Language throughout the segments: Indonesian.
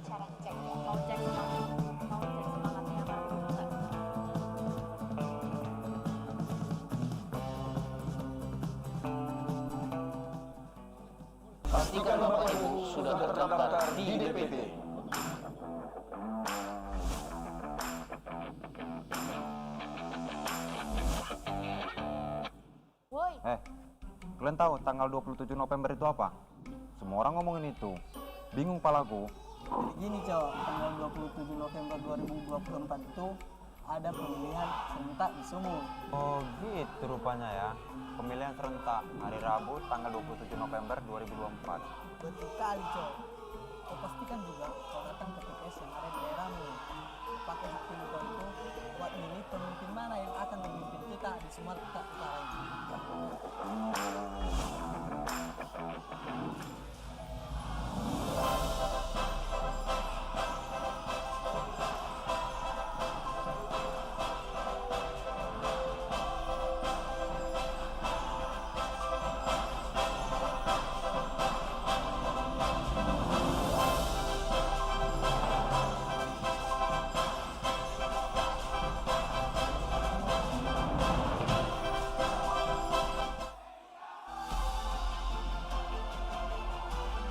cara cek ya. Mau cek semangatnya para pendukung nggak? Pastikan Bapak Ibu sudah terdaftar di DPT. Woi, Kalian tahu tanggal 27 November itu apa? Semua orang ngomongin itu. Bingung palaku. Gini Cok, tanggal 27 November 2024 itu ada pemilihan serentak di Sumur. Oh gitu rupanya ya. Pemilihan serentak hari Rabu tanggal 27 November 2024. Betul kali Cok. Kau pastikan juga kau datang ke TPS yang ada di daerahmu. Pakai hak pilih kau itu buat milih pemimpin mana yang akan memimpin kita di Sumatera Utara ini.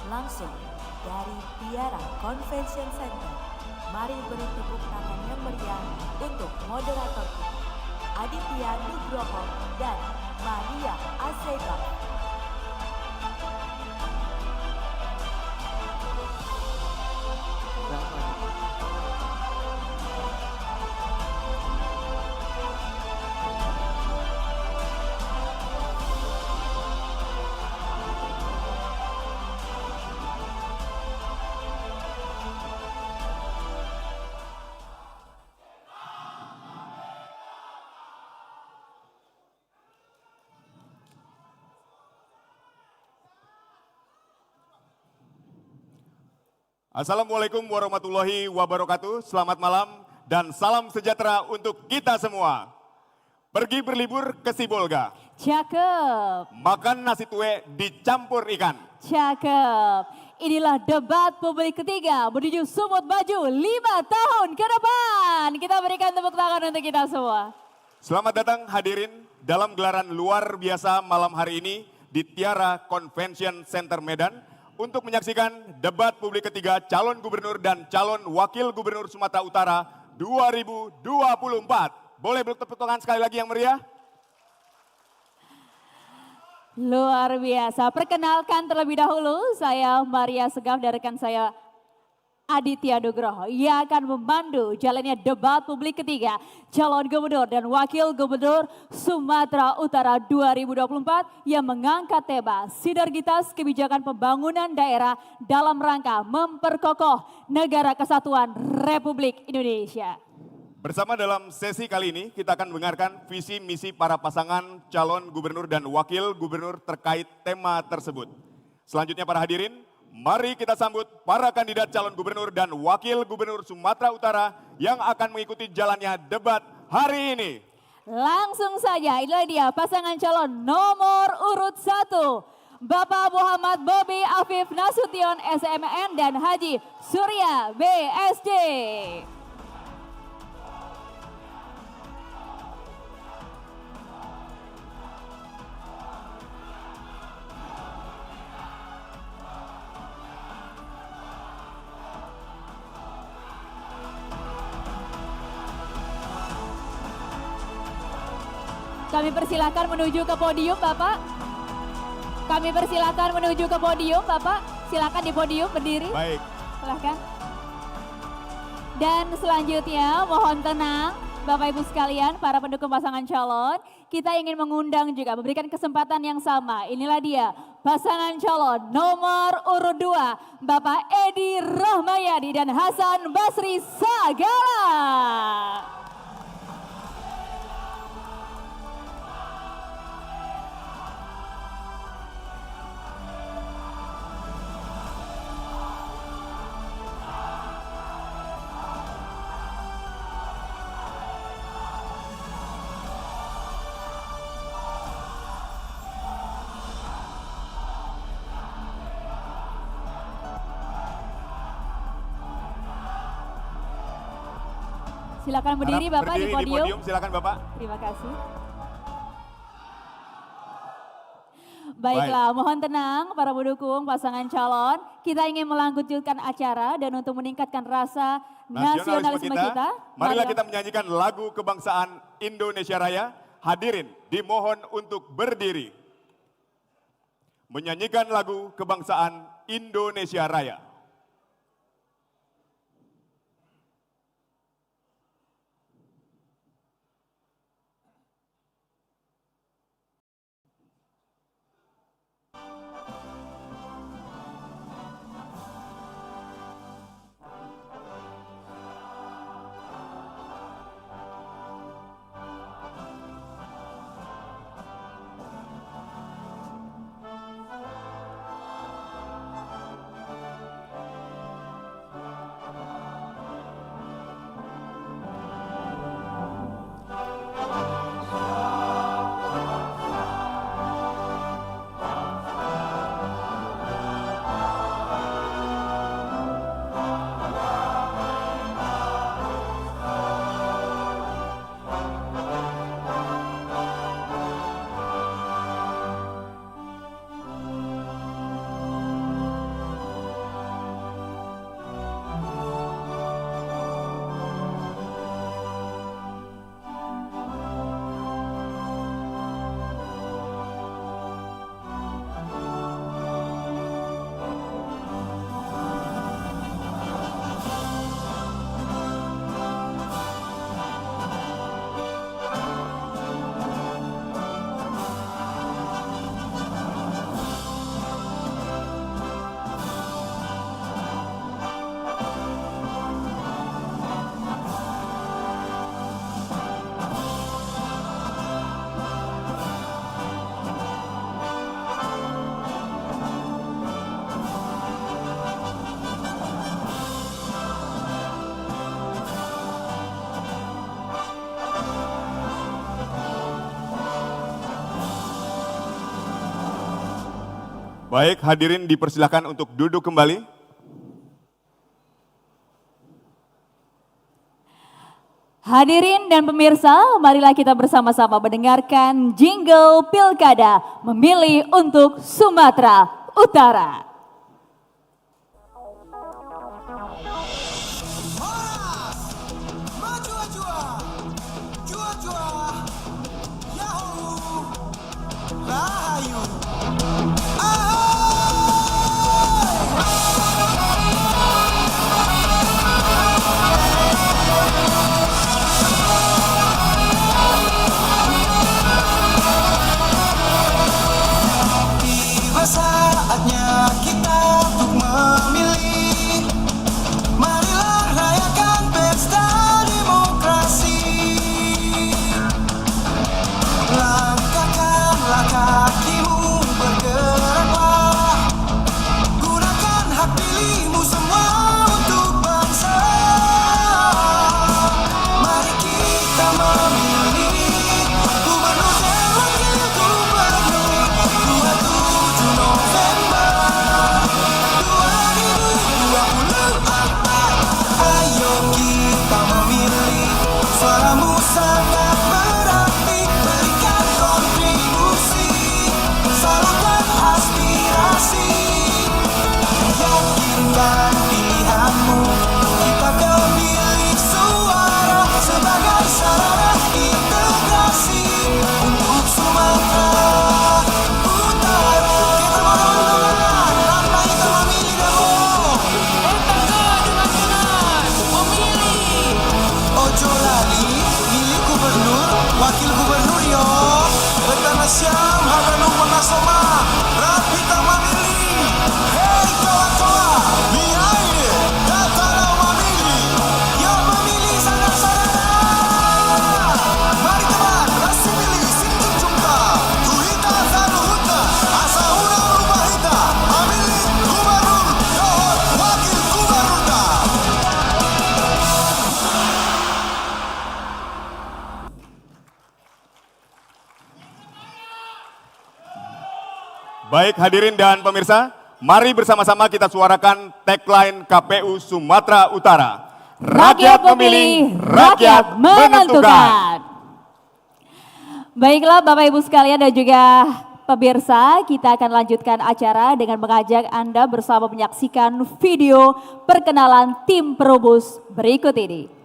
Langsung dari Tiara Convention Center, mari beri tepuk tangan yang meriah untuk moderator kita, Aditya Nugroho dan Maria Azega. Assalamualaikum warahmatullahi wabarakatuh. Selamat malam dan salam sejahtera untuk kita semua. Pergi berlibur ke Sibolga. cakep, Makan nasi tue dicampur ikan. cakep. Inilah debat publik ketiga menuju Sumut Baju 5 tahun ke depan. Kita berikan tepuk tangan untuk kita semua. Selamat datang hadirin dalam gelaran luar biasa malam hari ini di Tiara Convention Center Medan untuk menyaksikan debat publik ketiga calon gubernur dan calon wakil gubernur Sumatera Utara 2024. Boleh tepuk tangan sekali lagi yang meriah? Luar biasa. Perkenalkan terlebih dahulu, saya Maria Segaf dan rekan saya Aditya Nugroho. Ia akan memandu jalannya debat publik ketiga calon gubernur dan wakil gubernur Sumatera Utara 2024 yang mengangkat tema sinergitas kebijakan pembangunan daerah dalam rangka memperkokoh negara kesatuan Republik Indonesia. Bersama dalam sesi kali ini kita akan mendengarkan visi misi para pasangan calon gubernur dan wakil gubernur terkait tema tersebut. Selanjutnya para hadirin, mari kita sambut para kandidat calon gubernur dan wakil gubernur Sumatera Utara yang akan mengikuti jalannya debat hari ini. Langsung saja, inilah dia pasangan calon nomor urut 1. Bapak Muhammad Bobi Afif Nasution SMN dan Haji Surya BSD. Kami persilakan menuju ke podium, Bapak. Kami persilakan menuju ke podium, Bapak. Silakan di podium berdiri. Baik. Silakan. Dan selanjutnya mohon tenang Bapak Ibu sekalian, para pendukung pasangan calon. Kita ingin mengundang juga memberikan kesempatan yang sama. Inilah dia pasangan calon nomor urut 2. Bapak Edi Rahmayadi dan Hasan Basri Sagala. Silakan berdiri Harap Bapak di berdiri podium. silakan Bapak. Terima kasih. Baiklah, mohon tenang para pendukung pasangan calon. Kita ingin melanjutkan acara dan untuk meningkatkan rasa nasionalisme kita, marilah mari- kita menyanyikan lagu kebangsaan Indonesia Raya. Hadirin dimohon untuk berdiri. Menyanyikan lagu kebangsaan Indonesia Raya. Baik, hadirin dipersilakan untuk duduk kembali. Hadirin dan pemirsa, marilah kita bersama-sama mendengarkan jingle Pilkada memilih untuk Sumatera Utara. Saatnya kita untuk memilih. Marilah rayakan pesta demokrasi. Langkahkanlah kakimu, bergeraklah. Gunakan hak pilihmu semua untuk bangsa. Mari kita memilih gubernur dan wakil gubernur 27 November 2024. Ayo kita memilih, suaramu sangat berarti. Berikan kontribusi, salurkan aspirasi. Yakinkan pilihanmu, kita pemilik suara sebagai sarana integrasi untuk Sumatera Utara. Kita mau apa itu memilih kamu? Ojo lali, milih gubernur, wakil gubernur yo. Betana siam, haranu pengasoma, rapi tak memilih. Hei kawan-kawan, lihat ini, datanglah memilih. Yang memilih sana-sana. Mari teman, rasi milih Sintung Jumta, Tuhita Zaruhuta, Asa Urang Rubahita, memilih gubernur, dohor, wakil gubernur tak. Baik hadirin dan pemirsa, mari bersama-sama kita suarakan tagline KPU Sumatera Utara. rakyat memilih, rakyat menentukan. Baiklah Bapak Ibu sekalian dan juga pemirsa, kita akan lanjutkan acara dengan mengajak Anda bersama menyaksikan video perkenalan tim Perubus berikut ini.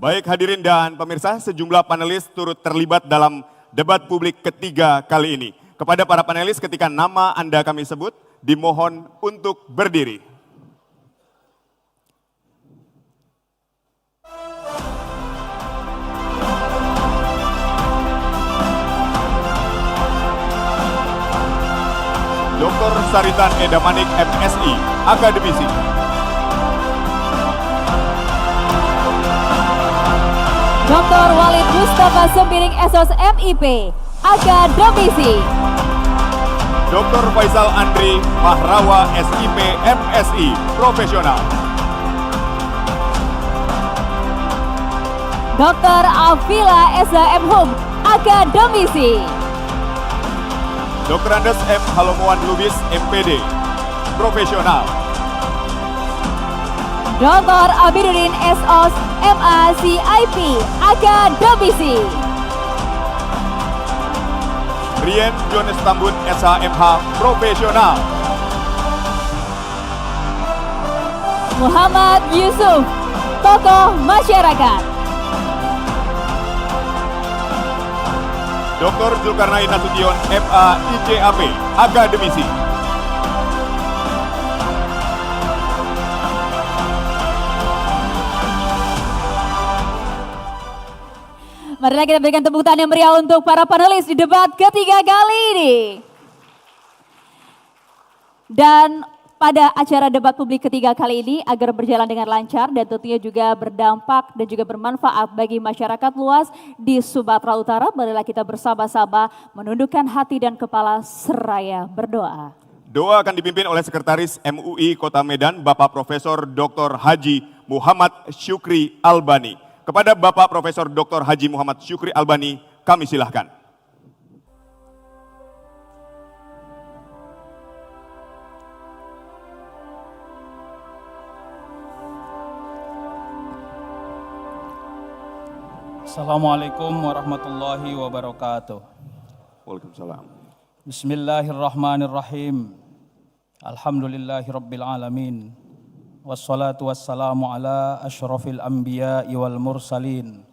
Baik hadirin dan pemirsa, sejumlah panelis turut terlibat dalam debat publik ketiga kali ini. Kepada para panelis ketika nama Anda kami sebut, dimohon untuk berdiri. Dr. Saritan Edamanik MSI, Akademisi. Dr. Walid Mustafa Sembiring SOS MIP, Akademisi. Dr. Faisal Andri Mahrawa SIP MSI, Profesional. Dr. Afila SHM Hum, Akademisi. Dr. Andes M. Halomuan Lubis MPD, Profesional. Dr. Abidudin SOS MACIP, Akademisi. Rien Jones Tambun SHMH, Profesional. Muhammad Yusuf, tokoh masyarakat. Dr. Zulkarnain Nasution MA ICAP, Akademisi. Marilah kita berikan tepuk tangan yang meriah untuk para panelis di debat ketiga kali ini. Dan pada acara debat publik ketiga kali ini agar berjalan dengan lancar dan tentunya juga berdampak dan juga bermanfaat bagi masyarakat luas di Sumatera Utara, marilah kita bersama-sama menundukkan hati dan kepala seraya berdoa. Doa akan dipimpin oleh Sekretaris MUI Kota Medan, Bapak Profesor Dr. Haji Muhammad Syukri Albani. Kepada Bapak Profesor Dr. Haji Muhammad Syukri Albani, kami silahkan. Assalamualaikum warahmatullahi wabarakatuh. Waalaikumsalam. Bismillahirrahmanirrahim. Alhamdulillahi rabbil alamin. Wassalatu wassalamu ala asyrafil anbiya'i wal mursalin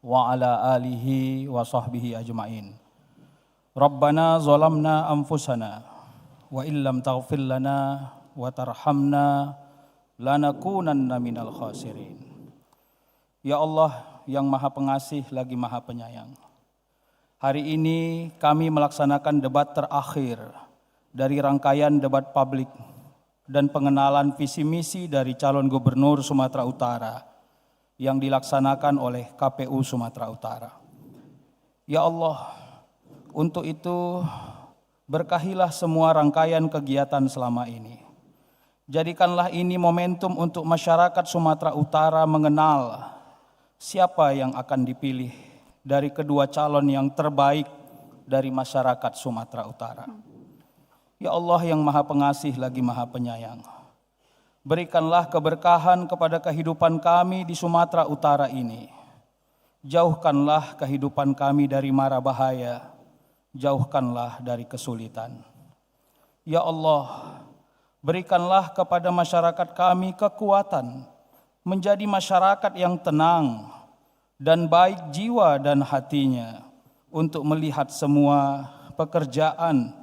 wa ala alihi wa sahbihi ajma'in. Rabbana zalamna anfusana wa illam taghfir lana wa tarhamna lanakunanna minal khasirin. Ya Allah yang Maha Pengasih lagi Maha Penyayang. Hari ini kami melaksanakan debat terakhir dari rangkaian debat publik dan pengenalan visi misi dari calon gubernur Sumatera Utara yang dilaksanakan oleh KPU Sumatera Utara. Ya Allah, untuk itu berkahilah semua rangkaian kegiatan selama ini. Jadikanlah ini momentum untuk masyarakat Sumatera Utara mengenal siapa yang akan dipilih dari kedua calon yang terbaik dari masyarakat Sumatera Utara. Ya Allah yang Maha Pengasih lagi Maha Penyayang, berikanlah keberkahan kepada kehidupan kami di Sumatera Utara ini. Jauhkanlah kehidupan kami dari mara bahaya, jauhkanlah dari kesulitan. Ya Allah, berikanlah kepada masyarakat kami kekuatan menjadi masyarakat yang tenang dan baik jiwa dan hatinya untuk melihat semua pekerjaan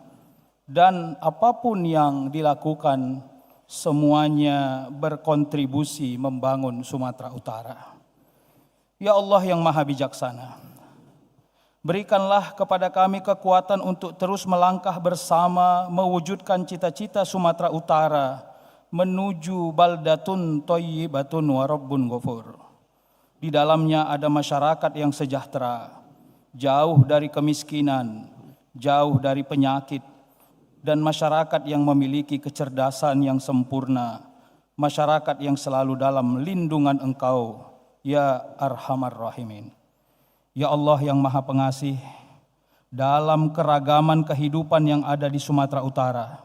dan apapun yang dilakukan semuanya berkontribusi membangun Sumatera Utara. Ya Allah yang Maha Bijaksana, berikanlah kepada kami kekuatan untuk terus melangkah bersama mewujudkan cita-cita Sumatera Utara menuju baldatun thayyibatun wa rabbun ghafur. Di dalamnya ada masyarakat yang sejahtera, jauh dari kemiskinan, jauh dari penyakit, dan masyarakat yang memiliki kecerdasan yang sempurna, masyarakat yang selalu dalam lindungan Engkau, ya Arhamar Rahimin. Ya Allah yang Maha Pengasih, dalam keragaman kehidupan yang ada di Sumatera Utara,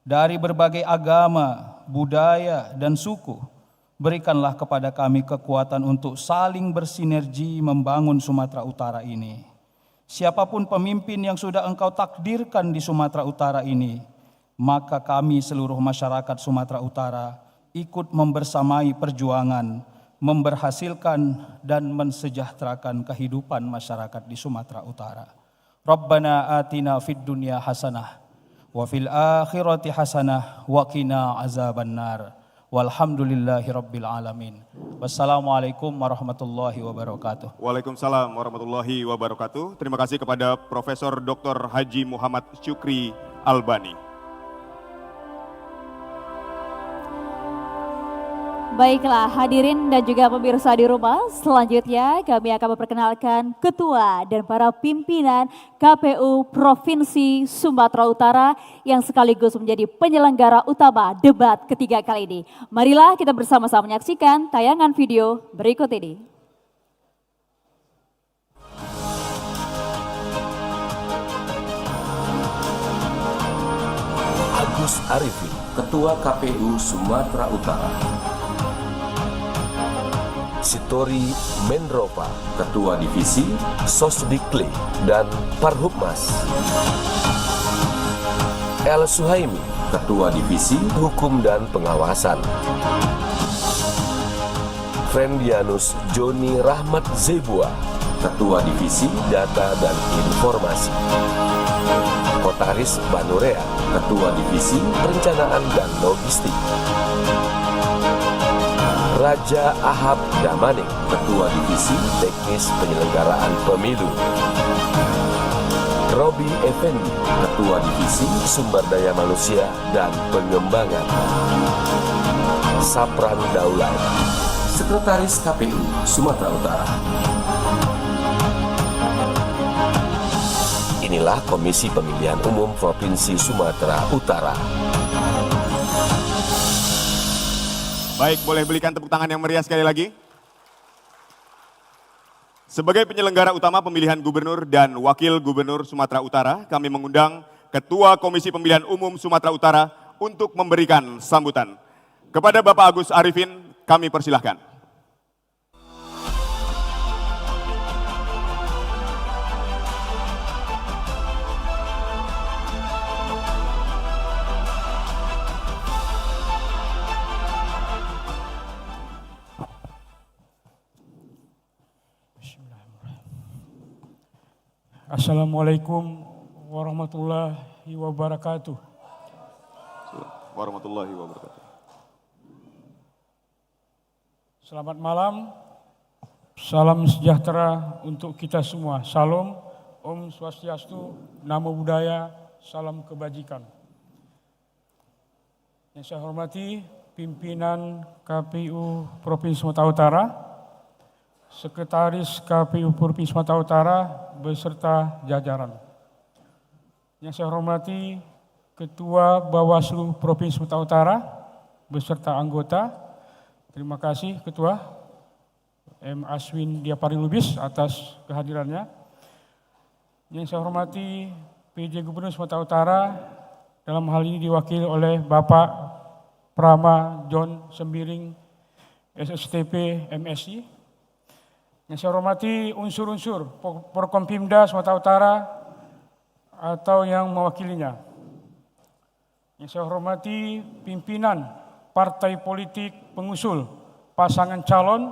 dari berbagai agama, budaya, dan suku, berikanlah kepada kami kekuatan untuk saling bersinergi membangun Sumatera Utara ini. Siapapun pemimpin yang sudah Engkau takdirkan di Sumatera Utara ini, maka kami seluruh masyarakat Sumatera Utara ikut membersamai perjuangan, memberhasilkan dan mensejahterakan kehidupan masyarakat di Sumatera Utara. Rabbana atina fid dunya hasanah wa fil akhirati hasanah wa qina azabannar. Walhamdulillahi rabbil alamin. Wassalamualaikum warahmatullahi wabarakatuh. Waalaikumsalam warahmatullahi wabarakatuh. Terima kasih kepada Profesor Dr. Haji Muhammad Syukri Albani. Baiklah hadirin dan juga pemirsa di rumah, selanjutnya kami akan memperkenalkan Ketua dan para pimpinan KPU Provinsi Sumatera Utara yang sekaligus menjadi penyelenggara utama debat ketiga kali ini. Marilah kita bersama-sama menyaksikan tayangan video berikut ini. Agus Arifin, Ketua KPU Sumatera Utara. Sitori Menropa, Ketua Divisi Sosdikli dan Parhubmas. El Suhaimi, Ketua Divisi Hukum dan Pengawasan. Frendianus Joni Rahmat Zebua, Ketua Divisi Data dan Informasi. Kotaris Banurea, Ketua Divisi Perencanaan dan Logistik. Raja Ahab Damanik, Ketua Divisi Teknis Penyelenggaraan Pemilu. Robi Effendi, Ketua Divisi Sumber Daya Manusia dan Pengembangan. Sapran Daulay, Sekretaris KPU Sumatera Utara. Inilah Komisi Pemilihan Umum Provinsi Sumatera Utara. Baik, boleh berikan tepuk tangan yang meriah sekali lagi. Sebagai penyelenggara utama pemilihan gubernur dan wakil gubernur Sumatera Utara, kami mengundang Ketua Komisi Pemilihan Umum Sumatera Utara untuk memberikan sambutan. Kepada Bapak Agus Arifin, kami persilahkan. Assalamualaikum warahmatullahi wabarakatuh. Warahmatullahi wabarakatuh. Selamat malam, salam sejahtera untuk kita semua. Salam, Om Swastiastu, Namo Buddhaya, salam kebajikan. Yang saya hormati pimpinan KPU Provinsi Sumatera Utara, Sekretaris KPU Provinsi Sumatera Utara beserta jajaran. Yang saya hormati Ketua Bawaslu Provinsi Sumatera Utara beserta anggota. Terima kasih Ketua M. Aswin Diapari Lubis atas kehadirannya. Yang saya hormati PJ Gubernur Sumatera Utara dalam hal ini diwakili oleh Bapak Prama John Sembiring, SSTP MSI. Yang saya hormati unsur-unsur Forkompimda Sumatera Utara atau yang mewakilinya. Yang saya hormati pimpinan partai politik pengusul pasangan calon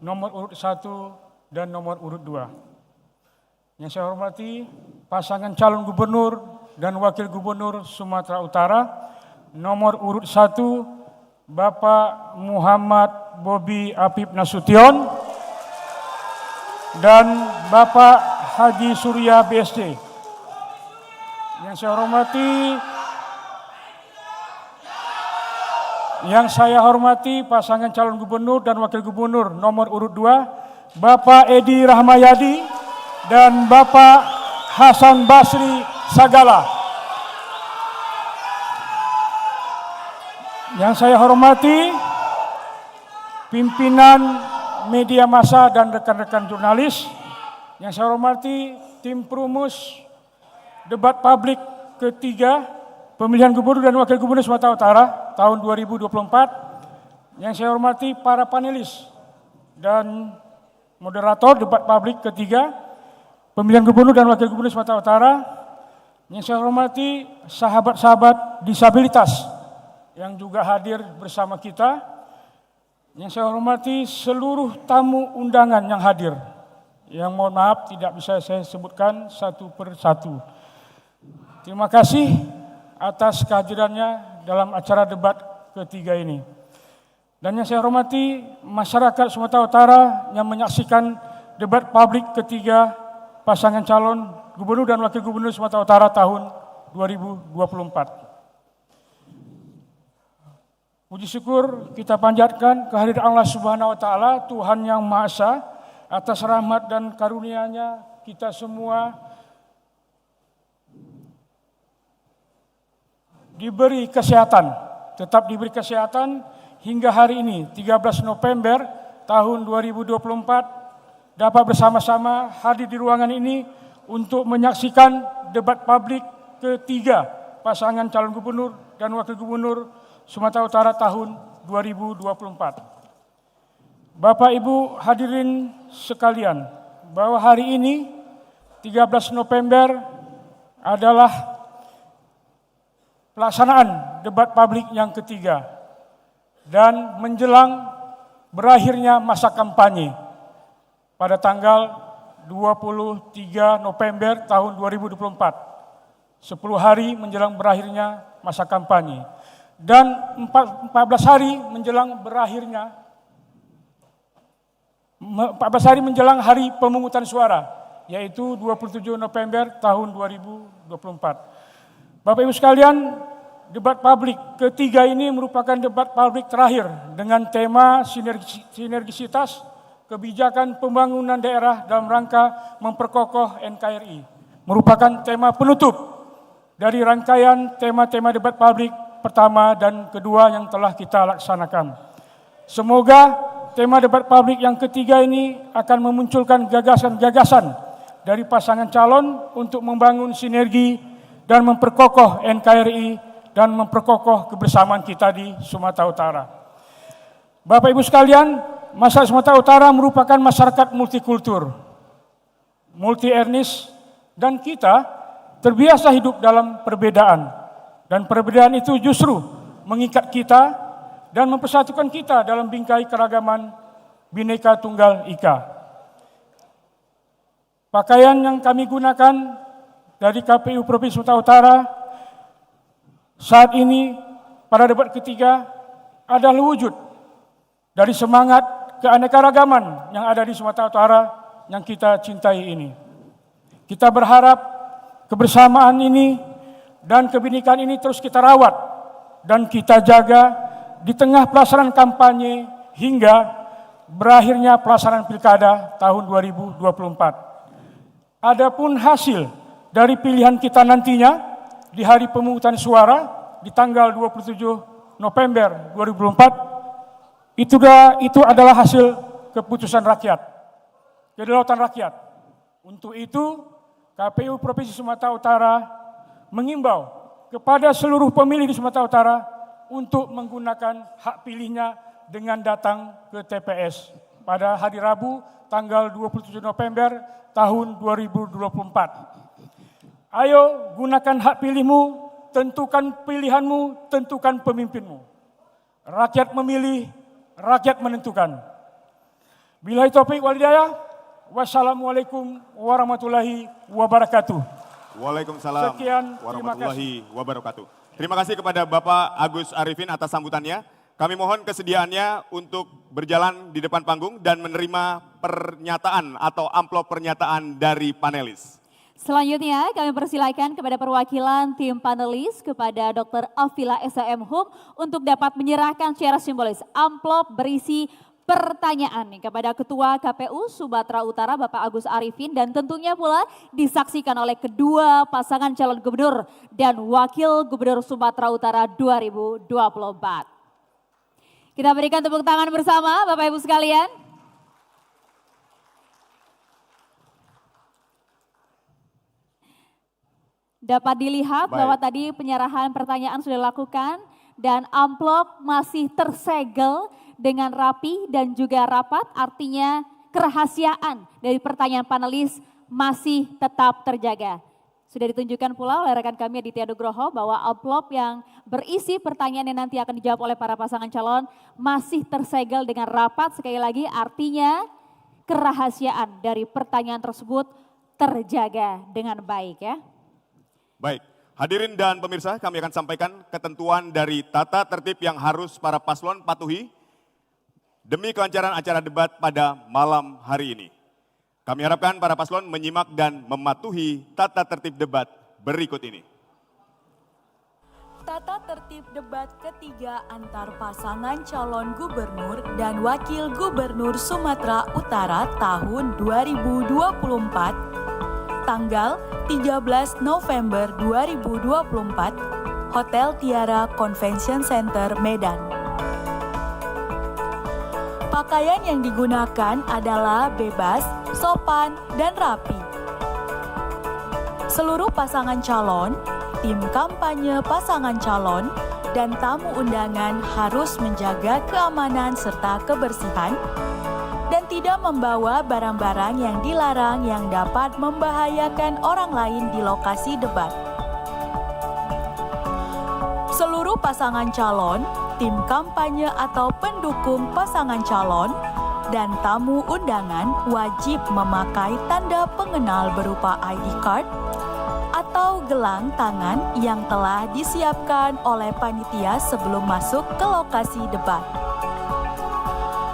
nomor urut 1 dan nomor urut 2. Yang saya hormati pasangan calon gubernur dan wakil gubernur Sumatera Utara nomor urut 1 Bapak Muhammad Bobi Apip Nasution dan Bapak Haji Surya BSD. Yang saya hormati pasangan calon gubernur dan wakil gubernur nomor urut 2 Bapak Edi Rahmayadi dan Bapak Hasan Basri Sagala. Yang saya hormati pimpinan media massa dan rekan-rekan jurnalis. Yang saya hormati tim perumus debat publik ketiga pemilihan gubernur dan wakil gubernur Sumatera Utara tahun 2024. Yang saya hormati para panelis dan moderator debat publik ketiga pemilihan gubernur dan wakil gubernur Sumatera Utara. Yang saya hormati sahabat-sahabat disabilitas yang juga hadir bersama kita. Yang saya hormati seluruh tamu undangan yang hadir. Yang mohon maaf tidak bisa saya sebutkan satu per satu. Terima kasih atas kehadirannya dalam acara debat ketiga ini. Dan yang saya hormati masyarakat Sumatera Utara yang menyaksikan debat publik ketiga pasangan calon gubernur dan wakil gubernur Sumatera Utara tahun 2024. Puji syukur kita panjatkan kehadiran Allah Subhanahu wa taala, Tuhan yang Maha Esa, atas rahmat dan karunia-Nya kita semua diberi kesehatan, tetap diberi kesehatan hingga hari ini 13 November tahun 2024 dapat bersama-sama hadir di ruangan ini untuk menyaksikan debat publik ketiga pasangan calon gubernur dan wakil gubernur Sumatera Utara tahun 2024. Bapak Ibu hadirin sekalian, bahwa hari ini 13 November adalah pelaksanaan debat publik yang ketiga dan menjelang berakhirnya masa kampanye pada tanggal 23 November tahun 2024. 10 hari menjelang berakhirnya masa kampanye. Dan 14 hari menjelang berakhirnya, 14 hari menjelang hari pemungutan suara, yaitu 27 November tahun 2024. Bapak Ibu sekalian, debat publik ketiga ini merupakan debat publik terakhir dengan tema sinergisitas kebijakan pembangunan daerah dalam rangka memperkokoh NKRI. Merupakan tema penutup dari rangkaian tema-tema debat publik pertama dan kedua yang telah kita laksanakan. Semoga tema debat publik yang ketiga ini akan memunculkan gagasan-gagasan dari pasangan calon untuk membangun sinergi dan memperkokoh NKRI dan memperkokoh kebersamaan kita di Sumatera Utara. Bapak Ibu sekalian, masyarakat Sumatera Utara merupakan masyarakat multikultur, multi etnis, dan kita terbiasa hidup dalam perbedaan. Dan perbedaan itu justru mengikat kita dan mempersatukan kita dalam bingkai keragaman Bhinneka Tunggal Ika. Pakaian yang kami gunakan dari KPU Provinsi Sumatera Utara saat ini pada debat ketiga adalah wujud dari semangat keanekaragaman yang ada di Sumatera Utara yang kita cintai ini. Kita berharap kebersamaan ini dan kebinekaan ini terus kita rawat dan kita jaga di tengah pelaksanaan kampanye hingga berakhirnya pelaksanaan pilkada tahun 2024. Adapun hasil dari pilihan kita nantinya di hari pemungutan suara di tanggal 27 November 2024 itu adalah hasil keputusan rakyat, kedaulatan rakyat. Untuk itu KPU Provinsi Sumatera Utara mengimbau kepada seluruh pemilih di Sumatera Utara untuk menggunakan hak pilihnya dengan datang ke TPS pada hari Rabu tanggal 27 November tahun 2024. Ayo gunakan hak pilihmu, tentukan pilihanmu, tentukan pemimpinmu. Rakyat memilih, rakyat menentukan. Billahi taufiq wal hidayah. Wassalamualaikum warahmatullahi wabarakatuh. Waalaikumsalam Sekian, warahmatullahi wabarakatuh. Terima kasih kepada Bapak Agus Arifin atas sambutannya. Kami mohon kesediaannya untuk berjalan di depan panggung dan menerima pernyataan atau amplop pernyataan dari panelis. Selanjutnya kami persilakan kepada perwakilan tim panelis kepada Dr. Afila SHM Hum untuk dapat menyerahkan secara simbolis amplop berisi pertanyaan kepada Ketua KPU Sumatera Utara Bapak Agus Arifin dan tentunya pula disaksikan oleh kedua pasangan calon gubernur dan wakil gubernur Sumatera Utara 2024. Kita berikan tepuk tangan bersama Bapak Ibu sekalian. Dapat dilihat bahwa tadi penyerahan pertanyaan sudah dilakukan dan amplop masih tersegel dengan rapi dan juga rapat, artinya kerahasiaan dari pertanyaan panelis masih tetap terjaga. Sudah ditunjukkan pula oleh rekan kami Aditya Nugroho bahwa amplop yang berisi pertanyaan yang nanti akan dijawab oleh para pasangan calon masih tersegel dengan rapat. Sekali lagi artinya kerahasiaan dari pertanyaan tersebut terjaga dengan baik ya. Baik, hadirin dan pemirsa, kami akan sampaikan ketentuan dari tata tertib yang harus para paslon patuhi demi kelancaran acara debat pada malam hari ini. Kami harapkan para paslon menyimak dan mematuhi tata tertib debat berikut ini. Tata tertib debat ketiga antar pasangan calon gubernur dan wakil gubernur Sumatera Utara tahun 2024, tanggal 13 November 2024, Hotel Tiara Convention Center, Medan. Pakaian yang digunakan adalah bebas, sopan, dan rapi. Seluruh pasangan calon, tim kampanye pasangan calon, dan tamu undangan harus menjaga keamanan serta kebersihan dan tidak membawa barang-barang yang dilarang yang dapat membahayakan orang lain di lokasi debat. Seluruh pasangan calon, tim kampanye atau pendukung pasangan calon, dan tamu undangan wajib memakai tanda pengenal berupa ID card atau gelang tangan yang telah disiapkan oleh panitia sebelum masuk ke lokasi debat.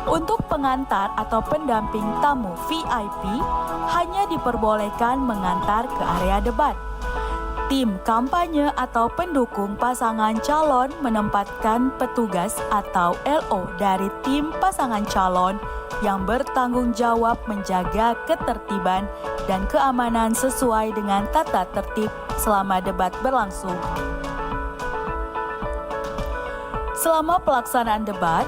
Untuk pengantar atau pendamping tamu VIP hanya diperbolehkan mengantar ke area debat. Tim kampanye atau pendukung pasangan calon menempatkan petugas atau LO dari tim pasangan calon yang bertanggung jawab menjaga ketertiban dan keamanan sesuai dengan tata tertib selama debat berlangsung. Selama pelaksanaan debat,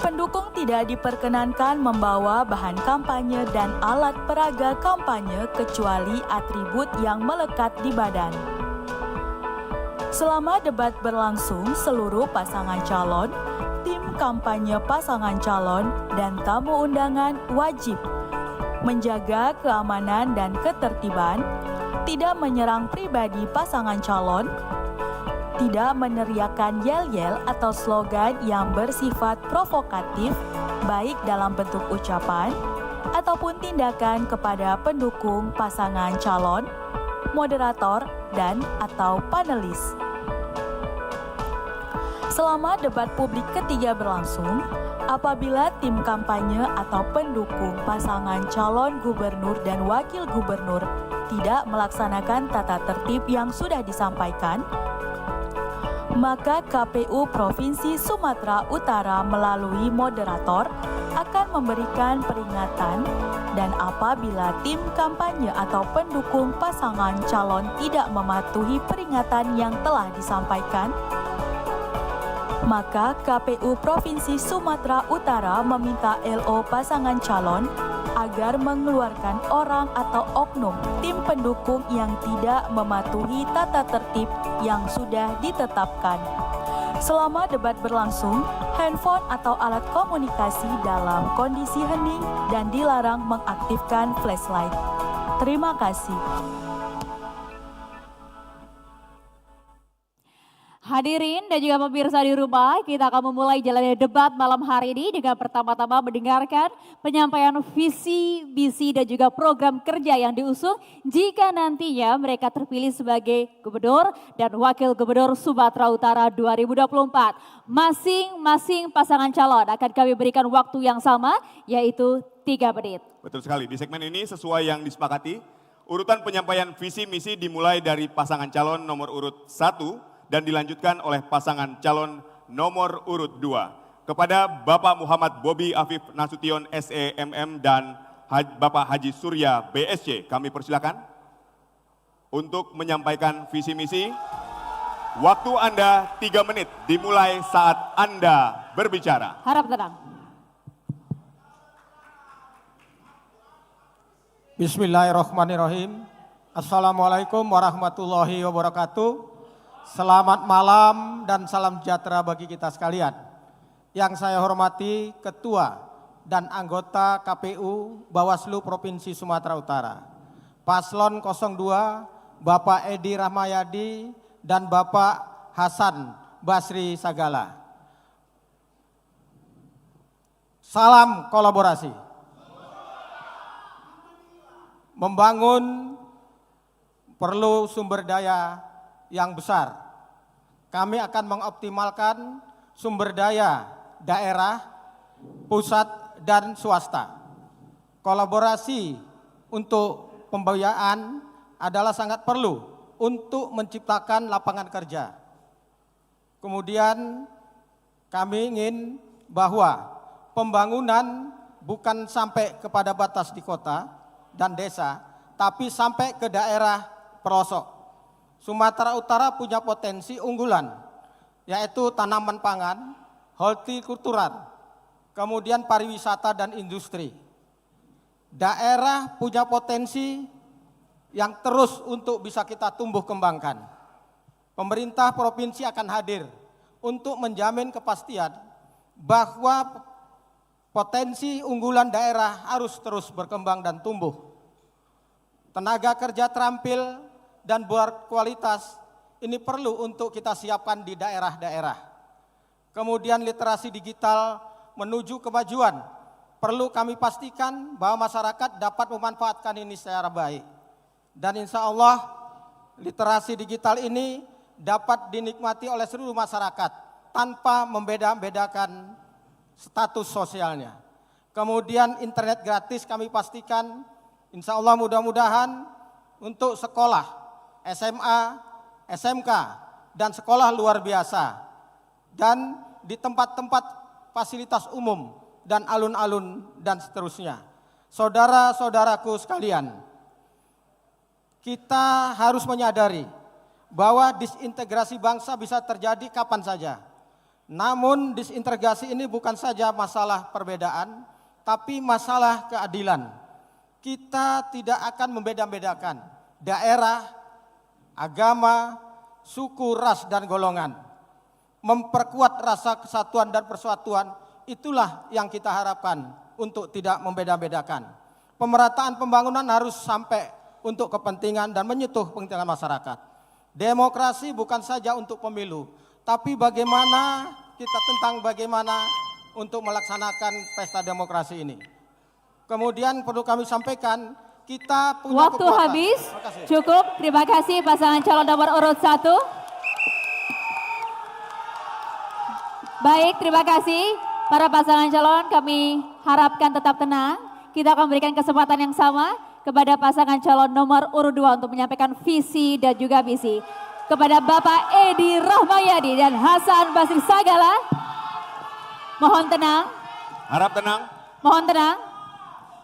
pendukung tidak diperkenankan membawa bahan kampanye dan alat peraga kampanye kecuali atribut yang melekat di badan. Selama debat berlangsung, seluruh pasangan calon, tim kampanye pasangan calon, dan tamu undangan wajib menjaga keamanan dan ketertiban, tidak menyerang pribadi pasangan calon, tidak meneriakkan yel-yel atau slogan yang bersifat provokatif, baik dalam bentuk ucapan ataupun tindakan kepada pendukung pasangan calon, moderator, dan atau panelis. Selama debat publik ketiga berlangsung, apabila tim kampanye atau pendukung pasangan calon gubernur dan wakil gubernur tidak melaksanakan tata tertib yang sudah disampaikan, maka KPU Provinsi Sumatera Utara melalui moderator akan memberikan peringatan, dan apabila tim kampanye atau pendukung pasangan calon tidak mematuhi peringatan yang telah disampaikan, maka KPU Provinsi Sumatera Utara meminta LO pasangan calon agar mengeluarkan orang atau oknum tim pendukung yang tidak mematuhi tata tertib yang sudah ditetapkan. Selama debat berlangsung, handphone atau alat komunikasi dalam kondisi hening dan dilarang mengaktifkan flashlight. Terima kasih. Hadirin dan juga pemirsa di rumah, kita akan memulai jalannya debat malam hari ini dengan pertama-tama mendengarkan penyampaian visi, misi dan juga program kerja yang diusung jika nantinya mereka terpilih sebagai Gubernur dan Wakil Gubernur Sumatera Utara 2024. Masing-masing pasangan calon akan kami berikan waktu yang sama, yaitu 3 menit. Betul sekali, di segmen ini sesuai yang disepakati, urutan penyampaian visi misi dimulai dari pasangan calon nomor urut 1 dan dilanjutkan oleh pasangan calon nomor urut 2. Kepada Bapak Muhammad Bobi Afif Nasution SEMM dan Bapak Haji Surya BSC, kami persilakan untuk menyampaikan visi misi. Waktu Anda 3 menit dimulai saat Anda berbicara. Harap tenang. Bismillahirrahmanirrahim. Assalamualaikum warahmatullahi wabarakatuh. Selamat malam dan salam sejahtera bagi kita sekalian. Yang saya hormati Ketua dan anggota KPU Bawaslu Provinsi Sumatera Utara, Paslon 02, Bapak Edi Rahmayadi dan Bapak Hasan Basri Sagala. Salam kolaborasi. Membangun perlu sumber daya yang besar. Kami akan mengoptimalkan sumber daya daerah, pusat, dan swasta. Kolaborasi untuk pembiayaan adalah sangat perlu untuk menciptakan lapangan kerja. Kemudian kami ingin bahwa pembangunan bukan sampai kepada batas di kota dan desa, tapi sampai ke daerah pelosok. Sumatera Utara punya potensi unggulan, yaitu tanaman pangan, hortikultural, kemudian pariwisata dan industri. Daerah punya potensi yang terus untuk bisa kita tumbuh kembangkan. Pemerintah provinsi akan hadir untuk menjamin kepastian bahwa potensi unggulan daerah harus terus berkembang dan tumbuh. Tenaga kerja terampil dan berkualitas ini perlu untuk kita siapkan di daerah-daerah. Kemudian literasi digital menuju kemajuan. Perlu kami pastikan bahwa masyarakat dapat memanfaatkan ini secara baik. Dan insya Allah literasi digital ini dapat dinikmati oleh seluruh masyarakat tanpa membeda-bedakan status sosialnya. Kemudian internet gratis kami pastikan insya Allah mudah-mudahan untuk sekolah SMA, SMK, dan sekolah luar biasa, dan di tempat-tempat fasilitas umum dan alun-alun dan seterusnya. Saudara-saudaraku sekalian, kita harus menyadari bahwa disintegrasi bangsa bisa terjadi kapan saja. Namun disintegrasi ini bukan saja masalah perbedaan, tapi masalah keadilan. Kita tidak akan membeda-bedakan daerah, agama, suku, ras, dan golongan. Memperkuat rasa kesatuan dan persatuan, itulah yang kita harapkan untuk tidak membeda-bedakan. Pemerataan pembangunan harus sampai untuk kepentingan dan menyentuh kepentingan masyarakat. Demokrasi bukan saja untuk pemilu, tapi bagaimana kita tentang bagaimana untuk melaksanakan pesta demokrasi ini. Kemudian perlu kami sampaikan, kita punya waktu kekuatan. habis, cukup. Terima kasih pasangan calon nomor urut 1. Baik, terima kasih para pasangan calon. Kami harapkan tetap tenang. Kita akan memberikan kesempatan yang sama kepada pasangan calon nomor urut 2 untuk menyampaikan visi dan juga misi. Kepada Bapak Edi Rahmayadi dan Hasan Basri Sagala, mohon tenang. Harap tenang. Mohon tenang.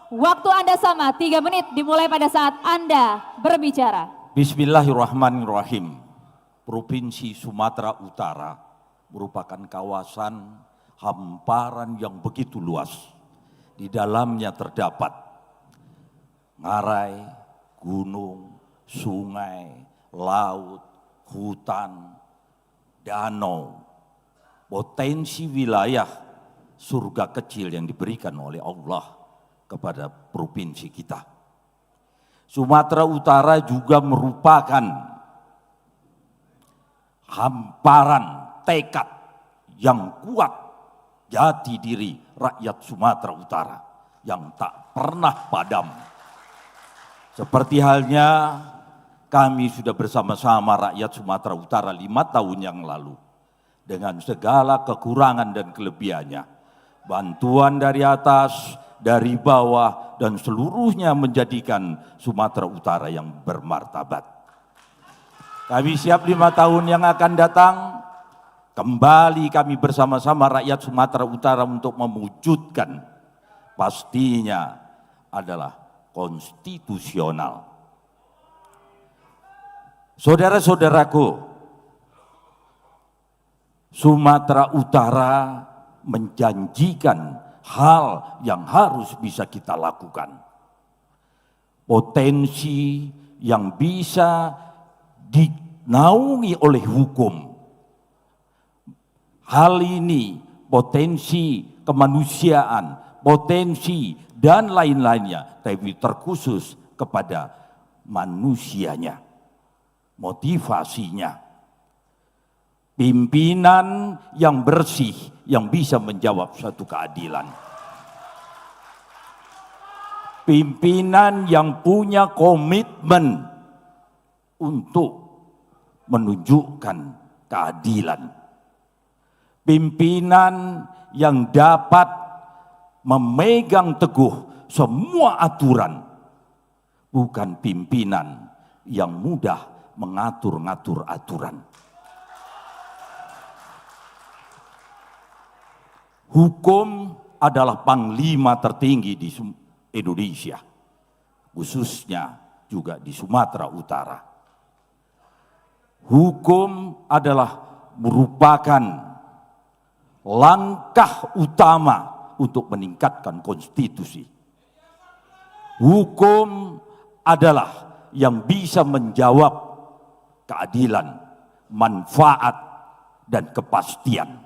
Waktu Anda sama, 3 menit dimulai pada saat Anda berbicara. Bismillahirrahmanirrahim. Provinsi Sumatera Utara merupakan kawasan hamparan yang begitu luas. Di dalamnya terdapat ngarai, gunung, sungai, laut, hutan, danau, potensi wilayah surga kecil yang diberikan oleh Allah kepada provinsi kita. Sumatera Utara juga merupakan hamparan tekad yang kuat jati diri rakyat Sumatera Utara yang tak pernah padam. Seperti halnya kami sudah bersama-sama rakyat Sumatera Utara 5 tahun yang lalu dengan segala kekurangan dan kelebihannya. Bantuan dari atas, dari bawah, dan seluruhnya menjadikan Sumatera Utara yang bermartabat. Kami siap 5 tahun yang akan datang, kembali kami bersama-sama rakyat Sumatera Utara untuk mewujudkan pastinya adalah konstitusional. Saudara-saudaraku, Sumatera Utara menjanjikan hal yang harus bisa kita lakukan. Potensi yang bisa dinaungi oleh hukum. Hal ini potensi kemanusiaan, potensi dan lain-lainnya, tapi terkhusus kepada manusianya, motivasinya. Pimpinan yang bersih, yang bisa menjawab suatu keadilan. Pimpinan yang punya komitmen untuk menunjukkan keadilan. Pimpinan yang dapat memegang teguh semua aturan. Bukan pimpinan yang mudah mengatur-ngatur aturan. Hukum adalah panglima tertinggi di Indonesia, khususnya juga di Sumatera Utara. Hukum adalah merupakan langkah utama untuk meningkatkan konstitusi. Hukum adalah yang bisa menjawab keadilan, manfaat, dan kepastian.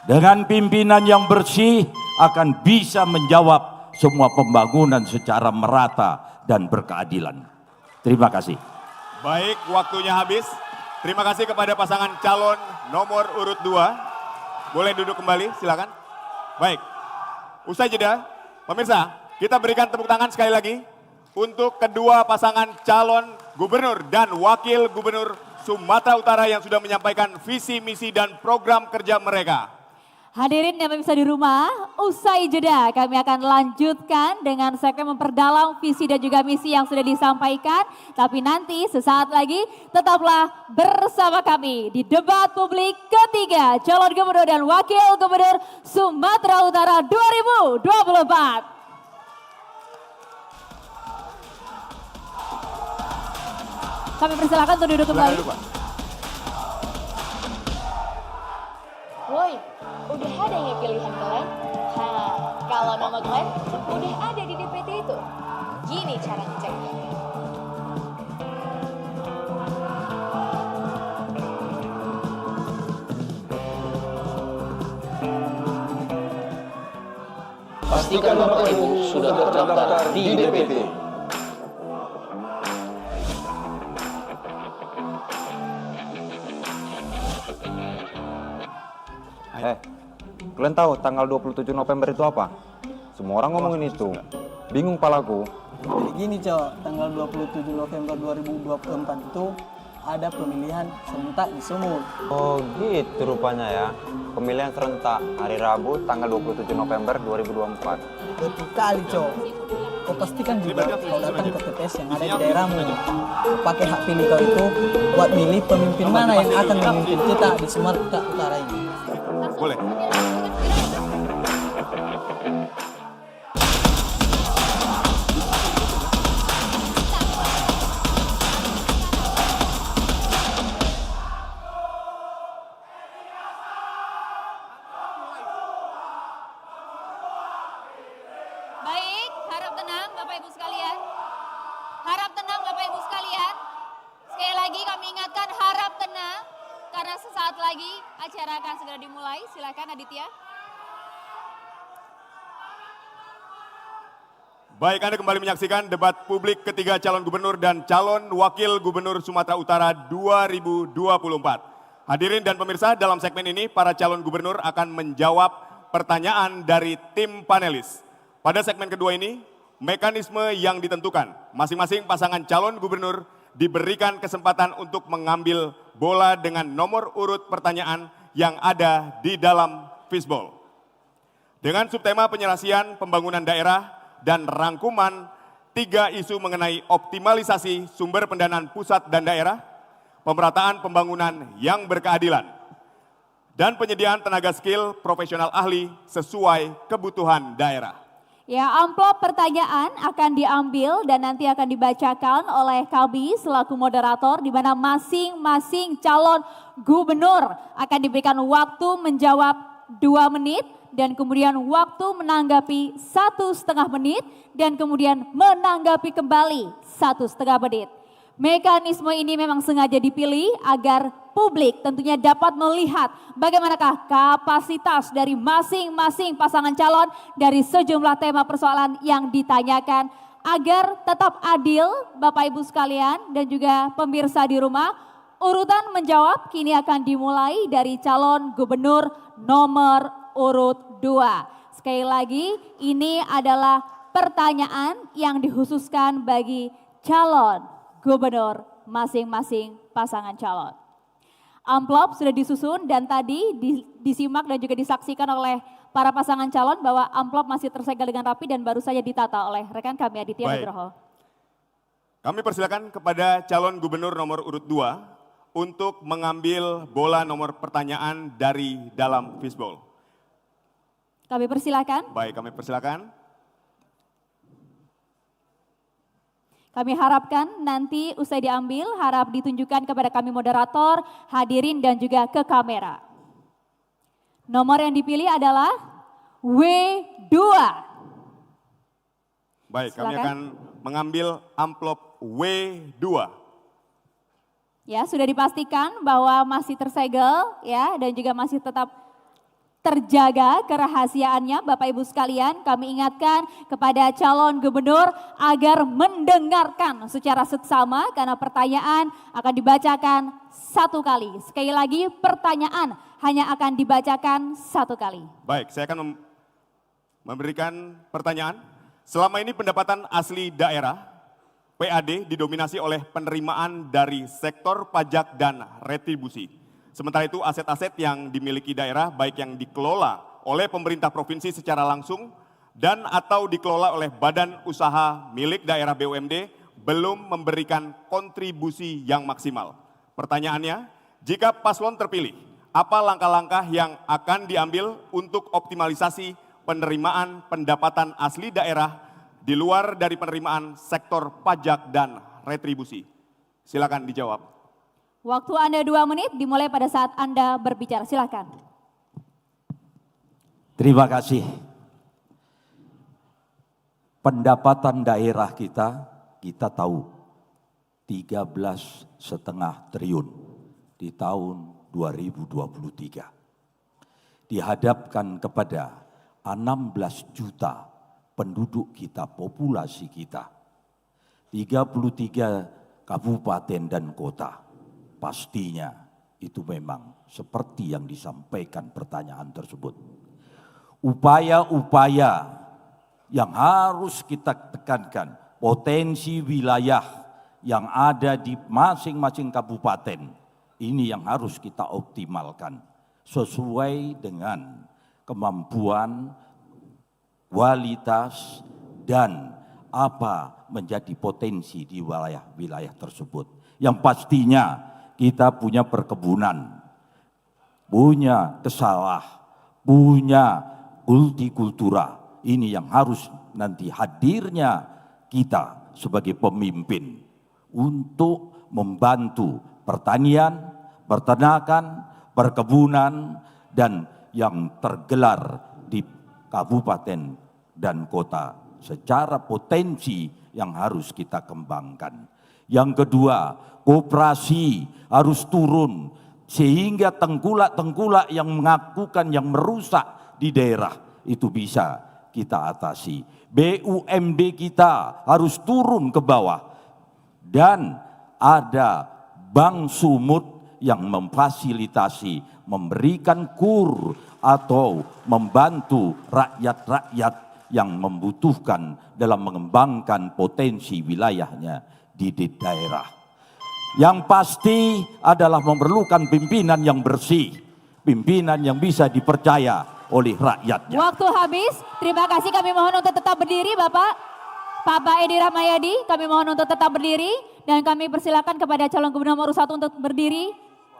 Dengan pimpinan yang bersih akan bisa menjawab semua pembangunan secara merata dan berkeadilan. Terima kasih. Baik, waktunya habis. Terima kasih kepada pasangan calon nomor urut 2. Boleh duduk kembali, silakan. Baik, usai jeda, pemirsa, kita berikan tepuk tangan sekali lagi untuk kedua pasangan calon gubernur dan wakil gubernur Sumatera Utara yang sudah menyampaikan visi, misi, dan program kerja mereka. Hadirin yang pemirsa di rumah, usai jeda kami akan lanjutkan dengan segmen memperdalam visi dan juga misi yang sudah disampaikan. Tapi nanti sesaat lagi tetaplah bersama kami di debat publik ketiga calon gubernur dan wakil gubernur Sumatera Utara 2024. Kami persilakan untuk duduk kembali. Woi, udah ada ya pilihan kalian? Kalau nama kalian udah ada di DPT itu. Gini cara ngeceknya. Pastikan Bapak Ibu sudah terdaftar di DPT. Kalian tahu tanggal 27 November itu apa? Semua orang ngomongin itu. Bingung palaku. Jadi gini Cok, tanggal 27 November 2024 itu ada pemilihan serentak di Sumut. Oh gitu rupanya ya. Pemilihan serentak hari Rabu tanggal 27 November 2024. Betul kali Cok. Kau pastikan juga kau datang ke TPS yang ada di daerahmu. Kau pakai hak pilih kau itu buat milih pemimpin mana yang akan memimpin kita di Sumatera Utara ini. Boleh. Baik, harap tenang Bapak Ibu karena sesaat lagi acara akan segera dimulai. Silakan Aditya. Baik, Anda kembali menyaksikan debat publik ketiga calon gubernur dan calon wakil gubernur Sumatera Utara 2024. Hadirin dan pemirsa, dalam segmen ini para calon gubernur akan menjawab pertanyaan dari tim panelis. Pada segmen kedua ini, mekanisme yang ditentukan. Masing-masing pasangan calon gubernur diberikan kesempatan untuk mengambil bola dengan nomor urut pertanyaan yang ada di dalam fishbowl. Dengan subtema penyelesaian pembangunan daerah dan rangkuman 3 isu mengenai optimalisasi sumber pendanaan pusat dan daerah, pemerataan pembangunan yang berkeadilan, dan penyediaan tenaga skill profesional ahli sesuai kebutuhan daerah. Ya, amplop pertanyaan akan diambil dan nanti akan dibacakan oleh kami selaku moderator, di mana masing-masing calon gubernur akan diberikan waktu menjawab 2 menit, dan kemudian waktu menanggapi 1,5 menit, dan kemudian menanggapi kembali 1,5 menit. Mekanisme ini memang sengaja dipilih agar publik tentunya dapat melihat bagaimanakah kapasitas dari masing-masing pasangan calon dari sejumlah tema persoalan yang ditanyakan, agar tetap adil Bapak Ibu sekalian dan juga pemirsa di rumah. Urutan menjawab kini akan dimulai dari calon gubernur nomor urut 2. Sekali lagi, ini adalah pertanyaan yang dikhususkan bagi calon gubernur masing-masing pasangan calon. Amplop sudah disusun dan tadi disimak dan juga disaksikan oleh para pasangan calon bahwa amplop masih tersegel dengan rapi dan baru saja ditata oleh rekan kami Aditya Nugroho. Kami persilakan kepada calon gubernur nomor urut 2 untuk mengambil bola nomor pertanyaan dari dalam fishbowl. Kami persilakan. Baik, kami persilakan. Kami harapkan nanti usai diambil, harap ditunjukkan kepada kami moderator, hadirin dan juga ke kamera. Nomor yang dipilih adalah W2. Baik, Silakan. kami akan mengambil amplop W2. Ya, sudah dipastikan bahwa masih tersegel ya dan juga masih tetap terjaga kerahasiaannya. Bapak Ibu sekalian, kami ingatkan kepada calon gubernur agar mendengarkan secara seksama karena pertanyaan akan dibacakan 1 kali. Sekali lagi, pertanyaan hanya akan dibacakan 1 kali. Baik, saya akan memberikan pertanyaan. Selama ini pendapatan asli daerah PAD didominasi oleh penerimaan dari sektor pajak dan retribusi. Sementara itu aset-aset yang dimiliki daerah baik yang dikelola oleh pemerintah provinsi secara langsung dan atau dikelola oleh badan usaha milik daerah BUMD belum memberikan kontribusi yang maksimal. Pertanyaannya, jika paslon terpilih, apa langkah-langkah yang akan diambil untuk optimalisasi penerimaan pendapatan asli daerah di luar dari penerimaan sektor pajak dan retribusi? Silakan dijawab. Waktu Anda 2 menit dimulai pada saat Anda berbicara. Silakan. Terima kasih. Pendapatan daerah kita tahu 13,5 triliun di tahun 2023. Dihadapkan kepada 16 juta penduduk kita, populasi kita. 33 kabupaten dan kota. Pastinya itu memang seperti yang disampaikan pertanyaan tersebut. Upaya-upaya yang harus kita tekankan, potensi wilayah yang ada di masing-masing kabupaten, ini yang harus kita optimalkan sesuai dengan kemampuan, kualitas, dan apa menjadi potensi di wilayah-wilayah tersebut. Yang pastinya kita punya perkebunan, punya kesawah, punya kultura. Ini yang harus nanti hadirnya kita sebagai pemimpin untuk membantu pertanian, peternakan, perkebunan, dan yang tergelar di kabupaten dan kota secara potensi yang harus kita kembangkan. Yang kedua, koperasi harus turun sehingga tengkulak-tengkulak yang mengakukan yang merusak di daerah itu bisa kita atasi. BUMD kita harus turun ke bawah dan ada Bank Sumut yang memfasilitasi, memberikan kur atau membantu rakyat-rakyat yang membutuhkan dalam mengembangkan potensi wilayahnya di daerah. Yang pasti adalah memerlukan pimpinan yang bersih, pimpinan yang bisa dipercaya oleh rakyatnya. Waktu habis, terima kasih, kami mohon untuk tetap berdiri Bapak. Pak Edi Rahmayadi, kami mohon untuk tetap berdiri dan kami persilakan kepada calon gubernur nomor 1 untuk berdiri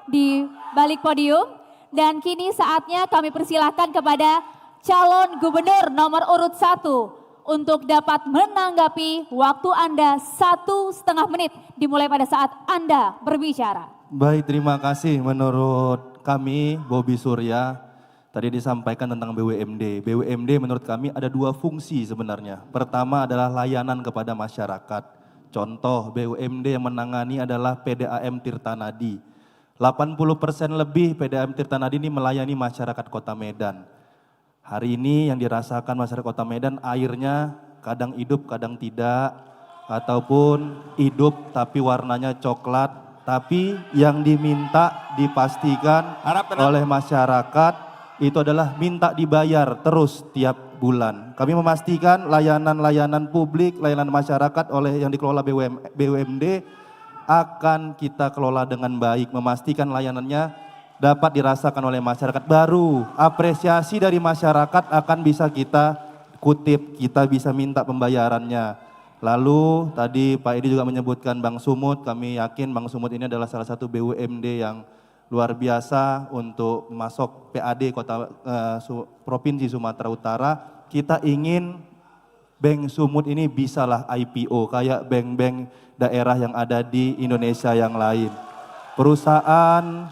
di balik podium. Dan kini saatnya kami persilakan kepada calon gubernur nomor urut 1 untuk dapat menanggapi waktu Anda 1,5 menit dimulai pada saat Anda berbicara. Baik, terima kasih. Menurut kami, Bobi Surya, tadi disampaikan tentang BUMD. BUMD menurut kami ada 2 fungsi sebenarnya. Pertama adalah layanan kepada masyarakat. Contoh BUMD yang menangani adalah PDAM Tirtanadi. 80% lebih PDAM Tirtanadi ini melayani masyarakat Kota Medan. Hari ini yang dirasakan masyarakat Kota Medan, airnya kadang hidup kadang tidak, ataupun hidup tapi warnanya coklat, tapi yang diminta dipastikan oleh masyarakat itu adalah minta dibayar terus tiap bulan. Kami memastikan layanan-layanan publik, layanan masyarakat oleh yang dikelola BUMD akan kita kelola dengan baik, memastikan layanannya dapat dirasakan oleh masyarakat. Baru apresiasi dari masyarakat akan bisa kita kutip, kita bisa minta pembayarannya. Lalu tadi Pak Edi juga menyebutkan Bank Sumut, kami yakin Bank Sumut ini adalah salah satu BUMD yang luar biasa untuk masuk PAD Provinsi Sumatera Utara. Kita ingin Bank Sumut ini bisalah IPO kayak bank-bank daerah yang ada di Indonesia yang lain. Perusahaan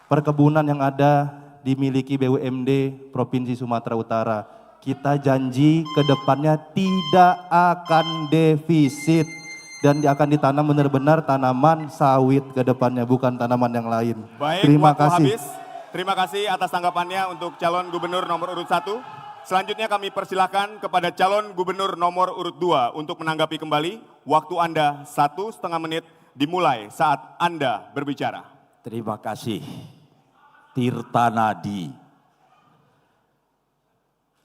perkebunan yang ada dimiliki BUMD Provinsi Sumatera Utara. Kita janji ke depannya tidak akan defisit dan akan ditanam benar-benar tanaman sawit ke depannya, bukan tanaman yang lain. Baik, terima waktu kasih. habis. Terima kasih atas tanggapannya untuk calon gubernur nomor urut 1. Selanjutnya kami persilakan kepada calon gubernur nomor urut 2 untuk menanggapi kembali. Waktu Anda 1,5 menit dimulai saat Anda berbicara. Terima kasih. Tirtanadi.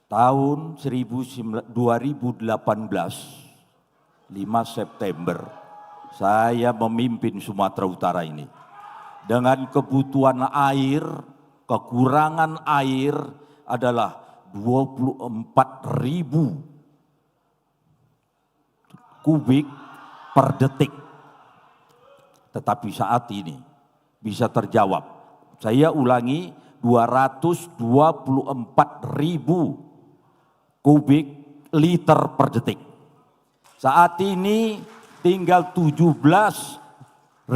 Tahun 2018, 5 September, saya memimpin Sumatera Utara ini. Dengan kebutuhan air, kekurangan air adalah 24.000 kubik per detik. Tetapi saat ini bisa terjawab. Saya ulangi, 224.000 kubik liter per detik. Saat ini tinggal 17.000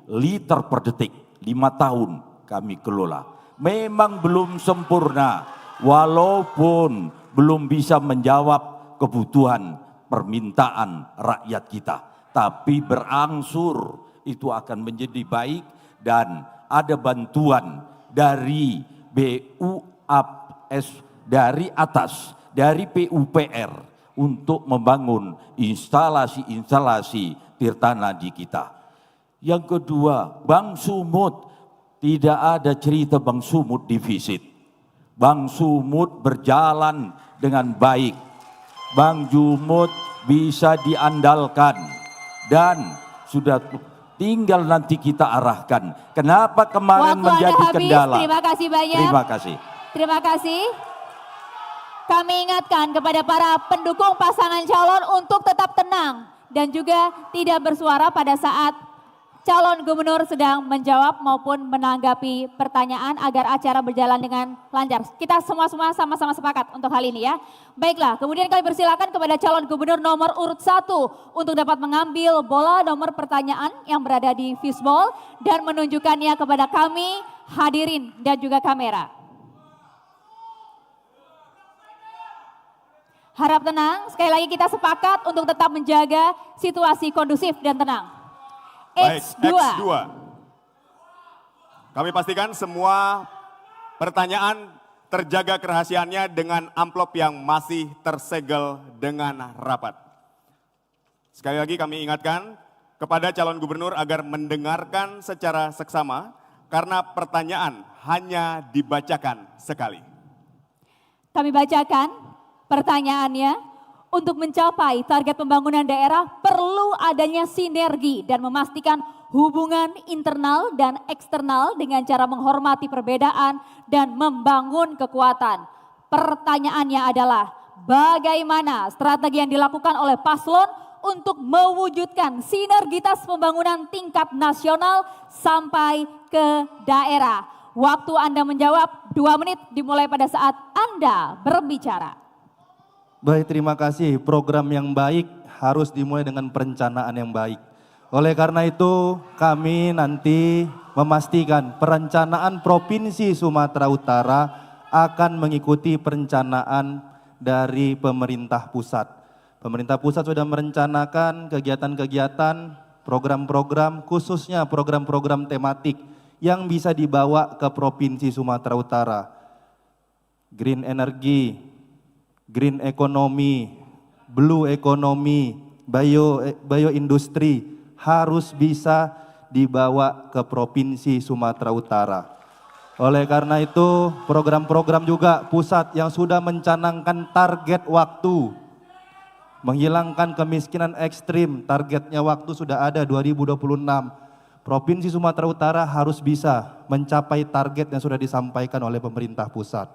liter per detik. 5 tahun kami kelola. Memang belum sempurna, walaupun belum bisa menjawab kebutuhan permintaan rakyat kita. Tapi berangsur itu akan menjadi baik dan ada bantuan dari BUAS, dari atas, dari PUPR untuk membangun instalasi-instalasi tirtanadi kita. Yang kedua, Bank Sumut, tidak ada cerita Bank Sumut defisit. Bank Sumut berjalan dengan baik. Bank Sumut bisa diandalkan dan sudah tinggal nanti kita arahkan. Kenapa kemarin Waktu menjadi Anda habis, kendala? terima kasih banyak. Terima kasih. Terima kasih. Kami ingatkan kepada para pendukung pasangan calon untuk tetap tenang dan juga tidak bersuara pada saat calon gubernur sedang menjawab maupun menanggapi pertanyaan agar acara berjalan dengan lancar. Kita semua-semua sama-sama sepakat untuk hal ini ya. Baiklah, kemudian kami persilakan kepada calon gubernur nomor urut 1 untuk dapat mengambil bola nomor pertanyaan yang berada di fishbowl dan menunjukkannya kepada kami hadirin dan juga kamera. Harap tenang, sekali lagi kita sepakat untuk tetap menjaga situasi kondusif dan tenang. Baik, X2. Kami pastikan semua pertanyaan terjaga kerahasiaannya dengan amplop yang masih tersegel dengan rapat. Sekali lagi kami ingatkan kepada calon gubernur agar mendengarkan secara seksama karena pertanyaan hanya dibacakan sekali. Kami bacakan pertanyaannya. Untuk mencapai target pembangunan daerah perlu adanya sinergi dan memastikan hubungan internal dan eksternal dengan cara menghormati perbedaan dan membangun kekuatan. Pertanyaannya adalah bagaimana strategi yang dilakukan oleh paslon untuk mewujudkan sinergitas pembangunan tingkat nasional sampai ke daerah. Waktu Anda menjawab 2 menit dimulai pada saat Anda berbicara. Baik, terima kasih. Program yang baik harus dimulai dengan perencanaan yang baik. Oleh karena itu, kami nanti memastikan perencanaan Provinsi Sumatera Utara akan mengikuti perencanaan dari pemerintah pusat. Pemerintah pusat sudah merencanakan kegiatan-kegiatan, program-program, khususnya program-program tematik yang bisa dibawa ke Provinsi Sumatera Utara. Green energy, green economy, blue economy, bioindustri harus bisa dibawa ke Provinsi Sumatera Utara. Oleh karena itu, program-program juga pusat yang sudah mencanangkan target waktu, menghilangkan kemiskinan ekstrim, targetnya waktu sudah ada 2026. Provinsi Sumatera Utara harus bisa mencapai target yang sudah disampaikan oleh pemerintah pusat.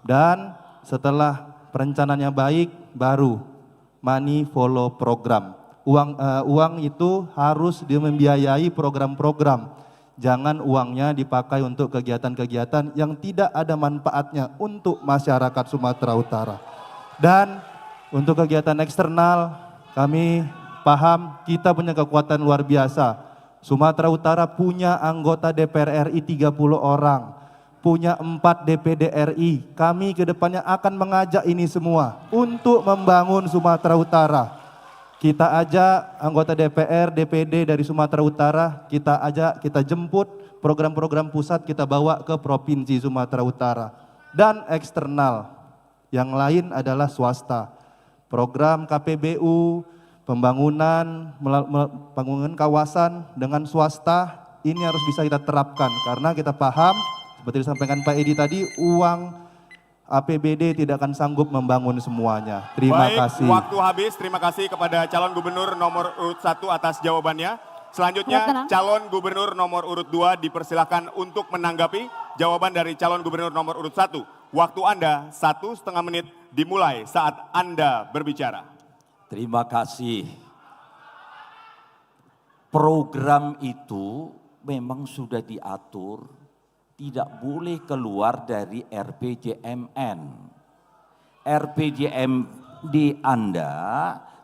Dan setelah perencanaannya baik, baru money follow program. Uang itu harus membiayai program-program. Jangan uangnya dipakai untuk kegiatan-kegiatan yang tidak ada manfaatnya untuk masyarakat Sumatera Utara. Dan untuk kegiatan eksternal, kami paham kita punya kekuatan luar biasa. Sumatera Utara punya anggota DPR RI 30 orang. Punya 4 DPD RI, kami ke depannya akan mengajak ini semua untuk membangun Sumatera Utara. Kita ajak anggota DPR, DPD dari Sumatera Utara, kita ajak, kita jemput program-program pusat kita bawa ke Provinsi Sumatera Utara. Dan eksternal, yang lain adalah swasta. Program KPBU, pembangunan kawasan dengan swasta, ini harus bisa kita terapkan karena kita paham seperti disampaikan Pak Edi tadi, uang APBD tidak akan sanggup membangun semuanya. Terima kasih. Waktu habis. Terima kasih kepada calon gubernur nomor urut 1 atas jawabannya. Selanjutnya calon gubernur nomor urut 2 dipersilakan untuk menanggapi jawaban dari calon gubernur nomor urut 1. Waktu Anda 1,5 menit dimulai saat Anda berbicara. Terima kasih. Program itu memang sudah diatur, tidak boleh keluar dari RPJMN. RPJMD Anda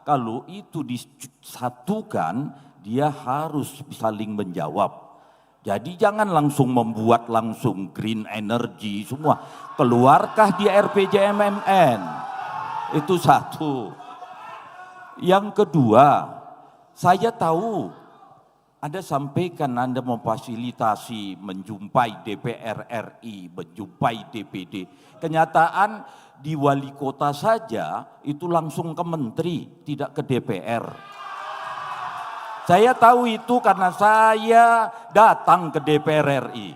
kalau itu disatukan dia harus saling menjawab. Jadi jangan langsung membuat langsung green energy semua. Keluarkah di RPJMN? Itu satu. Yang kedua, saya tahu Anda sampaikan Anda memfasilitasi menjumpai DPR RI, menjumpai DPD. Kenyataan di wali kota saja itu langsung ke menteri, tidak ke DPR. Saya tahu itu karena saya datang ke DPR RI.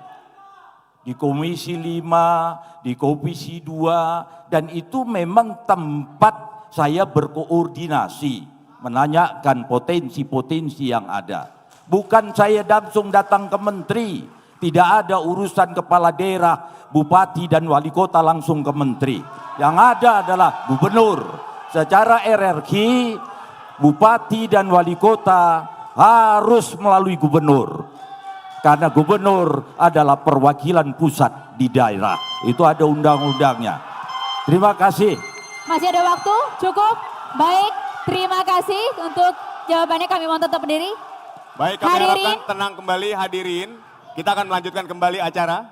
Di Komisi 5, di Komisi 2, dan itu memang tempat saya berkoordinasi, menanyakan potensi-potensi yang ada. Bukan saya langsung datang ke menteri, tidak ada urusan kepala daerah, bupati dan wali kota langsung ke menteri. Yang ada adalah gubernur. Secara hierarki, bupati dan wali kota harus melalui gubernur. Karena gubernur adalah perwakilan pusat di daerah. Itu ada undang-undangnya. Terima kasih. Masih ada waktu? Cukup? Baik, terima kasih untuk jawabannya. Kami mohon tetap berdiri. Baik, kami harapkan tenang kembali hadirin. Kita akan melanjutkan kembali acara.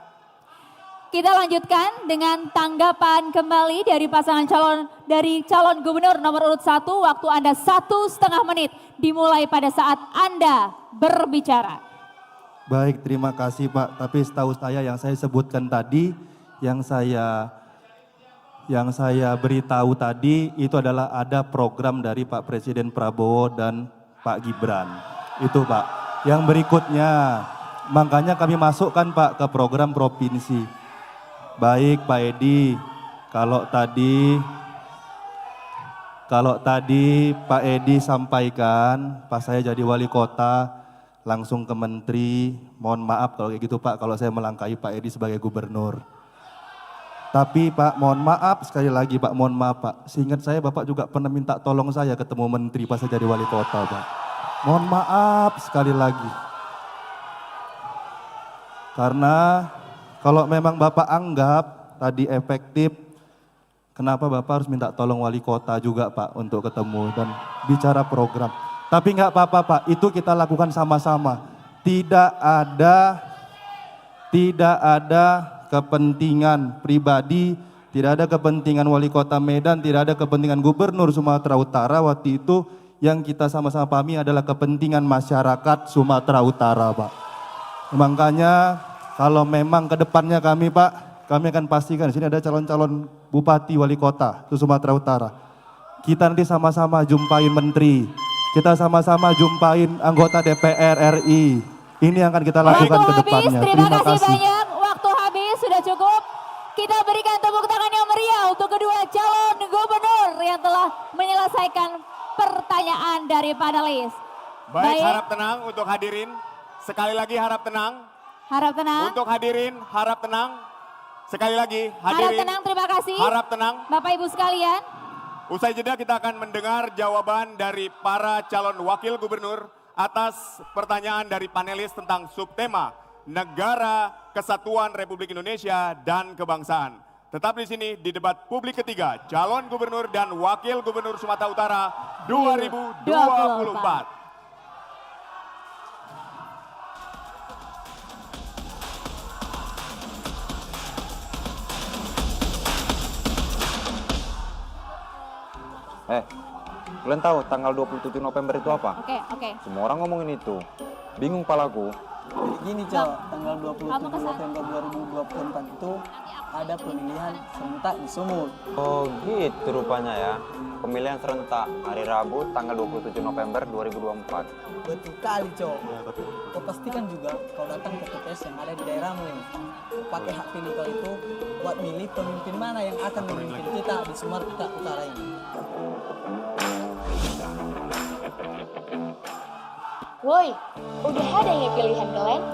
Kita lanjutkan dengan tanggapan kembali dari pasangan calon gubernur nomor urut 1. Waktu Anda 1,5 menit dimulai pada saat Anda berbicara. Baik, terima kasih Pak. Tapi setahu saya yang saya sebutkan tadi, yang saya beritahu tadi itu adalah ada program dari Pak Presiden Prabowo dan Pak Gibran. Itu Pak. Yang berikutnya, makanya kami masukkan Pak ke program provinsi. Baik Pak Edi, kalau tadi Pak Edi sampaikan pas saya jadi wali kota langsung ke menteri, mohon maaf kalau kayak gitu Pak, kalau saya melangkahi Pak Edi sebagai gubernur. Tapi Pak, mohon maaf sekali lagi Pak, mohon maaf Pak. Seingat saya Bapak juga pernah minta tolong saya ketemu menteri pas saya jadi wali kota Pak. Mohon maaf sekali lagi. Karena kalau memang Bapak anggap tadi efektif, kenapa Bapak harus minta tolong wali kota juga Pak untuk ketemu dan bicara program. Tapi nggak apa-apa Pak, itu kita lakukan sama-sama. Tidak ada kepentingan pribadi, tidak ada kepentingan wali kota Medan, tidak ada kepentingan gubernur Sumatera Utara. Waktu itu yang kita sama-sama pahami adalah kepentingan masyarakat Sumatera Utara Pak. Makanya kalau memang ke depannya kami Pak, kami akan pastikan di sini ada calon-calon bupati wali kota di Sumatera Utara. Kita nanti sama-sama jumpain menteri, kita sama-sama jumpain anggota DPR RI. Ini yang akan kita lakukan ke depannya. Terima kasih banyak. Waktu habis, sudah cukup. Kita berikan tepuk tangan yang meriah untuk kedua calon gubernur yang telah menyelesaikan pertanyaan dari panelis. Baik, harap tenang untuk hadirin. Sekali lagi harap tenang. Harap tenang. Untuk hadirin, harap tenang. Sekali lagi, hadirin. Harap tenang, terima kasih. Harap tenang. Bapak Ibu sekalian. Usai jeda kita akan mendengar jawaban dari para calon wakil gubernur atas pertanyaan dari panelis tentang subtema Negara Kesatuan Republik Indonesia dan Kebangsaan. Tetap di sini di debat publik ketiga calon gubernur dan wakil gubernur Sumatera Utara 2024. Kalian tahu tanggal 27 November itu apa? Oke. Semua orang ngomongin itu. Bingung palaku. Gini Cok, tanggal 27 November 2024 itu ada pemilihan serentak di Sumut. Oh gitu rupanya ya. Pemilihan serentak hari Rabu tanggal 27 November 2024. Betul kali Cok. Kau pastikan juga kau datang ke TPS yang ada di daerahmu ini. Kau pakai hak pilih kau itu buat milih pemimpin mana yang akan memimpin kita di Sumatera Utara ini. Woi, udah ada yang pilihan kalian?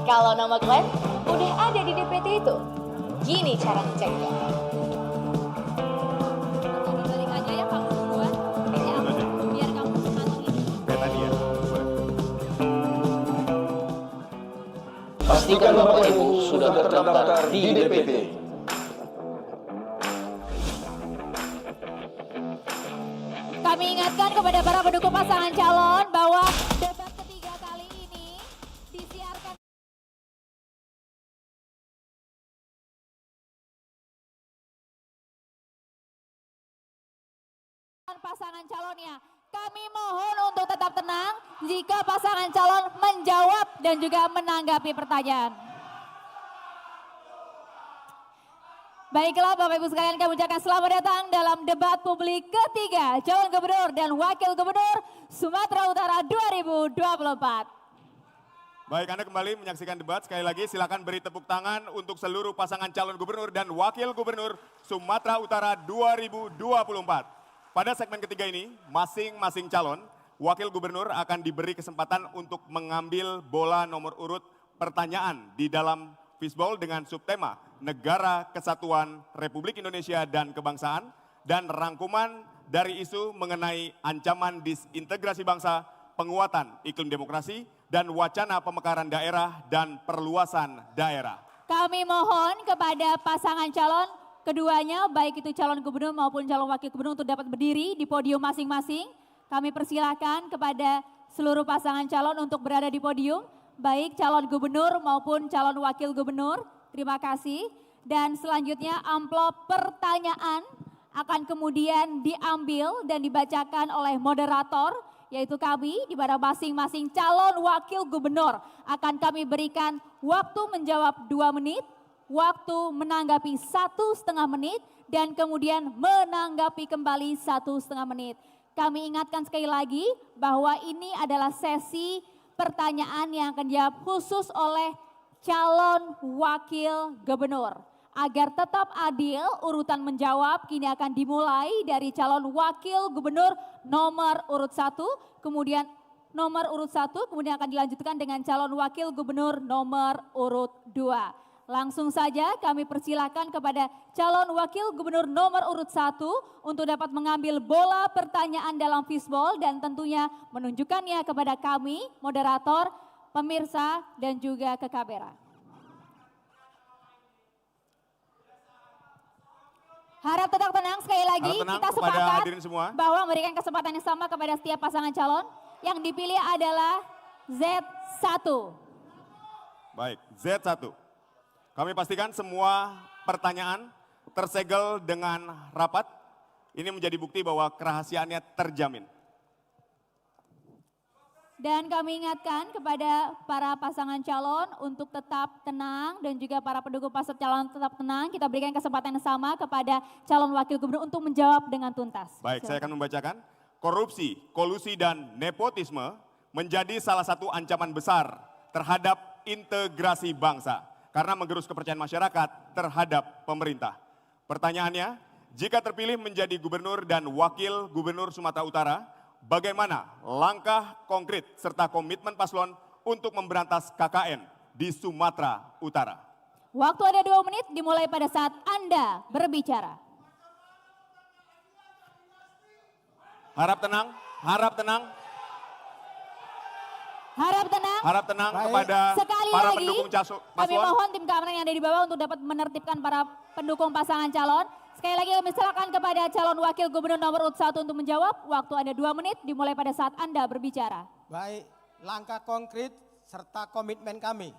Kalau nama kalian udah ada di DPT itu, gini cara ngeceknya. Balik aja ya kamu duluan. Biar kamu semangat. Tadi ya. Pastikan Bapak Ibu sudah terdaftar di DPT. Kami ingatkan kepada para pendukung pasangan calon bahwa debat ketiga kali ini disiarkan pasangan calonnya. Kami mohon untuk tetap tenang jika pasangan calon menjawab dan juga menanggapi pertanyaan. Baiklah Bapak Ibu sekalian, kami ucapkan selamat datang dalam debat publik ketiga calon gubernur dan wakil gubernur Sumatera Utara 2024. Baik, Anda kembali menyaksikan debat. Sekali lagi silakan beri tepuk tangan untuk seluruh pasangan calon gubernur dan wakil gubernur Sumatera Utara 2024. Pada segmen ketiga ini, masing-masing calon wakil gubernur akan diberi kesempatan untuk mengambil bola nomor urut pertanyaan di dalam fishbowl dengan subtema Negara Kesatuan Republik Indonesia dan Kebangsaan dan rangkuman dari isu mengenai ancaman disintegrasi bangsa, penguatan iklim demokrasi, dan wacana pemekaran daerah dan perluasan daerah. Kami mohon kepada pasangan calon keduanya, baik itu calon gubernur maupun calon wakil gubernur untuk dapat berdiri di podium masing-masing. Kami persilahkan kepada seluruh pasangan calon untuk berada di podium, baik calon gubernur maupun calon wakil gubernur. Terima kasih. Dan selanjutnya amplop pertanyaan akan kemudian diambil dan dibacakan oleh moderator yaitu kami, di mana masing-masing calon wakil gubernur akan kami berikan waktu menjawab 2 menit, waktu menanggapi 1,5 menit, dan kemudian menanggapi kembali 1,5 menit. Kami ingatkan sekali lagi bahwa ini adalah sesi pertanyaan yang akan dijawab khusus oleh calon wakil gubernur. Agar tetap adil, urutan menjawab kini akan dimulai dari calon wakil gubernur nomor urut 1, kemudian nomor urut 1, kemudian akan dilanjutkan dengan calon wakil gubernur nomor urut 2. Langsung saja kami persilakan kepada calon wakil gubernur nomor urut 1 untuk dapat mengambil bola pertanyaan dalam fishbowl dan tentunya menunjukkannya kepada kami, moderator, pemirsa, dan juga ke kamera. Harap tetap tenang, sekali lagi kita sepakat bahwa memberikan kesempatan yang sama kepada setiap pasangan calon. Yang dipilih adalah Z1. Baik, Z1. Kami pastikan semua pertanyaan tersegel dengan rapat. Ini menjadi bukti bahwa kerahasiaannya terjamin. Dan kami ingatkan kepada para pasangan calon untuk tetap tenang dan juga para pendukung pasangan calon tetap tenang. Kita berikan kesempatan yang sama kepada calon wakil gubernur untuk menjawab dengan tuntas. Baik, saya akan membacakan. Korupsi, kolusi, dan nepotisme menjadi salah satu ancaman besar terhadap integrasi bangsa karena menggerus kepercayaan masyarakat terhadap pemerintah. Pertanyaannya, jika terpilih menjadi gubernur dan wakil gubernur Sumatera Utara, bagaimana langkah konkret serta komitmen paslon untuk memberantas KKN di Sumatera Utara? Waktu ada 2 menit dimulai pada saat Anda berbicara. Harap tenang, harap tenang. Harap tenang. Harap tenang kepada sekali para lagi, pendukung kami paslon. mohon tim keamanan yang ada di bawah untuk dapat menertibkan para pendukung pasangan calon. Sekali lagi kami silakan kepada calon wakil gubernur nomor urut 1 untuk menjawab. Waktu ada 2 menit dimulai pada saat Anda berbicara. Baik, langkah konkret serta komitmen kami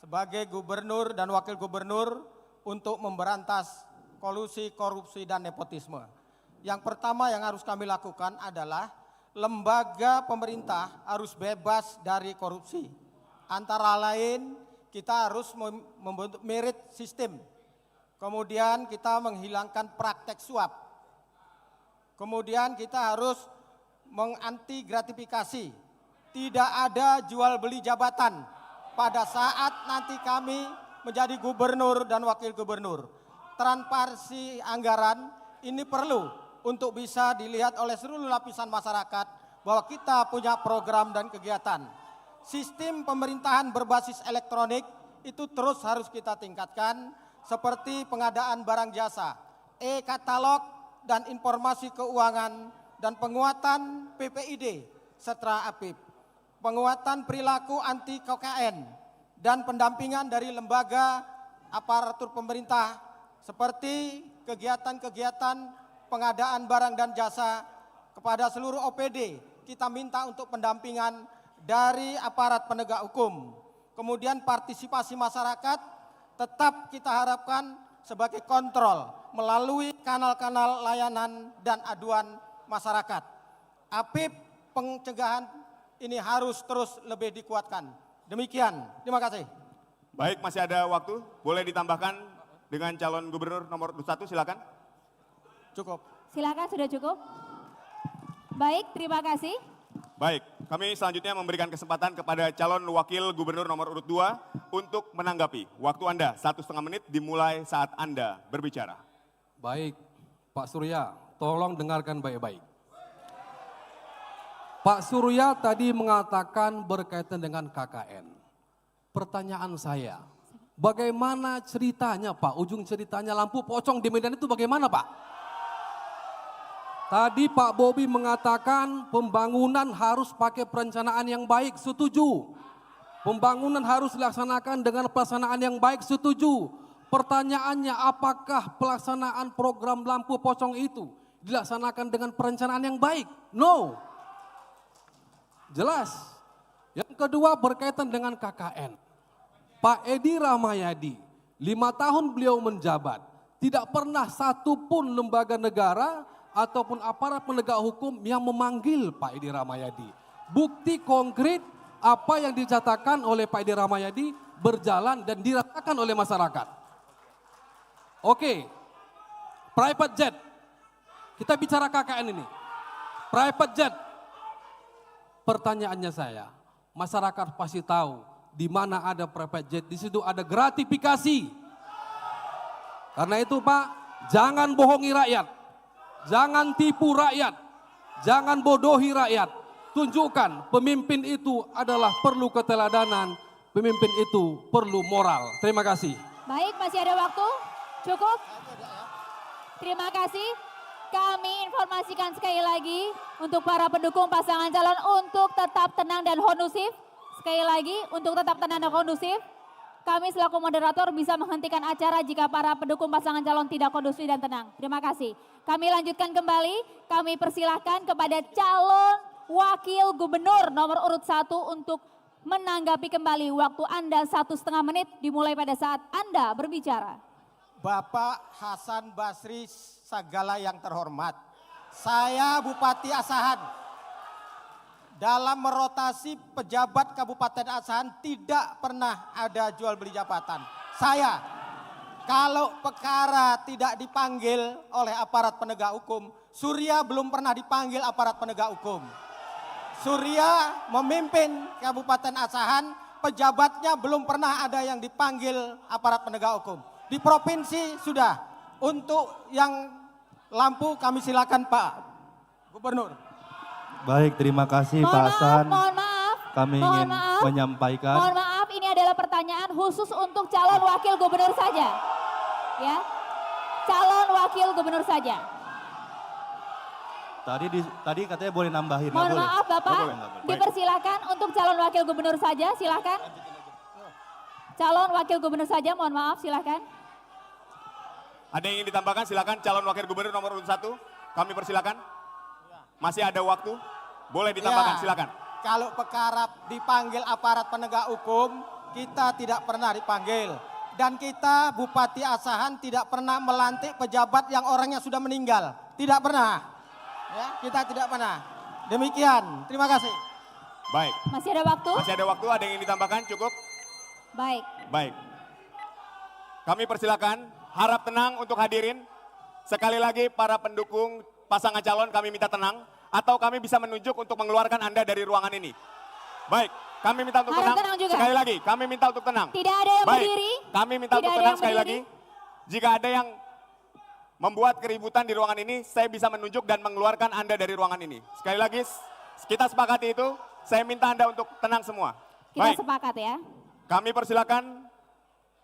sebagai gubernur dan wakil gubernur untuk memberantas kolusi, korupsi, dan nepotisme. Yang pertama yang harus kami lakukan adalah lembaga pemerintah harus bebas dari korupsi. Antara lain kita harus membentuk merit system. Kemudian kita menghilangkan praktek suap. Kemudian kita harus menganti gratifikasi. Tidak ada jual beli jabatan pada saat nanti kami menjadi gubernur dan wakil gubernur. Transparansi anggaran ini perlu untuk bisa dilihat oleh seluruh lapisan masyarakat bahwa kita punya program dan kegiatan. Sistem pemerintahan berbasis elektronik itu terus harus kita tingkatkan, seperti pengadaan barang jasa, e-katalog dan informasi keuangan, dan penguatan PPID serta APIP, penguatan perilaku anti KKN, dan pendampingan dari lembaga aparatur pemerintah seperti kegiatan-kegiatan pengadaan barang dan jasa kepada seluruh OPD. Kita minta untuk pendampingan dari aparat penegak hukum. Kemudian partisipasi masyarakat tetap kita harapkan sebagai kontrol melalui kanal-kanal layanan dan aduan masyarakat. APIP pencegahan ini harus terus lebih dikuatkan. Demikian, terima kasih. Baik, masih ada waktu. Boleh ditambahkan dengan calon gubernur nomor 1, silakan. Cukup. Silakan, sudah cukup. Baik, terima kasih. Baik, kami selanjutnya memberikan kesempatan kepada calon wakil gubernur nomor urut 2 untuk menanggapi. Waktu Anda 1,5 menit dimulai saat Anda berbicara. Baik, Pak Surya, tolong dengarkan baik-baik. Pak Surya tadi mengatakan berkaitan dengan KKN. Pertanyaan saya, bagaimana ceritanya Pak, ujung ceritanya lampu pocong di Medan itu bagaimana Pak? Tadi Pak Bobi mengatakan pembangunan harus pakai perencanaan yang baik, setuju. Pembangunan harus dilaksanakan dengan pelaksanaan yang baik, setuju. Pertanyaannya, apakah pelaksanaan program lampu pocong itu dilaksanakan dengan perencanaan yang baik? No. Jelas. Yang kedua berkaitan dengan KKN. Pak Edi Rahmayadi, 5 tahun beliau menjabat, tidak pernah satu pun lembaga negara ataupun aparat penegak hukum yang memanggil Pak Edi Rahmayadi. Bukti konkret apa yang dicatatkan oleh Pak Edi Rahmayadi berjalan dan dirasakan oleh masyarakat. Oke, private jet. Kita bicara KKN ini. Private jet. Pertanyaannya saya, masyarakat pasti tahu di mana ada private jet, di situ ada gratifikasi. Karena itu Pak, jangan bohongi rakyat. Jangan tipu rakyat. Jangan bodohi rakyat. Tunjukkan pemimpin itu adalah perlu keteladanan. Pemimpin itu perlu moral. Terima kasih. Baik, masih ada waktu? Cukup? Terima kasih. Kami informasikan sekali lagi untuk para pendukung pasangan calon untuk tetap tenang dan kondusif. Sekali lagi, untuk tetap tenang dan kondusif, kami selaku moderator bisa menghentikan acara jika para pendukung pasangan calon tidak kondusif dan tenang. Terima kasih. Kami lanjutkan kembali, kami persilahkan kepada calon wakil gubernur nomor urut 1 untuk menanggapi kembali. Waktu Anda 1,5 menit dimulai pada saat Anda berbicara. Bapak Hasan Basri segala yang terhormat, saya Bupati Asahan. Dalam merotasi pejabat Kabupaten Asahan tidak pernah ada jual beli jabatan. Saya, kalau perkara tidak dipanggil oleh aparat penegak hukum, Surya belum pernah dipanggil aparat penegak hukum. Surya memimpin Kabupaten Asahan, pejabatnya belum pernah ada yang dipanggil aparat penegak hukum. Di provinsi sudah, untuk yang Lampu kami silakan Pak Gubernur. Baik, terima kasih Pak Hasan. Mohon maaf. Kami ingin menyampaikan. Mohon maaf, ini adalah pertanyaan khusus untuk calon wakil gubernur saja. Ya, calon wakil gubernur saja. Tadi katanya boleh nambahin. Mohon maaf Bapak, Nggak boleh. dipersilakan untuk calon wakil gubernur saja, silakan. Calon wakil gubernur saja, mohon maaf, silakan. Ada yang ingin ditambahkan? Silakan calon wakil gubernur nomor urut 1. Kami persilakan. Masih ada waktu. Boleh ditambahkan, Ya, silakan. Kalau perkara dipanggil aparat penegak hukum, kita tidak pernah dipanggil. Dan kita Bupati Asahan tidak pernah melantik pejabat yang orangnya sudah meninggal. Tidak pernah. Ya, kita tidak pernah. Demikian, terima kasih. Baik. Masih ada waktu? Masih ada waktu, ada yang ingin ditambahkan? Cukup? Baik. Baik. Kami persilakan, harap tenang untuk hadirin. Sekali lagi para pendukung pasangan calon kami minta tenang. Atau kami bisa menunjuk untuk mengeluarkan Anda dari ruangan ini. Baik, kami minta untuk Harap tenang. tenang juga. Sekali lagi, kami minta untuk tenang. Tidak ada yang Baik, berdiri. kami minta Tidak untuk ada tenang yang sekali berdiri. lagi. Jika ada yang membuat keributan di ruangan ini, saya bisa menunjuk dan mengeluarkan Anda dari ruangan ini. Sekali lagi, kita sepakati itu. Saya minta Anda untuk tenang semua. Kita Baik, sepakat ya. kami persilakan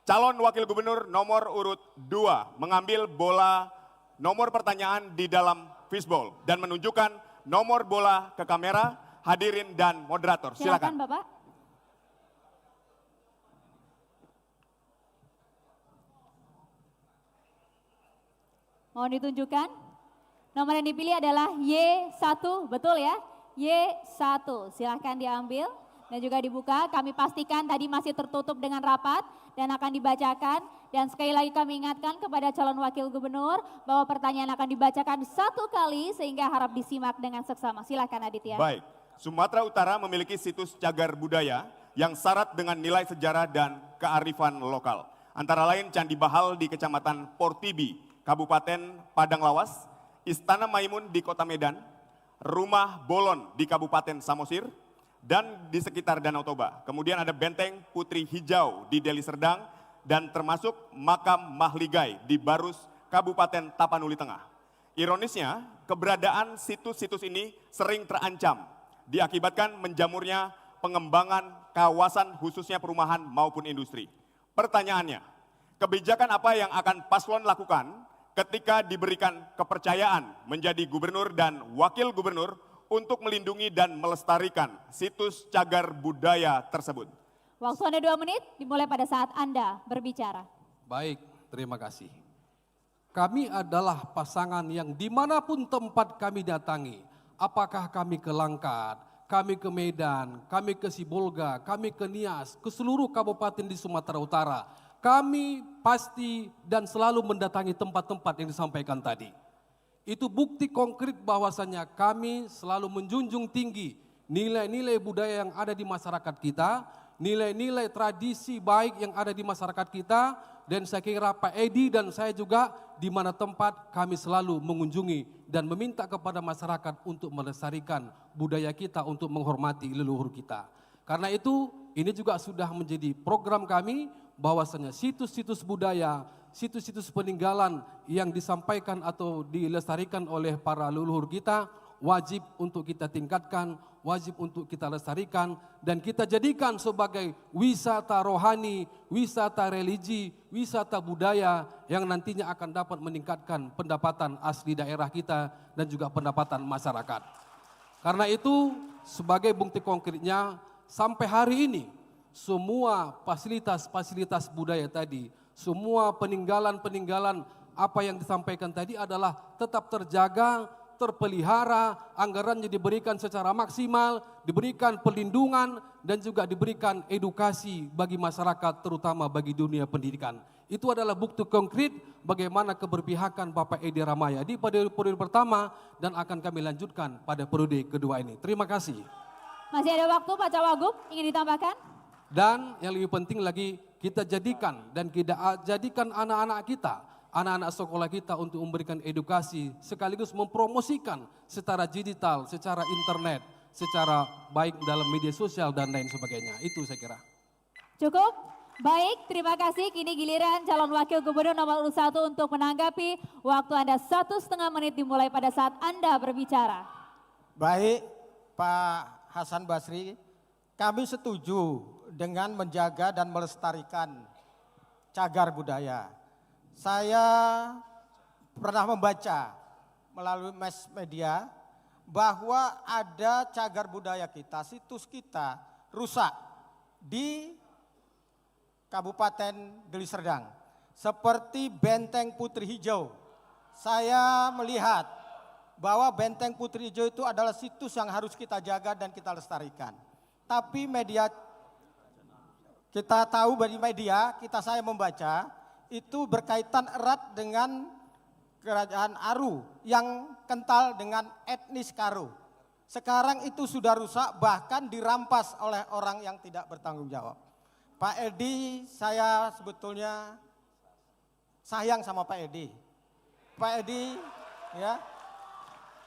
calon wakil gubernur nomor urut 2 mengambil bola nomor pertanyaan di dalam fishbowl dan menunjukkan nomor bola ke kamera, hadirin dan moderator. Silakan Silakan. Bapak. Mohon ditunjukkan. Nomor yang dipilih adalah Y1, betul ya? Y1, silahkan diambil dan juga dibuka. Kami pastikan tadi masih tertutup dengan rapat dan akan dibacakan. Dan sekali lagi kami ingatkan kepada calon wakil gubernur bahwa pertanyaan akan dibacakan 1 kali sehingga harap disimak dengan seksama. Silahkan Aditya. Baik, Sumatera Utara memiliki situs cagar budaya yang syarat dengan nilai sejarah dan kearifan lokal. Antara lain Candi Bahal di Kecamatan Portibi, Kabupaten Padang Lawas, Istana Maimun di Kota Medan, Rumah Bolon di Kabupaten Samosir, dan di sekitar Danau Toba. Kemudian ada Benteng Putri Hijau di Deli Serdang, dan termasuk Makam Mahligai di Barus, Kabupaten Tapanuli Tengah. Ironisnya, keberadaan situs-situs ini sering terancam, diakibatkan menjamurnya pengembangan kawasan khususnya perumahan maupun industri. Pertanyaannya, kebijakan apa yang akan paslon lakukan ketika diberikan kepercayaan menjadi gubernur dan wakil gubernur untuk melindungi dan melestarikan situs cagar budaya tersebut? Waktu Anda 2 menit dimulai pada saat Anda berbicara. Baik, terima kasih. Kami adalah pasangan yang dimanapun tempat kami datangi, apakah kami ke Langkat, kami ke Medan, kami ke Sibolga, kami ke Nias, ke seluruh kabupaten di Sumatera Utara, kami pasti dan selalu mendatangi tempat-tempat yang disampaikan tadi. Itu bukti konkret bahwasannya kami selalu menjunjung tinggi nilai-nilai budaya yang ada di masyarakat kita, nilai-nilai tradisi baik yang ada di masyarakat kita, dan saya kira Pak Edi dan saya juga di mana tempat kami selalu mengunjungi dan meminta kepada masyarakat untuk melestarikan budaya kita, untuk menghormati leluhur kita. Karena itu ini juga sudah menjadi program kami bahwasanya situs-situs budaya, situs-situs peninggalan yang disampaikan atau dilestarikan oleh para leluhur kita wajib untuk kita tingkatkan, wajib untuk kita lestarikan, dan kita jadikan sebagai wisata rohani, wisata religi, wisata budaya yang nantinya akan dapat meningkatkan pendapatan asli daerah kita dan juga pendapatan masyarakat. Karena itu sebagai bukti konkretnya sampai hari ini semua fasilitas-fasilitas budaya tadi, semua peninggalan-peninggalan apa yang disampaikan tadi adalah tetap terjaga, terpelihara, anggarannya diberikan secara maksimal, diberikan perlindungan, dan juga diberikan edukasi bagi masyarakat, terutama bagi dunia pendidikan. Itu adalah bukti konkret bagaimana keberpihakan Bapak Edi Rahmayadi pada periode pertama dan akan kami lanjutkan pada periode kedua ini. Terima kasih. Masih ada waktu Pak Cawagup, ingin ditambahkan? Dan yang lebih penting lagi, kita jadikan dan kita jadikan anak-anak kita, anak-anak sekolah kita untuk memberikan edukasi sekaligus mempromosikan secara digital, secara internet, secara baik dalam media sosial dan lain sebagainya. Itu saya kira. Cukup? Baik, terima kasih. Kini giliran calon wakil gubernur nomor urut 1 untuk menanggapi. Waktu Anda 1,5 menit dimulai pada saat Anda berbicara. Baik, Pak Hasan Basri, kami setuju dengan menjaga dan melestarikan cagar budaya. Saya pernah membaca melalui mass media bahwa ada cagar budaya kita, situs kita rusak di Kabupaten Deli Serdang. Seperti Benteng Putri Hijau. Saya melihat bahwa Benteng Putri Hijau itu adalah situs yang harus kita jaga dan kita lestarikan. Tapi media, kita tahu dari media, saya membaca, itu berkaitan erat dengan kerajaan Aru yang kental dengan etnis Karo. Sekarang itu sudah rusak, bahkan dirampas oleh orang yang tidak bertanggung jawab. Pak Edi, saya sebetulnya sayang sama Pak Edi. Pak Edi, ya,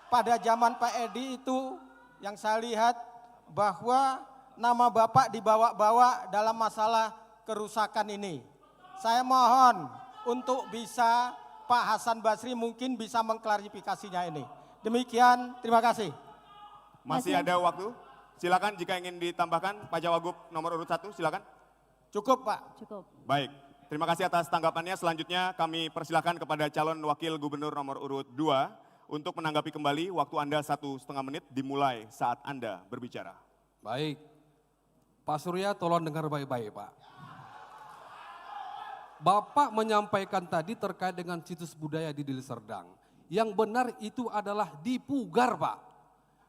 pada zaman Pak Edi itu yang saya lihat bahwa nama Bapak dibawa-bawa dalam masalah kerusakan ini. Saya mohon untuk bisa Pak Hasan Basri mungkin bisa mengklarifikasinya ini. Demikian, terima kasih. Masih ada waktu? Silakan jika ingin ditambahkan Pak Cawagup nomor urut 1, silakan. Cukup Pak. Cukup. Baik, terima kasih atas tanggapannya. Selanjutnya kami persilahkan kepada calon wakil gubernur nomor urut 2 untuk menanggapi kembali. Waktu Anda 1,5 menit dimulai saat Anda berbicara. Baik, Pak Surya tolong dengar baik-baik Pak. Bapak menyampaikan tadi terkait dengan situs budaya di Deli Serdang. Yang benar itu adalah dipugar Pak.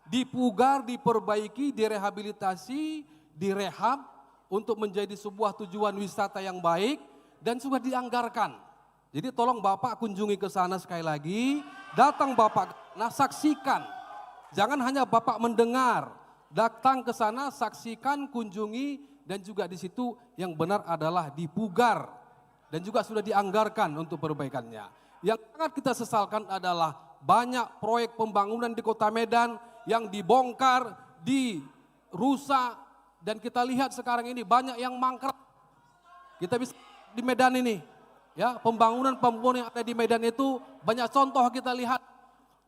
Dipugar, diperbaiki, direhabilitasi, direhab untuk menjadi sebuah tujuan wisata yang baik dan sudah dianggarkan. Jadi tolong Bapak kunjungi ke sana sekali lagi, datang Bapak, saksikan. Jangan hanya Bapak mendengar, datang ke sana, saksikan, kunjungi, dan juga di situ yang benar adalah dipugar dan juga sudah dianggarkan untuk perbaikannya. Yang sangat kita sesalkan adalah banyak proyek pembangunan di Kota Medan yang dibongkar, dirusak, dan kita lihat sekarang ini banyak yang mangkrak. Kita bisa di Medan ini, ya, pembangunan yang ada di Medan itu banyak contoh kita lihat.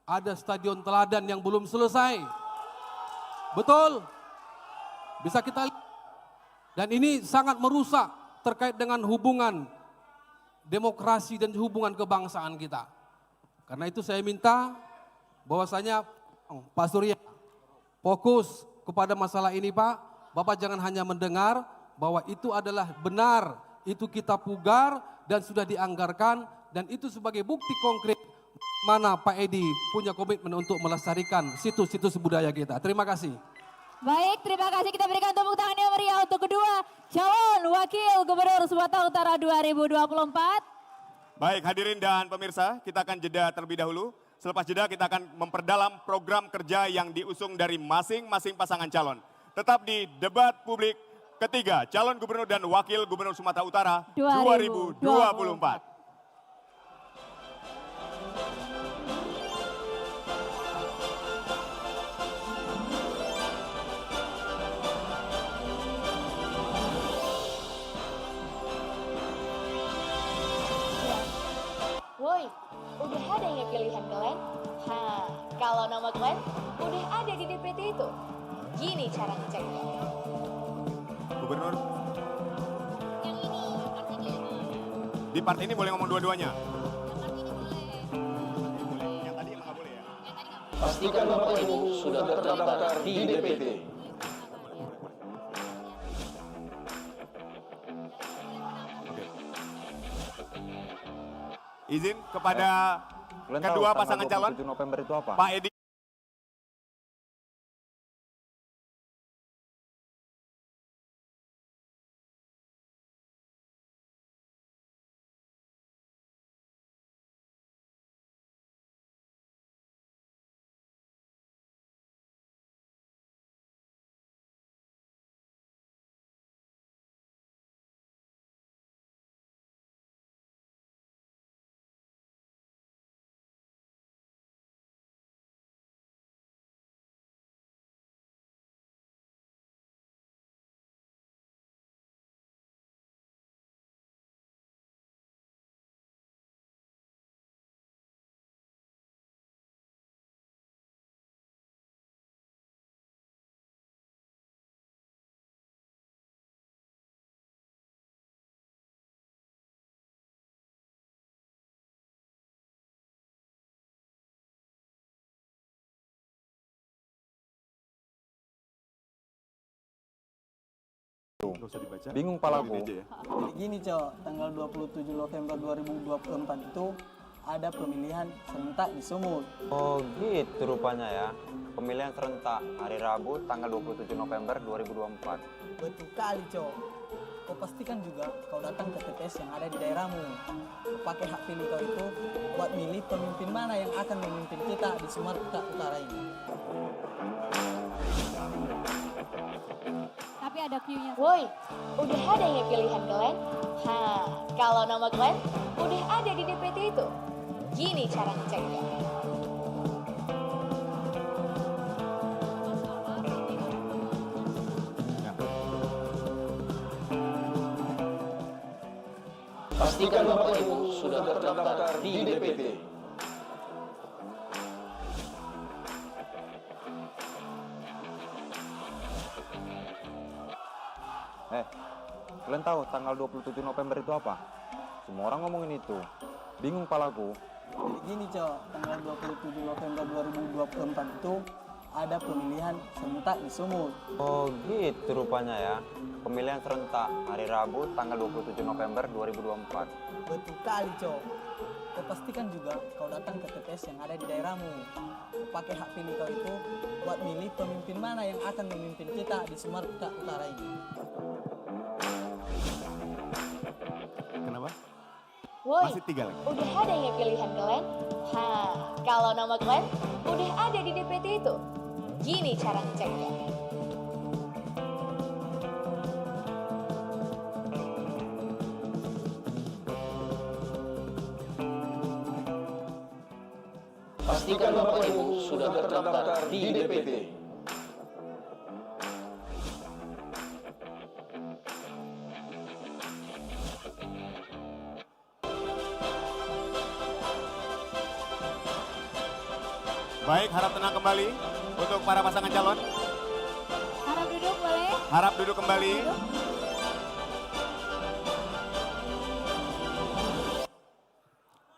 Ada stadion Teladan yang belum selesai. Betul? Bisa kita lihat. Dan ini sangat merusak terkait dengan hubungan demokrasi dan hubungan kebangsaan kita. Karena itu saya minta bahwasanya Pak Surya fokus kepada masalah ini Pak. Bapak jangan hanya mendengar bahwa itu adalah benar, itu kita pugar dan sudah dianggarkan dan itu sebagai bukti konkret mana Pak Edi punya komitmen untuk melestarikan situs-situs budaya kita. Terima kasih. Baik, terima kasih. Kita berikan tepuk tangan yang meriah untuk kedua calon wakil gubernur Sumatera Utara 2024. Baik, hadirin dan pemirsa, kita akan jeda terlebih dahulu. Selepas jeda kita akan memperdalam program kerja yang diusung dari masing-masing pasangan calon. Tetap di debat publik ketiga calon gubernur dan wakil gubernur Sumatera Utara 2024. Woi, udah ada yang pilihan kalian? Kalau nama kalian udah ada di DPT itu. Gini cara ngeceknya. Gubernur. Di part ini boleh ngomong dua-duanya. Pastikan Bapak Ibu sudah terdaftar di DPT. Izin kepada kedua pasangan calon. 27 November itu apa? Pak Edi. Bingung palaku. Jadi gini Cok, tanggal 27 November 2024 itu ada pemilihan serentak di Sumut. Oh gitu rupanya ya. Pemilihan serentak hari Rabu tanggal 27 November 2024. Betul kali Cok. Kau pastikan juga kau datang ke TPS yang ada di daerahmu. Kau pakai hak pilih kau itu buat milih pemimpin mana yang akan memimpin kita di Sumatera Utara ini. Tapi ada cue-nya. Woi, udah ada yang pilihan kalian? Kalau nama kalian udah ada di DPT itu. Gini cara ngeceknya. Pastikan Bapak Ibu sudah terdaftar di DPT. Kalian tahu tanggal 27 November itu apa? Semua orang ngomongin itu. Bingung palaku. Jadi gini Cok, tanggal 27 November 2024 itu ada pemilihan serentak di Sumut. Oh gitu rupanya ya. Pemilihan serentak hari Rabu tanggal 27 November 2024. Betul kali Cok. Kau pastikan juga kau datang ke TPS yang ada di daerahmu. Kau pakai hak pilih kau itu buat milih pemimpin mana yang akan memimpin kita di Sumatera Utara ini. Kenapa? Woi, Masih 3 lagi. udah ada yang pilihan kalian? Kalau nama kalian udah ada di DPT itu. Gini cara ngeceknya. Pastikan Bapak Ibu sudah terdaftar di DPT. Baik, harap tenang kembali untuk para pasangan calon. Harap duduk boleh? Harap duduk kembali.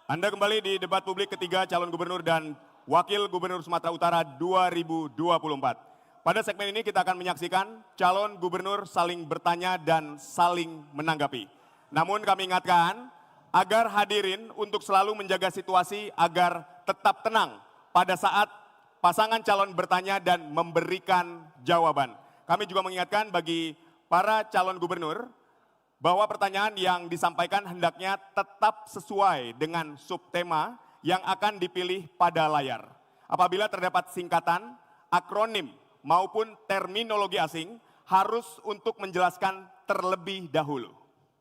Anda kembali di debat publik ketiga calon gubernur dan wakil gubernur Sumatera Utara 2024. Pada segmen ini kita akan menyaksikan calon gubernur saling bertanya dan saling menanggapi. Namun kami ingatkan agar hadirin untuk selalu menjaga situasi agar tetap tenang pada saat pasangan calon bertanya dan memberikan jawaban. Kami juga mengingatkan bagi para calon gubernur bahwa pertanyaan yang disampaikan hendaknya tetap sesuai dengan subtema yang akan dipilih pada layar. Apabila terdapat singkatan, akronim maupun terminologi asing harus untuk menjelaskan terlebih dahulu.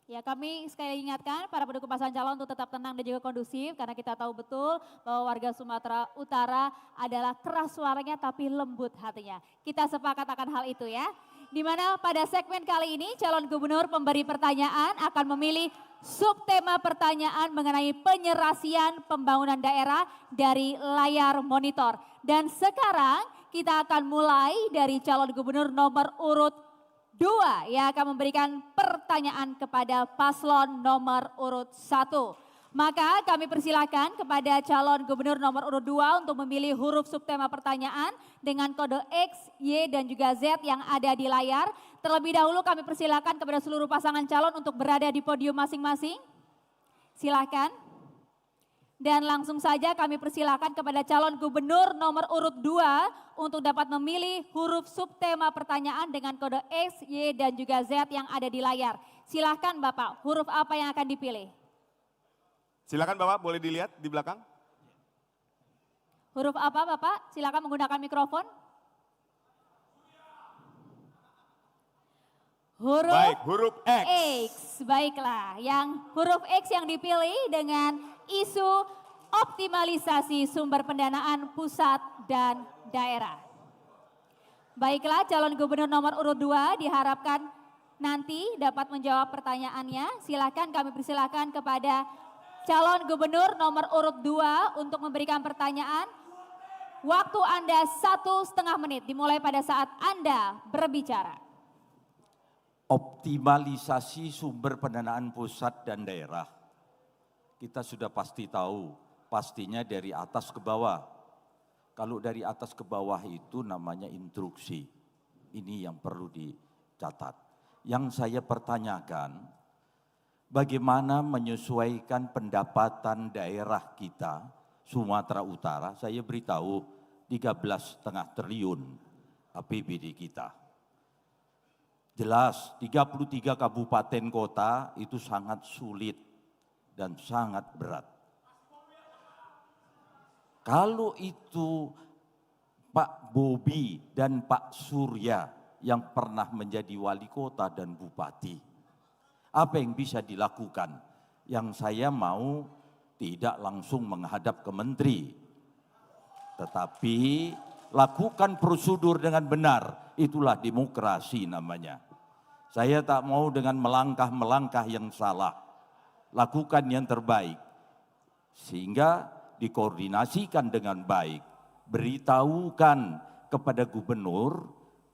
Ya, kami sekali ingatkan para pendukung pasangan calon untuk tetap tenang dan juga kondusif karena kita tahu betul bahwa warga Sumatera Utara adalah keras suaranya tapi lembut hatinya. Kita sepakat akan hal itu ya. Di mana pada segmen kali ini calon gubernur pemberi pertanyaan akan memilih subtema pertanyaan mengenai penyerasian pembangunan daerah dari layar monitor. Dan sekarang kita akan mulai dari calon gubernur nomor urut 2 yang akan memberikan pertanyaan kepada paslon nomor urut 1. Maka kami persilakan kepada calon gubernur nomor urut 2 untuk memilih huruf subtema pertanyaan dengan kode X, Y, dan juga Z yang ada di layar. Terlebih dahulu kami persilakan kepada seluruh pasangan calon untuk berada di podium masing-masing. Silakan. Dan langsung saja kami persilakan kepada calon gubernur nomor urut 2 untuk dapat memilih huruf subtema pertanyaan dengan kode X, Y, dan juga Z yang ada di layar. Silakan Bapak, huruf apa yang akan dipilih? Silakan Bapak, boleh dilihat di belakang. Huruf apa Bapak? Silakan menggunakan mikrofon. Baik, huruf X. X. Baiklah, yang huruf X yang dipilih dengan isu optimalisasi sumber pendanaan pusat dan daerah. Baiklah, calon gubernur nomor urut 2 diharapkan nanti dapat menjawab pertanyaannya. Silakan kami persilakan kepada calon gubernur nomor urut 2 untuk memberikan pertanyaan. Waktu Anda 1,5 menit dimulai pada saat Anda berbicara. Optimalisasi sumber pendanaan pusat dan daerah. Kita sudah pasti tahu, pastinya dari atas ke bawah. Kalau dari atas ke bawah itu namanya instruksi. Ini yang perlu dicatat. Yang saya pertanyakan, bagaimana menyesuaikan pendapatan daerah kita, Sumatera Utara, saya beritahu 13,5 triliun APBD kita. Jelas 33 kabupaten kota itu sangat sulit dan sangat berat. Kalau itu Pak Bobi dan Pak Surya yang pernah menjadi wali kota dan bupati, apa yang bisa dilakukan? Yang saya mau tidak langsung menghadap ke menteri, tetapi lakukan prosedur dengan benar, itulah demokrasi namanya. Saya tak mau dengan melangkah-melangkah yang salah, lakukan yang terbaik, sehingga dikoordinasikan dengan baik, beritahukan kepada gubernur.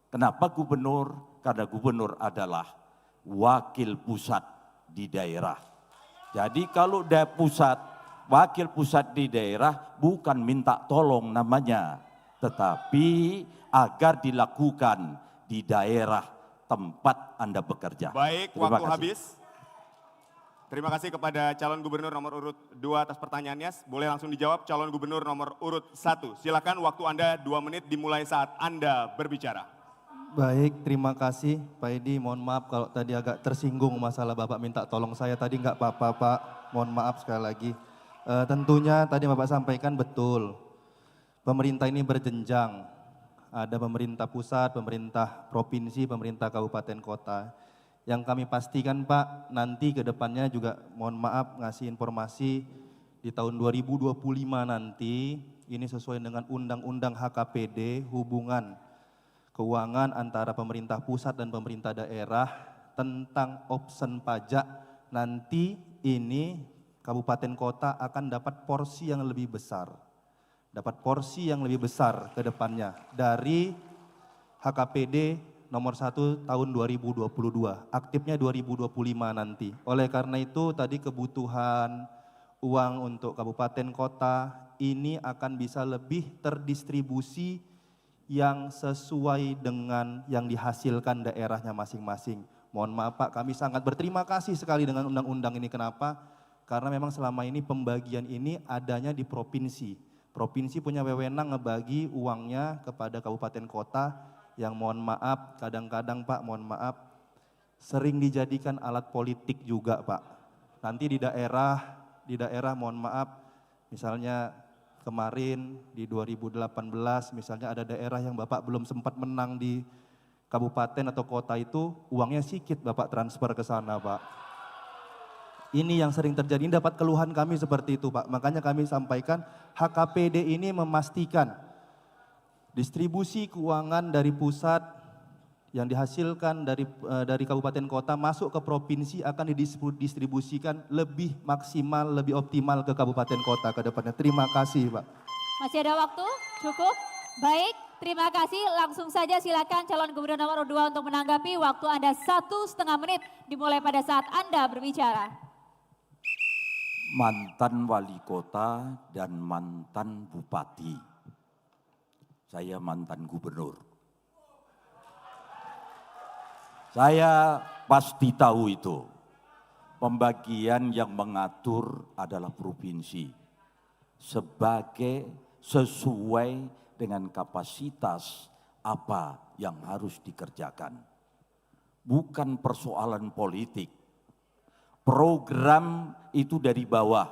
Kenapa gubernur? Karena gubernur adalah wakil pusat di daerah. Jadi kalau pusat, wakil pusat di daerah bukan minta tolong namanya, tetapi agar dilakukan di daerah tempat Anda bekerja. Baik, Terima waktu kasih. habis. Terima kasih kepada calon gubernur nomor urut 2 atas pertanyaannya. Boleh langsung dijawab calon gubernur nomor urut 1. Silakan, waktu Anda 2 menit dimulai saat Anda berbicara. Baik, terima kasih Pak Edi. Mohon maaf kalau tadi agak tersinggung masalah Bapak minta tolong saya tadi, nggak apa-apa Pak. Mohon maaf sekali lagi. Tentunya tadi Bapak sampaikan betul. Pemerintah ini berjenjang. Ada pemerintah pusat, pemerintah provinsi, pemerintah kabupaten kota. Yang kami pastikan Pak, nanti ke depannya juga mohon maaf ngasih informasi di tahun 2025 nanti, ini sesuai dengan Undang-Undang HKPD, hubungan keuangan antara pemerintah pusat dan pemerintah daerah tentang option pajak. Nanti ini kabupaten kota akan dapat porsi yang lebih besar. Dapat porsi yang lebih besar ke depannya dari HKPD nomor 1 tahun 2022, aktifnya 2025 nanti. Oleh karena itu tadi kebutuhan uang untuk kabupaten kota ini akan bisa lebih terdistribusi yang sesuai dengan yang dihasilkan daerahnya masing-masing. Mohon maaf Pak, kami sangat berterima kasih sekali dengan undang-undang ini. Kenapa? Karena memang selama ini pembagian ini adanya di provinsi. Provinsi punya wewenang ngebagi uangnya kepada kabupaten kota yang mohon maaf kadang-kadang Pak, mohon maaf sering dijadikan alat politik juga Pak. Nanti di daerah mohon maaf Misalnya kemarin di 2018 misalnya ada daerah yang Bapak belum sempat menang di kabupaten atau kota itu, uangnya sedikit Bapak transfer ke sana Pak. Ini yang sering terjadi, ini dapat keluhan kami seperti itu Pak. Makanya kami sampaikan HKPD ini memastikan distribusi keuangan dari pusat yang dihasilkan dari kabupaten kota masuk ke provinsi akan didistribusikan lebih maksimal, lebih optimal ke kabupaten kota ke depannya. Terima kasih Pak. Masih ada waktu? Cukup? Baik, terima kasih. Langsung saja silakan calon gubernur nomor 2 untuk menanggapi. Waktu Anda 1,5 menit dimulai pada saat Anda berbicara. Mantan wali kota dan mantan bupati. Saya mantan gubernur. Saya pasti tahu itu. Pembagian yang mengatur adalah provinsi. Sesuai dengan kapasitas apa yang harus dikerjakan. Bukan persoalan politik. Program itu dari bawah.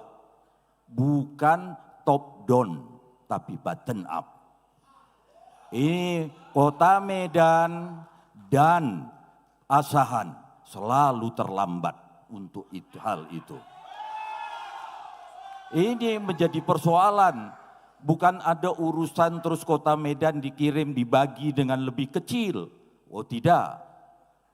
Bukan top down, tapi bottom up. Ini Kota Medan dan Asahan selalu terlambat untuk hal itu. Ini menjadi persoalan. Bukan ada urusan terus Kota Medan dikirim dibagi dengan lebih kecil. Oh tidak.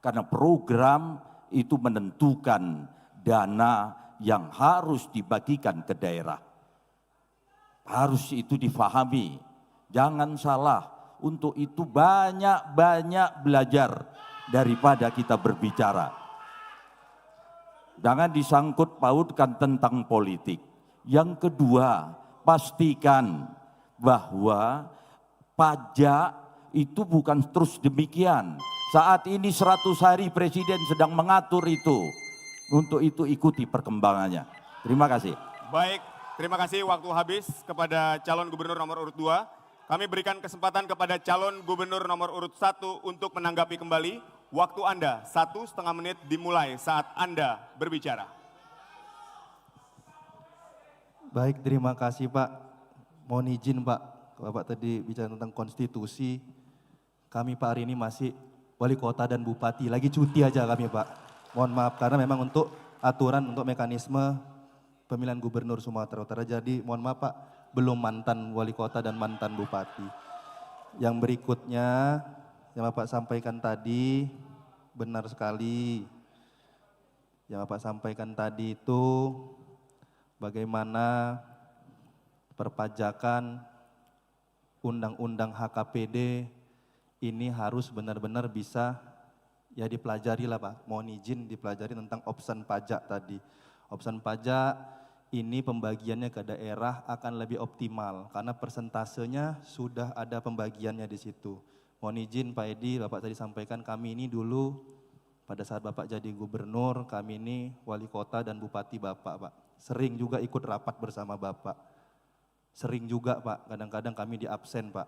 Karena program itu menentukan dana yang harus dibagikan ke daerah. Harus itu difahami. Jangan salah. Untuk itu banyak-banyak belajar daripada kita berbicara. Jangan disangkut pautkan tentang politik. Yang kedua, pastikan bahwa pajak itu bukan terus demikian. Saat ini 100 hari Presiden sedang mengatur itu. Untuk itu ikuti perkembangannya. Terima kasih. Baik, terima kasih waktu habis kepada calon gubernur nomor urut 2. Kami berikan kesempatan kepada calon gubernur nomor urut 1 untuk menanggapi kembali. Waktu Anda 1,5 menit dimulai saat Anda berbicara. Baik, terima kasih Pak. Mohon izin Pak, Bapak tadi bicara tentang konstitusi. Kami Pak hari ini masih wali kota dan bupati, lagi cuti aja kami Pak. Mohon maaf karena memang untuk aturan untuk mekanisme pemilihan gubernur Sumatera Utara. Jadi mohon maaf Pak, belum mantan wali kota dan mantan bupati. Yang berikutnya yang Bapak sampaikan tadi benar sekali. Yang Bapak sampaikan tadi itu bagaimana perpajakan undang-undang HKPD ini harus benar-benar bisa ya dipelajari lah Pak. Mohon izin dipelajari tentang opsi pajak tadi. Opsi pajak ini pembagiannya ke daerah akan lebih optimal karena persentasenya sudah ada pembagiannya di situ. Mohon izin Pak Edi, Bapak tadi sampaikan kami ini dulu pada saat Bapak jadi gubernur, kami ini wali kota dan bupati Bapak Pak. Sering juga ikut rapat bersama Bapak. Sering juga Pak, kadang-kadang kami di absen Pak.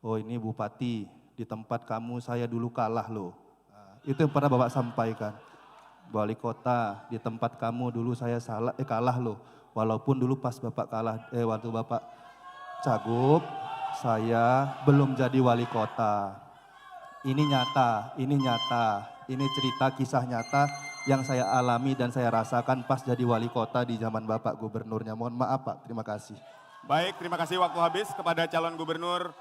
Oh ini bupati, di tempat kamu saya dulu kalah loh. Nah, itu yang pernah Bapak sampaikan. Wali kota, di tempat kamu dulu saya kalah loh. Walaupun dulu pas Bapak waktu Bapak cagup, saya belum jadi wali kota. Ini nyata, ini cerita kisah nyata yang saya alami dan saya rasakan pas jadi wali kota di zaman Bapak gubernurnya. Mohon maaf Pak, terima kasih. Baik, terima kasih waktu habis kepada calon gubernur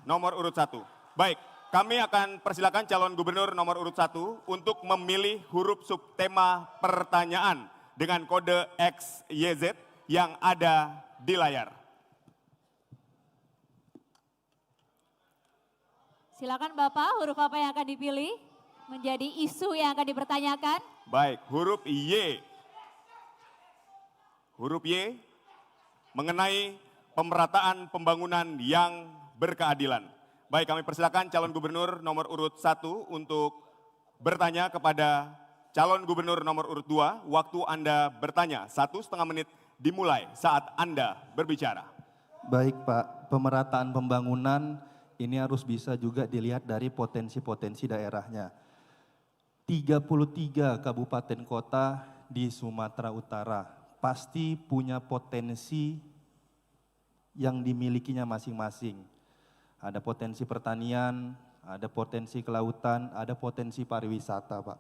nomor urut 1. Baik. Kami akan persilakan calon gubernur nomor urut 1 untuk memilih huruf subtema pertanyaan dengan kode XYZ yang ada di layar. Silakan Bapak, huruf apa yang akan dipilih menjadi isu yang akan dipertanyakan? Baik, huruf Y. Huruf Y mengenai pemerataan pembangunan yang berkeadilan. Baik, kami persilakan calon gubernur nomor urut 1 untuk bertanya kepada calon gubernur nomor urut 2. Waktu Anda bertanya 1,5 menit dimulai saat Anda berbicara. Baik Pak, pemerataan pembangunan ini harus bisa juga dilihat dari potensi-potensi daerahnya. 33 kabupaten kota di Sumatera Utara pasti punya potensi yang dimilikinya masing-masing. Ada potensi pertanian, ada potensi kelautan, ada potensi pariwisata, Pak.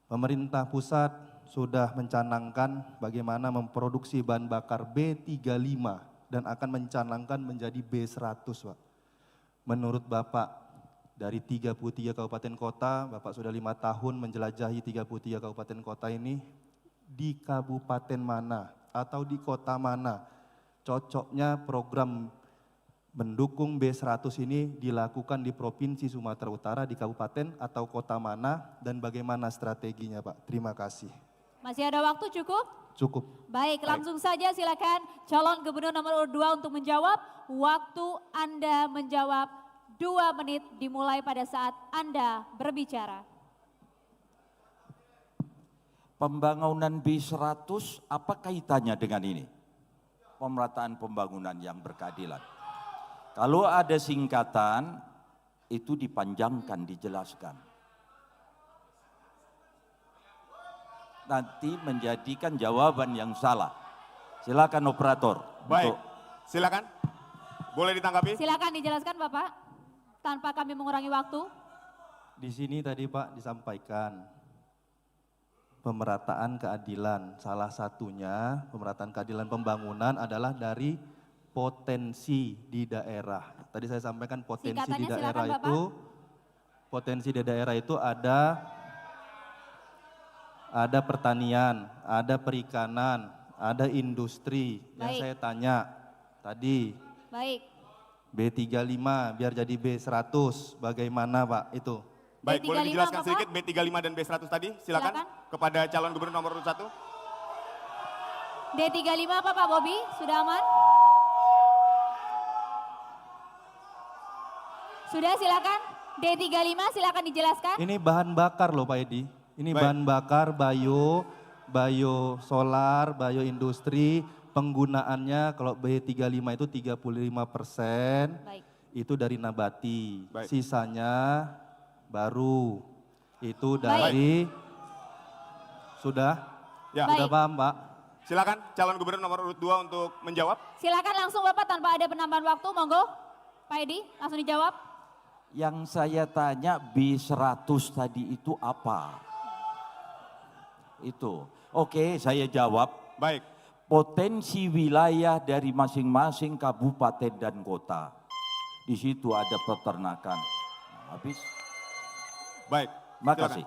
Pemerintah pusat sudah mencanangkan bagaimana memproduksi bahan bakar B35 dan akan mencanangkan menjadi B100, Pak. Menurut Bapak, dari 33 kabupaten kota, Bapak sudah 5 tahun menjelajahi 33 kabupaten kota ini, di kabupaten mana atau di kota mana cocoknya program mendukung B100 ini dilakukan di Provinsi Sumatera Utara, di kabupaten atau kota mana, dan bagaimana strateginya, Pak? Terima kasih. Masih ada waktu cukup? Cukup. Baik, langsung saja silakan calon gubernur nomor urut 2 untuk menjawab. Waktu Anda menjawab 2 menit dimulai pada saat Anda berbicara. Pembangunan B100 apa kaitannya dengan ini? Pemerataan pembangunan yang berkeadilan. Kalau ada singkatan, itu dipanjangkan, dijelaskan. Nanti menjadikan jawaban yang salah. Silakan operator. Baik, silakan. Boleh ditanggapi? Silakan dijelaskan Bapak, tanpa kami mengurangi waktu. Di sini tadi Pak disampaikan pemerataan keadilan. Salah satunya pemerataan keadilan pembangunan adalah dari potensi di daerah. Tadi saya sampaikan potensi di daerah itu, potensi di daerah itu ada pertanian, ada perikanan, ada industri. Yang saya tanya tadi. Baik. B35 biar jadi B100, bagaimana Pak itu? Baik, boleh B35 dijelaskan apa, sedikit B35 dan B100 tadi? Silakan kepada calon gubernur nomor urut 1. D35 apa Pak Bobi? Sudah aman? Sudah, silakan. D35 silakan dijelaskan. Ini bahan bakar loh Pak Edi. Ini bahan bakar bio solar, bio industri. Penggunaannya kalau B35 itu 35%, itu dari nabati. Sisanya baru itu dari sudah paham Pak? Silakan calon gubernur nomor urut 2 untuk menjawab. Silakan langsung Bapak tanpa ada penambahan waktu, monggo. Pak Edi, langsung dijawab. Yang saya tanya B100 tadi itu apa? Itu. Oke, saya jawab. Baik. Potensi wilayah dari masing-masing kabupaten dan kota. Di situ ada peternakan. Habis. Baik. Makasih.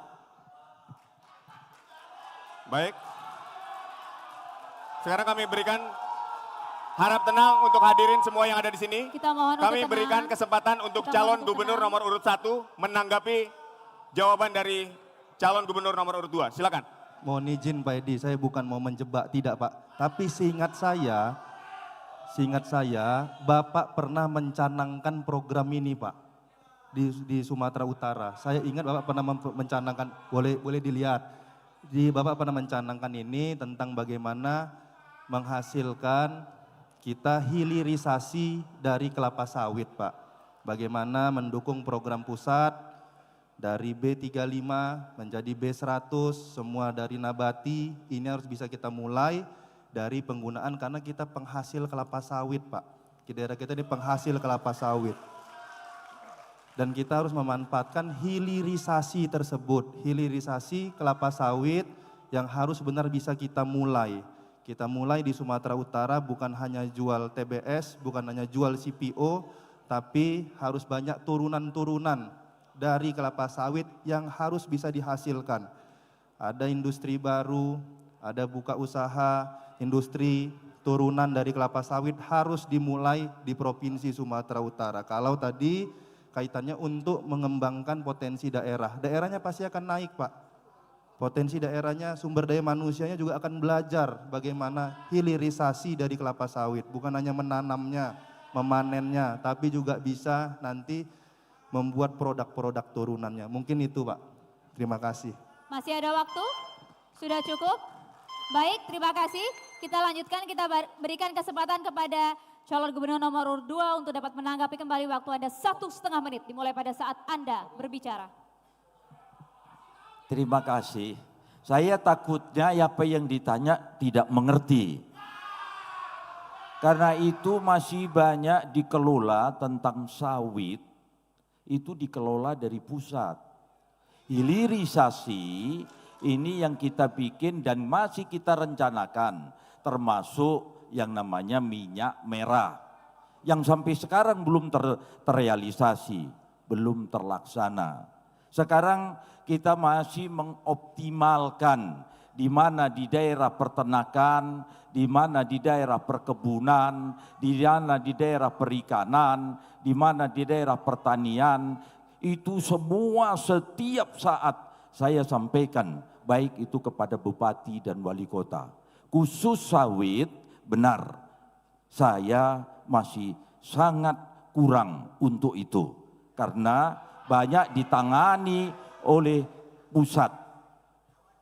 Baik. Sekarang kami berikan harap tenang untuk hadirin semua yang ada di sini. Kita mohon kami untuk berikan tenang. kesempatan untuk Kita calon mohon untuk gubernur nomor urut 1 menanggapi jawaban dari calon gubernur nomor urut 2. Silakan. Mohon izin Pak Edi, saya bukan mau menjebak, tidak Pak. Tapi seingat saya, Bapak pernah mencanangkan program ini Pak, di Sumatera Utara. Saya ingat Bapak pernah mencanangkan, boleh dilihat. Bapak pernah mencanangkan ini tentang bagaimana menghasilkan kita hilirisasi dari kelapa sawit Pak. Bagaimana mendukung program pusat, dari B35 menjadi B100, semua dari nabati, ini harus bisa kita mulai dari penggunaan karena kita penghasil kelapa sawit Pak. Di daerah kita ini penghasil kelapa sawit. Dan kita harus memanfaatkan hilirisasi tersebut, hilirisasi kelapa sawit yang harus benar bisa kita mulai. Kita mulai di Sumatera Utara bukan hanya jual TBS, bukan hanya jual CPO, tapi harus banyak turunan-turunan dari kelapa sawit yang harus bisa dihasilkan. Ada industri baru, ada buka usaha, industri turunan dari kelapa sawit harus dimulai di Provinsi Sumatera Utara. Kalau tadi kaitannya untuk mengembangkan potensi daerah, daerahnya pasti akan naik Pak. Potensi daerahnya, sumber daya manusianya juga akan belajar bagaimana hilirisasi dari kelapa sawit. Bukan hanya menanamnya, memanennya, tapi juga bisa nanti membuat produk-produk turunannya. Mungkin itu Pak. Terima kasih. Masih ada waktu? Sudah cukup? Baik, terima kasih. Kita lanjutkan, kita berikan kesempatan kepada calon gubernur nomor urut 2 untuk dapat menanggapi kembali. Waktu Anda 1,5 menit dimulai pada saat Anda berbicara. Terima kasih. Saya takutnya apa yang ditanya tidak mengerti. Karena itu masih banyak dikelola tentang sawit, itu dikelola dari pusat. Hilirisasi ini yang kita bikin dan masih kita rencanakan, termasuk yang namanya minyak merah. Yang sampai sekarang belum terrealisasi, belum terlaksana. Sekarang kita masih mengoptimalkan di mana di daerah peternakan, di mana di daerah perkebunan, di mana di daerah perikanan, di mana di daerah pertanian, itu semua setiap saat saya sampaikan, baik itu kepada bupati dan wali kota. Khusus sawit, benar, saya masih sangat kurang untuk itu. Karena banyak ditangani oleh pusat.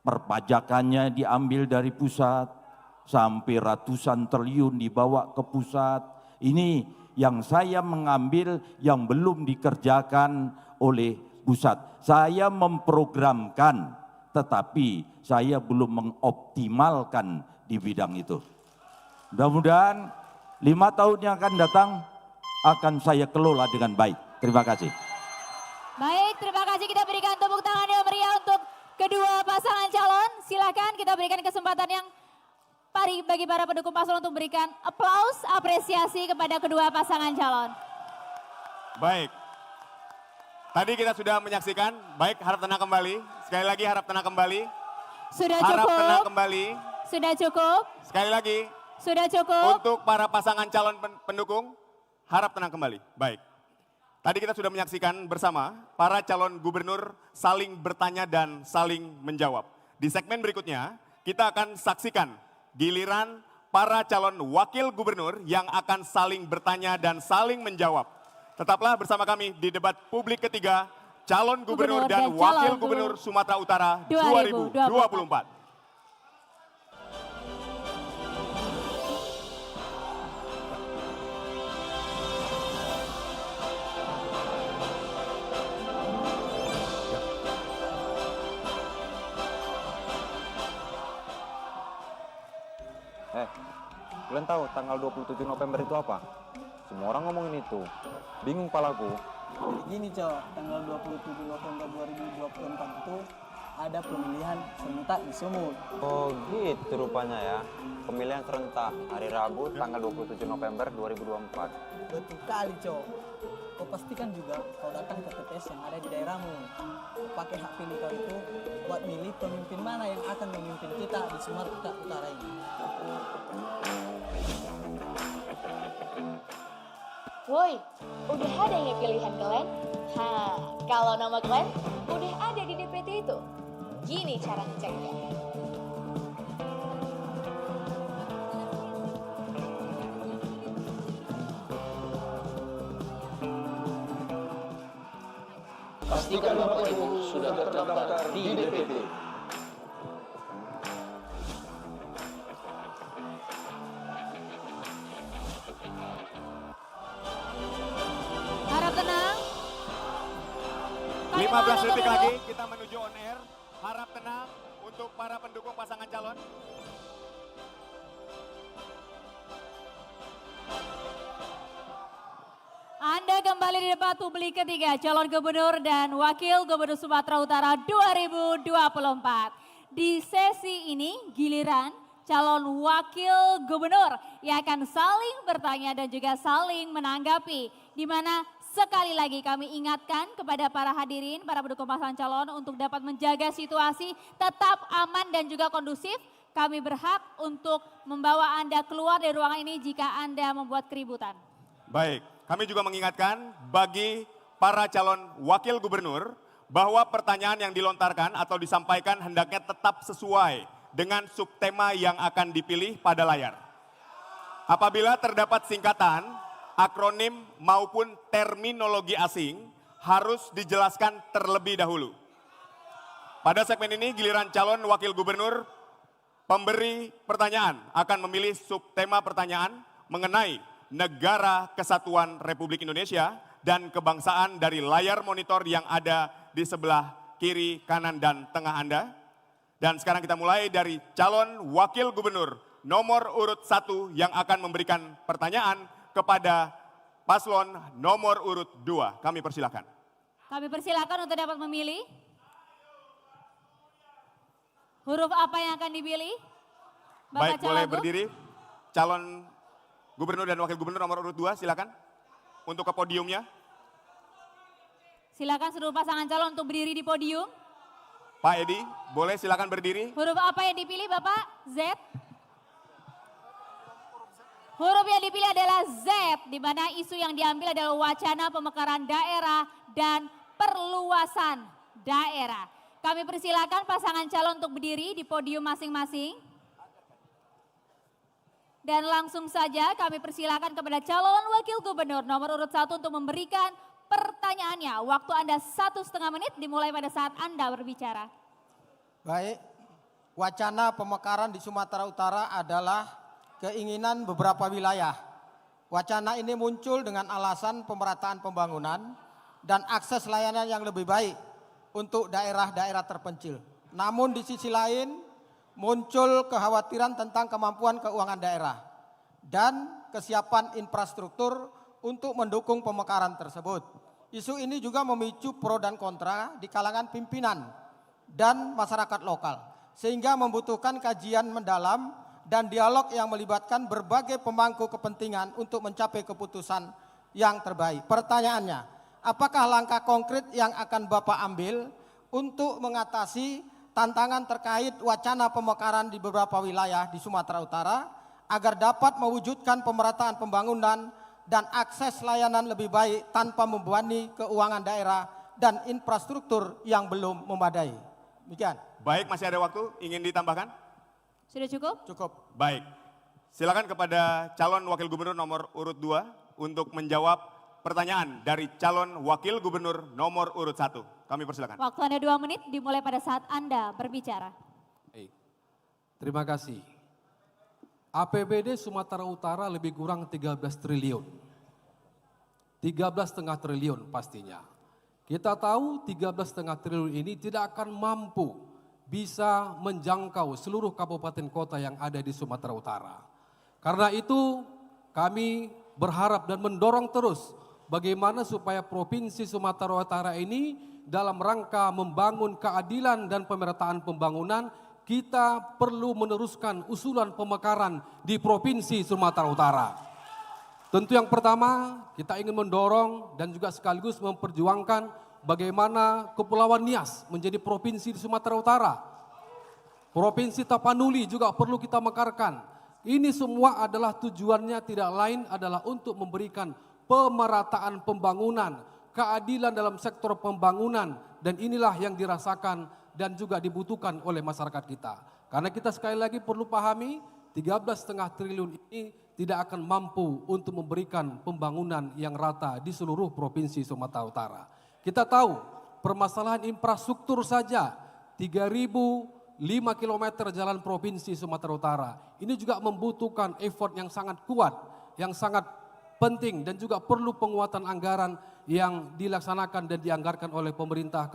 Perpajakannya diambil dari pusat, sampai ratusan triliun dibawa ke pusat. Ini yang saya mengambil yang belum dikerjakan oleh pusat. Saya memprogramkan, tetapi saya belum mengoptimalkan di bidang itu. Mudah-mudahan 5 tahun yang akan datang akan saya kelola dengan baik. Terima kasih. Baik, terima kasih. Kita berikan tepuk tangan yang meriah untuk kedua pasangan calon. Silakan kita berikan kesempatan yang bagi para pendukung paslon untuk berikan aplaus apresiasi kepada kedua pasangan calon. Baik. Tadi kita sudah menyaksikan, baik harap tenang kembali. Sekali lagi harap tenang kembali. Sudah harap cukup. tenang kembali. Sudah cukup. Sekali lagi. Sudah cukup. Untuk para pasangan calon pendukung, harap tenang kembali. Baik. Tadi kita sudah menyaksikan bersama para calon gubernur saling bertanya dan saling menjawab. Di segmen berikutnya kita akan saksikan giliran para calon wakil gubernur yang akan saling bertanya dan saling menjawab. Tetaplah bersama kami di debat publik ketiga calon gubernur dan wakil gubernur Sumatera Utara 2024. Kalian tahu tanggal 27 November itu apa? Semua orang ngomongin itu. Bingung palaku. Gini Cok, tanggal 27 November 2024 itu ada pemilihan serentak di Sumut. Oh gitu rupanya ya. Pemilihan serentak hari Rabu tanggal 27 November 2024. Betul kali Cok. Kau pastikan juga kau datang ke TPS yang ada di daerahmu. Pakai hak pilih kau itu buat milih pemimpin mana yang akan memimpin kita di Sumatera Utara ini. Woi, udah ada yang pilihan kalian? Kalau nama kalian udah ada di DPT itu. Gini cara ngeceknya. Pastikan Bapak Ibu sudah terdaftar di DPT. Harap tenang. 15 detik lagi kita menuju on air. Harap tenang untuk para pendukung pasangan calon. Anda kembali di debat publik ketiga calon gubernur dan wakil gubernur Sumatera Utara 2024. Di sesi ini giliran calon wakil gubernur yang akan saling bertanya dan juga saling menanggapi. Di mana sekali lagi kami ingatkan kepada para hadirin, para pendukung pasangan calon untuk dapat menjaga situasi tetap aman dan juga kondusif. Kami berhak untuk membawa Anda keluar dari ruangan ini jika Anda membuat keributan. Baik, kami juga mengingatkan bagi para calon wakil gubernur bahwa pertanyaan yang dilontarkan atau disampaikan hendaknya tetap sesuai dengan subtema yang akan dipilih pada layar. Apabila terdapat singkatan, akronim maupun terminologi asing harus dijelaskan terlebih dahulu. Pada segmen ini giliran calon wakil gubernur pemberi pertanyaan akan memilih subtema pertanyaan mengenai Negara Kesatuan Republik Indonesia dan kebangsaan dari layar monitor yang ada di sebelah kiri, kanan, dan tengah Anda. Dan sekarang kita mulai dari calon wakil gubernur nomor urut 1 yang akan memberikan pertanyaan kepada paslon nomor urut 2. Kami persilakan. Kami persilakan untuk dapat memilih. Huruf apa yang akan dipilih? Baik, boleh Cawagup. berdiri. Calon gubernur dan wakil gubernur nomor urut 2, silakan. Untuk ke podiumnya. Silakan seluruh pasangan calon untuk berdiri di podium. Pak Edi, boleh silakan berdiri. Huruf apa yang dipilih Bapak? Z. Huruf yang dipilih adalah Z, di mana isu yang diambil adalah wacana pemekaran daerah dan perluasan daerah. Kami persilakan pasangan calon untuk berdiri di podium masing-masing. Dan langsung saja kami persilakan kepada calon wakil gubernur nomor urut 1 untuk memberikan pertanyaannya. Waktu Anda 1,5 menit dimulai pada saat Anda berbicara. Baik, wacana pemekaran di Sumatera Utara adalah keinginan beberapa wilayah. Wacana ini muncul dengan alasan pemerataan pembangunan dan akses layanan yang lebih baik untuk daerah-daerah terpencil. Namun di sisi lain muncul kekhawatiran tentang kemampuan keuangan daerah dan kesiapan infrastruktur untuk mendukung pemekaran tersebut. Isu ini juga memicu pro dan kontra di kalangan pimpinan dan masyarakat lokal, sehingga membutuhkan kajian mendalam dan dialog yang melibatkan berbagai pemangku kepentingan untuk mencapai keputusan yang terbaik. Pertanyaannya, apakah langkah konkret yang akan Bapak ambil untuk mengatasi tantangan terkait wacana pemekaran di beberapa wilayah di Sumatera Utara agar dapat mewujudkan pemerataan pembangunan dan akses layanan lebih baik tanpa membebani keuangan daerah dan infrastruktur yang belum memadai. Demikian. Baik, masih ada waktu, ingin ditambahkan? Sudah cukup? Cukup. Baik, silakan kepada calon wakil gubernur nomor urut 2 untuk menjawab pertanyaan dari calon wakil gubernur nomor urut 1. Kami persilakan. Waktu Anda 2 menit dimulai pada saat Anda berbicara. Baik. Terima kasih. APBD Sumatera Utara lebih kurang 13 triliun. 13,5 triliun pastinya. Kita tahu 13,5 triliun ini tidak akan mampu bisa menjangkau seluruh kabupaten kota yang ada di Sumatera Utara. Karena itu kami berharap dan mendorong terus bagaimana supaya Provinsi Sumatera Utara ini dalam rangka membangun keadilan dan pemerataan pembangunan, kita perlu meneruskan usulan pemekaran di Provinsi Sumatera Utara. Tentu yang pertama kita ingin mendorong dan juga sekaligus memperjuangkan bagaimana Kepulauan Nias menjadi provinsi di Sumatera Utara. Provinsi Tapanuli juga perlu kita mekarkan. Ini semua adalah tujuannya tidak lain adalah untuk memberikan pemerataan pembangunan, keadilan dalam sektor pembangunan, dan inilah yang dirasakan dan juga dibutuhkan oleh masyarakat kita. Karena kita sekali lagi perlu pahami 13,5 triliun ini tidak akan mampu untuk memberikan pembangunan yang rata di seluruh provinsi Sumatera Utara. Kita tahu permasalahan infrastruktur saja 3.005 km jalan provinsi Sumatera Utara. Ini juga membutuhkan effort yang sangat kuat, yang sangat penting dan juga perlu penguatan anggaran yang dilaksanakan dan dianggarkan oleh pemerintah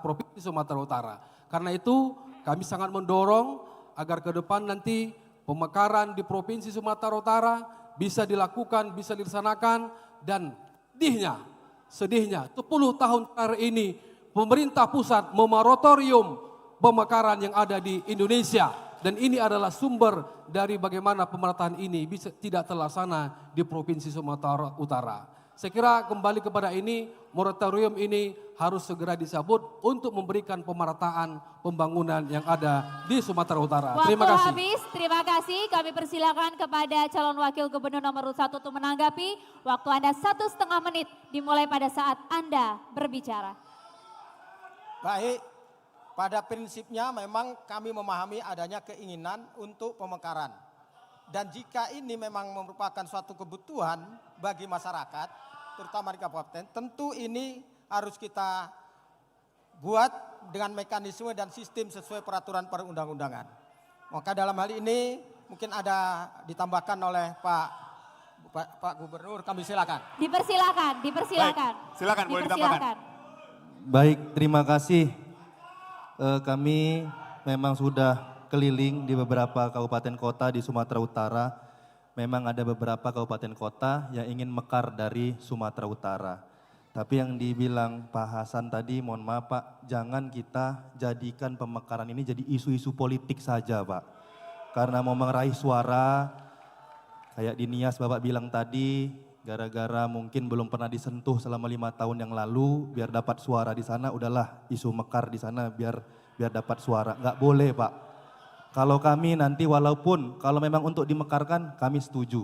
Provinsi Sumatera Utara. Karena itu kami sangat mendorong agar ke depan nanti pemekaran di Provinsi Sumatera Utara bisa dilakukan, bisa dilaksanakan, dan sedihnya 10 tahun terakhir ini pemerintah pusat memoratorium pemekaran yang ada di Indonesia, dan ini adalah sumber dari bagaimana pemerataan ini bisa tidak terlaksana di Provinsi Sumatera Utara. Saya kira kembali kepada ini, moratorium ini harus segera dicabut untuk memberikan pemerataan pembangunan yang ada di Sumatera Utara. Terima kasih. Waktu habis, terima kasih. Kami persilakan kepada calon wakil gubernur nomor 1 untuk menanggapi. Waktu Anda 1,5 menit dimulai pada saat Anda berbicara. Baik, pada prinsipnya memang kami memahami adanya keinginan untuk pemekaran. Dan jika ini memang merupakan suatu kebutuhan bagi masyarakat, terutama di kabupaten, tentu ini harus kita buat dengan mekanisme dan sistem sesuai peraturan perundang-undangan. Maka dalam hal ini mungkin ada ditambahkan oleh Pak Gubernur, kami silakan. Dipersilakan. Baik, silakan, boleh ditambahkan. Baik, terima kasih. Kami memang sudah keliling di beberapa kabupaten kota di Sumatera Utara. Memang ada beberapa kabupaten kota yang ingin mekar dari Sumatera Utara. Tapi yang dibilang Pak Hasan tadi, mohon maaf Pak, jangan kita jadikan pemekaran ini jadi isu-isu politik saja Pak. Karena mau meraih suara, kayak di Nias Bapak bilang tadi, gara-gara mungkin belum pernah disentuh selama 5 tahun yang lalu, biar dapat suara di sana, udahlah isu mekar di sana biar dapat suara. Nggak boleh Pak. Kalau kami nanti walaupun kalau memang untuk dimekarkan kami setuju.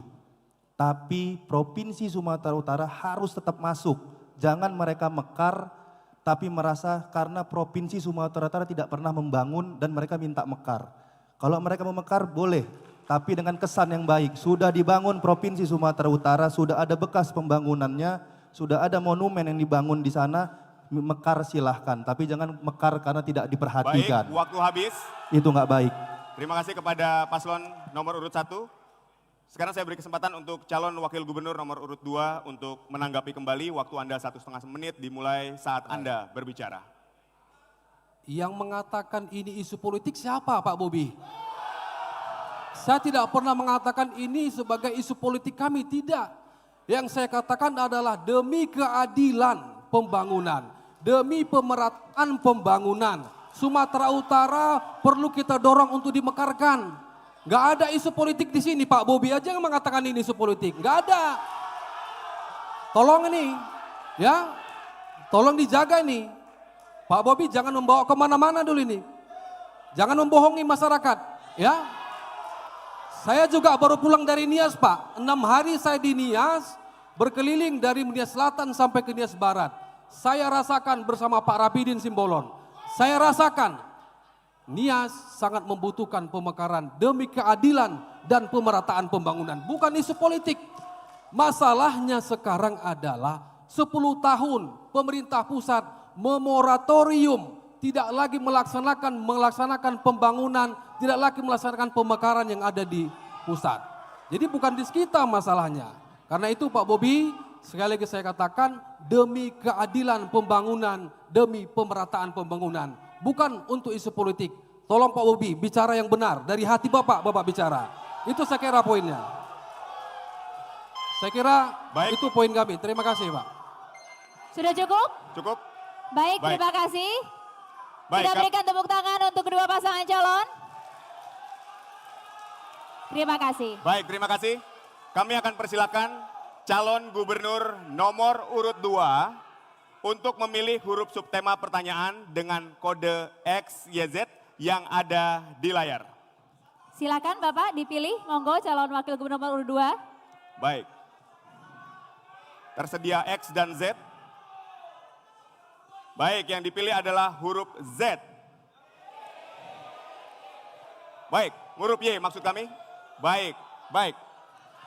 Tapi Provinsi Sumatera Utara harus tetap masuk. Jangan mereka mekar tapi merasa karena Provinsi Sumatera Utara tidak pernah membangun dan mereka minta mekar. Kalau mereka mau mekar boleh, tapi dengan kesan yang baik. Sudah dibangun Provinsi Sumatera Utara, sudah ada bekas pembangunannya, sudah ada monumen yang dibangun di sana, mekar silahkan. Tapi jangan mekar karena tidak diperhatikan. Baik, waktu habis. Itu nggak baik. Terima kasih kepada paslon nomor urut 1. Sekarang saya beri kesempatan untuk calon wakil gubernur nomor urut 2 untuk menanggapi kembali. Waktu Anda 1,5 menit dimulai saat Anda berbicara. Yang mengatakan ini isu politik siapa Pak Bobi? Saya tidak pernah mengatakan ini sebagai isu politik kami, tidak. Yang saya katakan adalah demi keadilan pembangunan, demi pemerataan pembangunan. Sumatera Utara perlu kita dorong untuk dimekarkan. Nggak ada isu politik di sini, Pak Bobi aja yang mengatakan ini isu politik. Nggak ada. Tolong ini, ya, tolong dijaga ini. Pak Bobi jangan membawa kemana-mana dulu ini. Jangan membohongi masyarakat, ya. Saya juga baru pulang dari Nias, Pak. 6 hari saya di Nias, berkeliling dari Nias Selatan sampai ke Nias Barat. Saya rasakan bersama Pak Rapidin Simbolon. Saya rasakan Nias sangat membutuhkan pemekaran demi keadilan dan pemerataan pembangunan. Bukan isu politik. Masalahnya sekarang adalah 10 tahun pemerintah pusat memoratorium. Tidak lagi melaksanakan pembangunan, tidak lagi melaksanakan pemekaran yang ada di pusat. Jadi bukan di kita masalahnya. Karena itu Pak Bobi, sekali lagi saya katakan demi keadilan pembangunan, demi pemerataan pembangunan. Bukan untuk isu politik. Tolong Pak Bobi bicara yang benar. Dari hati Bapak bicara. Itu saya kira poinnya. Saya kira itu poin kami. Terima kasih Pak. Sudah cukup? Cukup. Baik, terima kasih. Baik, Kita berikan tepuk tangan untuk kedua pasangan calon. Terima kasih. Baik, terima kasih. Kami akan persilakan calon gubernur nomor urut 2 untuk memilih huruf subtema pertanyaan dengan kode XYZ yang ada di layar. Silakan Bapak dipilih, monggo calon wakil gubernur nomor urut 2. Baik. Tersedia X dan Z. Baik, yang dipilih adalah huruf Z. Baik, huruf Y maksud kami. Baik, baik.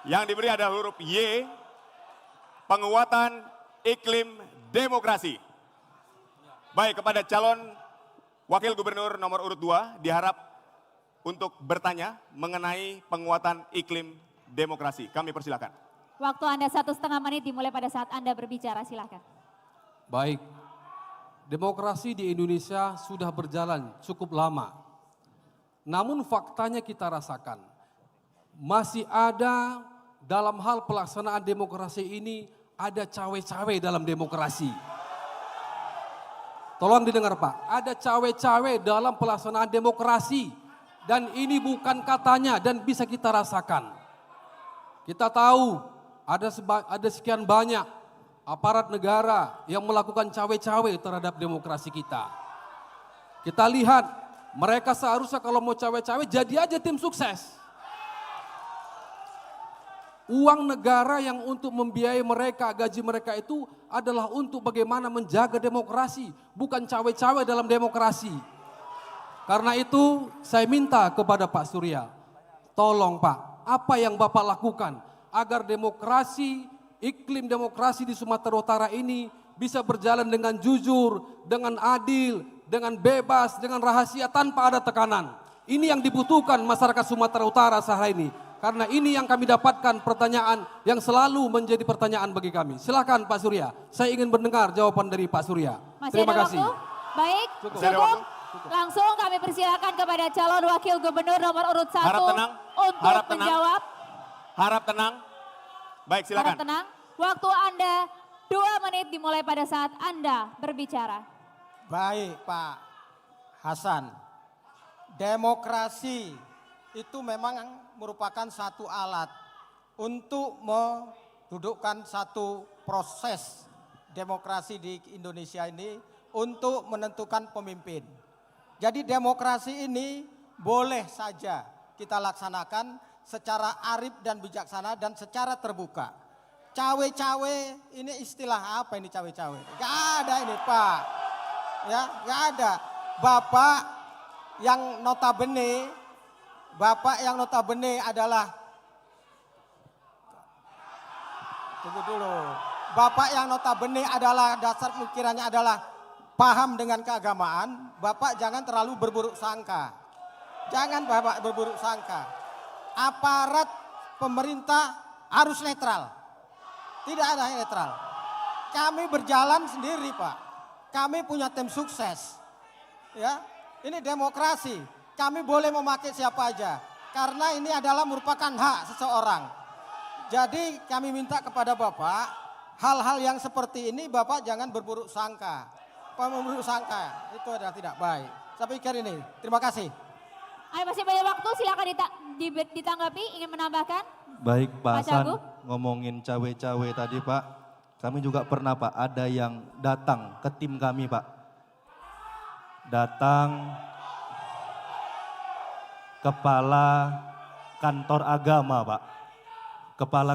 Yang diberi adalah huruf Y, penguatan iklim demokrasi. Baik, kepada calon wakil gubernur nomor urut 2 diharap untuk bertanya mengenai penguatan iklim demokrasi. Kami persilakan. Waktu Anda 1,5 menit dimulai pada saat Anda berbicara, silakan. Baik, demokrasi di Indonesia sudah berjalan cukup lama. Namun faktanya kita rasakan, masih ada dalam hal pelaksanaan demokrasi ini ada cawe-cawe dalam demokrasi. Tolong didengar Pak, ada cawe-cawe dalam pelaksanaan demokrasi. Dan ini bukan katanya dan bisa kita rasakan. Kita tahu ada sekian banyak aparat negara yang melakukan cawe-cawe terhadap demokrasi kita. Kita lihat mereka seharusnya kalau mau cawe-cawe jadi aja tim sukses. Uang negara yang untuk membiayai mereka, gaji mereka itu adalah untuk bagaimana menjaga demokrasi, bukan cawe-cawe dalam demokrasi. Karena itu saya minta kepada Pak Surya, tolong Pak, apa yang Bapak lakukan agar demokrasi, iklim demokrasi di Sumatera Utara ini bisa berjalan dengan jujur, dengan adil, dengan bebas, dengan rahasia tanpa ada tekanan. Ini yang dibutuhkan masyarakat Sumatera Utara saat ini. Karena ini yang kami dapatkan pertanyaan yang selalu menjadi pertanyaan bagi kami. Silakan Pak Surya, saya ingin mendengar jawaban dari Pak Surya. Masih Terima ada kasih. waktu? Baik, Cukup. cukup. Langsung kami persilakan kepada calon wakil gubernur nomor urut 1 Harap tenang. untuk Harap tenang. menjawab. Harap tenang. Baik, silakan. Harap tenang. Waktu Anda 2 menit dimulai pada saat Anda berbicara. Baik Pak Hasan, demokrasi itu memang merupakan satu alat untuk mendudukkan satu proses demokrasi di Indonesia ini untuk menentukan pemimpin. Jadi demokrasi ini boleh saja kita laksanakan secara arif dan bijaksana dan secara terbuka. Cawe-cawe ini istilah apa ini cawe-cawe? Gak ada ini Pak. Ya, gak ada. Bapak yang notabene adalah tunggu dulu. Bapak yang notabene adalah dasar pemikirannya adalah paham dengan keagamaan. Bapak jangan terlalu berburuk sangka. Jangan Bapak berburuk sangka. Aparat pemerintah harus netral. Tidak ada yang netral. Kami berjalan sendiri Pak. Kami punya tim sukses. Ya, ini demokrasi. Kami boleh memakai siapa aja. Karena ini adalah merupakan hak seseorang. Jadi kami minta kepada Bapak, hal-hal yang seperti ini Bapak jangan berburuk sangka. Berburuk sangka itu adalah tidak baik. Saya pikir ini. Terima kasih. Ayo masih banyak waktu, silakan ditanggapi, ingin menambahkan? Baik Pak Pak Hasan, Cagup. ngomongin cawe-cawe tadi Pak, kami juga pernah Pak ada yang datang ke tim kami Pak. Datang kepala kantor agama Pak. Kepala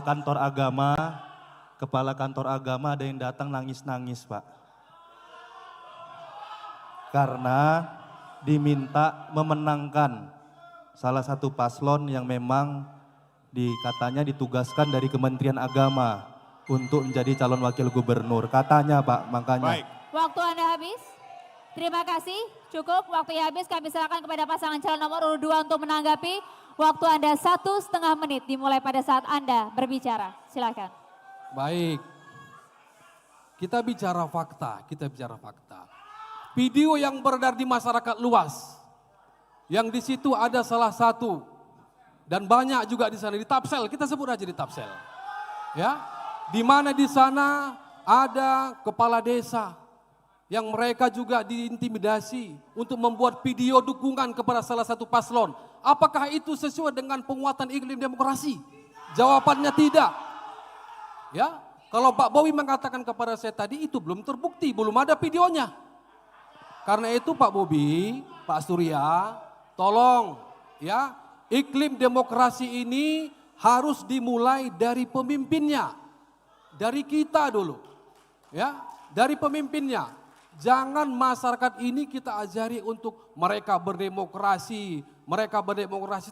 kantor agama ada yang datang nangis-nangis Pak. Karena diminta memenangkan salah satu paslon yang memang katanya ditugaskan dari Kementerian Agama untuk menjadi calon wakil gubernur. Katanya Pak, makanya. Baik. Waktu Anda habis. Terima kasih. Cukup waktunya habis. Kami serahkan kepada pasangan calon nomor urut 2 untuk menanggapi. Waktu Anda 1,5 menit dimulai pada saat Anda berbicara. Silakan. Baik. Kita bicara fakta. Video yang beredar di masyarakat luas. Yang di situ ada salah satu dan banyak juga di sana di Tapsel, kita sebut aja di Tapsel. Ya. Di mana di sana ada kepala desa yang mereka juga diintimidasi untuk membuat video dukungan kepada salah satu paslon. Apakah itu sesuai dengan penguatan iklim demokrasi? Jawabannya tidak. Ya, kalau Pak Bowie mengatakan kepada saya tadi itu belum terbukti, belum ada videonya. Karena itu Pak Bobi, Pak Surya, tolong ya, iklim demokrasi ini harus dimulai dari pemimpinnya. Dari kita dulu. Ya, dari pemimpinnya. Jangan masyarakat ini kita ajari untuk mereka berdemokrasi,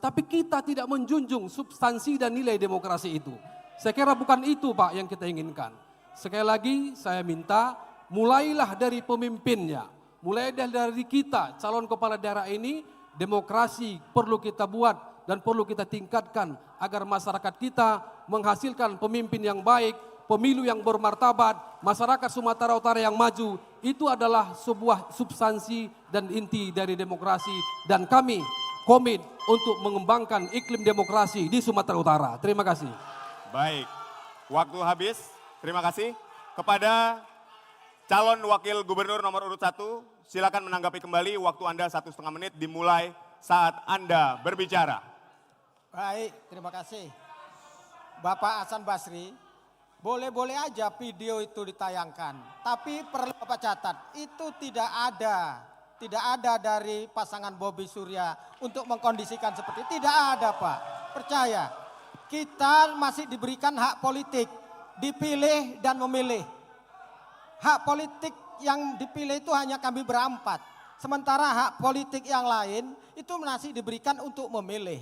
tapi kita tidak menjunjung substansi dan nilai demokrasi itu. Saya kira bukan itu Pak yang kita inginkan. Sekali lagi saya minta mulailah dari pemimpinnya. Mulai dari kita calon kepala daerah ini, demokrasi perlu kita buat dan perlu kita tingkatkan agar masyarakat kita menghasilkan pemimpin yang baik, pemilu yang bermartabat, masyarakat Sumatera Utara yang maju. Itu adalah sebuah substansi dan inti dari demokrasi dan kami komit untuk mengembangkan iklim demokrasi di Sumatera Utara. Terima kasih. Baik, waktu habis. Terima kasih kepada calon wakil gubernur nomor urut 1, silakan menanggapi kembali. Waktu Anda 1,5 menit dimulai saat Anda berbicara. Baik, terima kasih. Bapak Hasan Basri, boleh-boleh aja video itu ditayangkan. Tapi perlu Bapak catat, itu tidak ada dari pasangan Bobi Surya untuk mengkondisikan seperti itu. Tidak ada Pak, percaya. Kita masih diberikan hak politik, dipilih dan memilih. Hak politik yang dipilih itu hanya kami berempat. Sementara hak politik yang lain itu masih diberikan untuk memilih.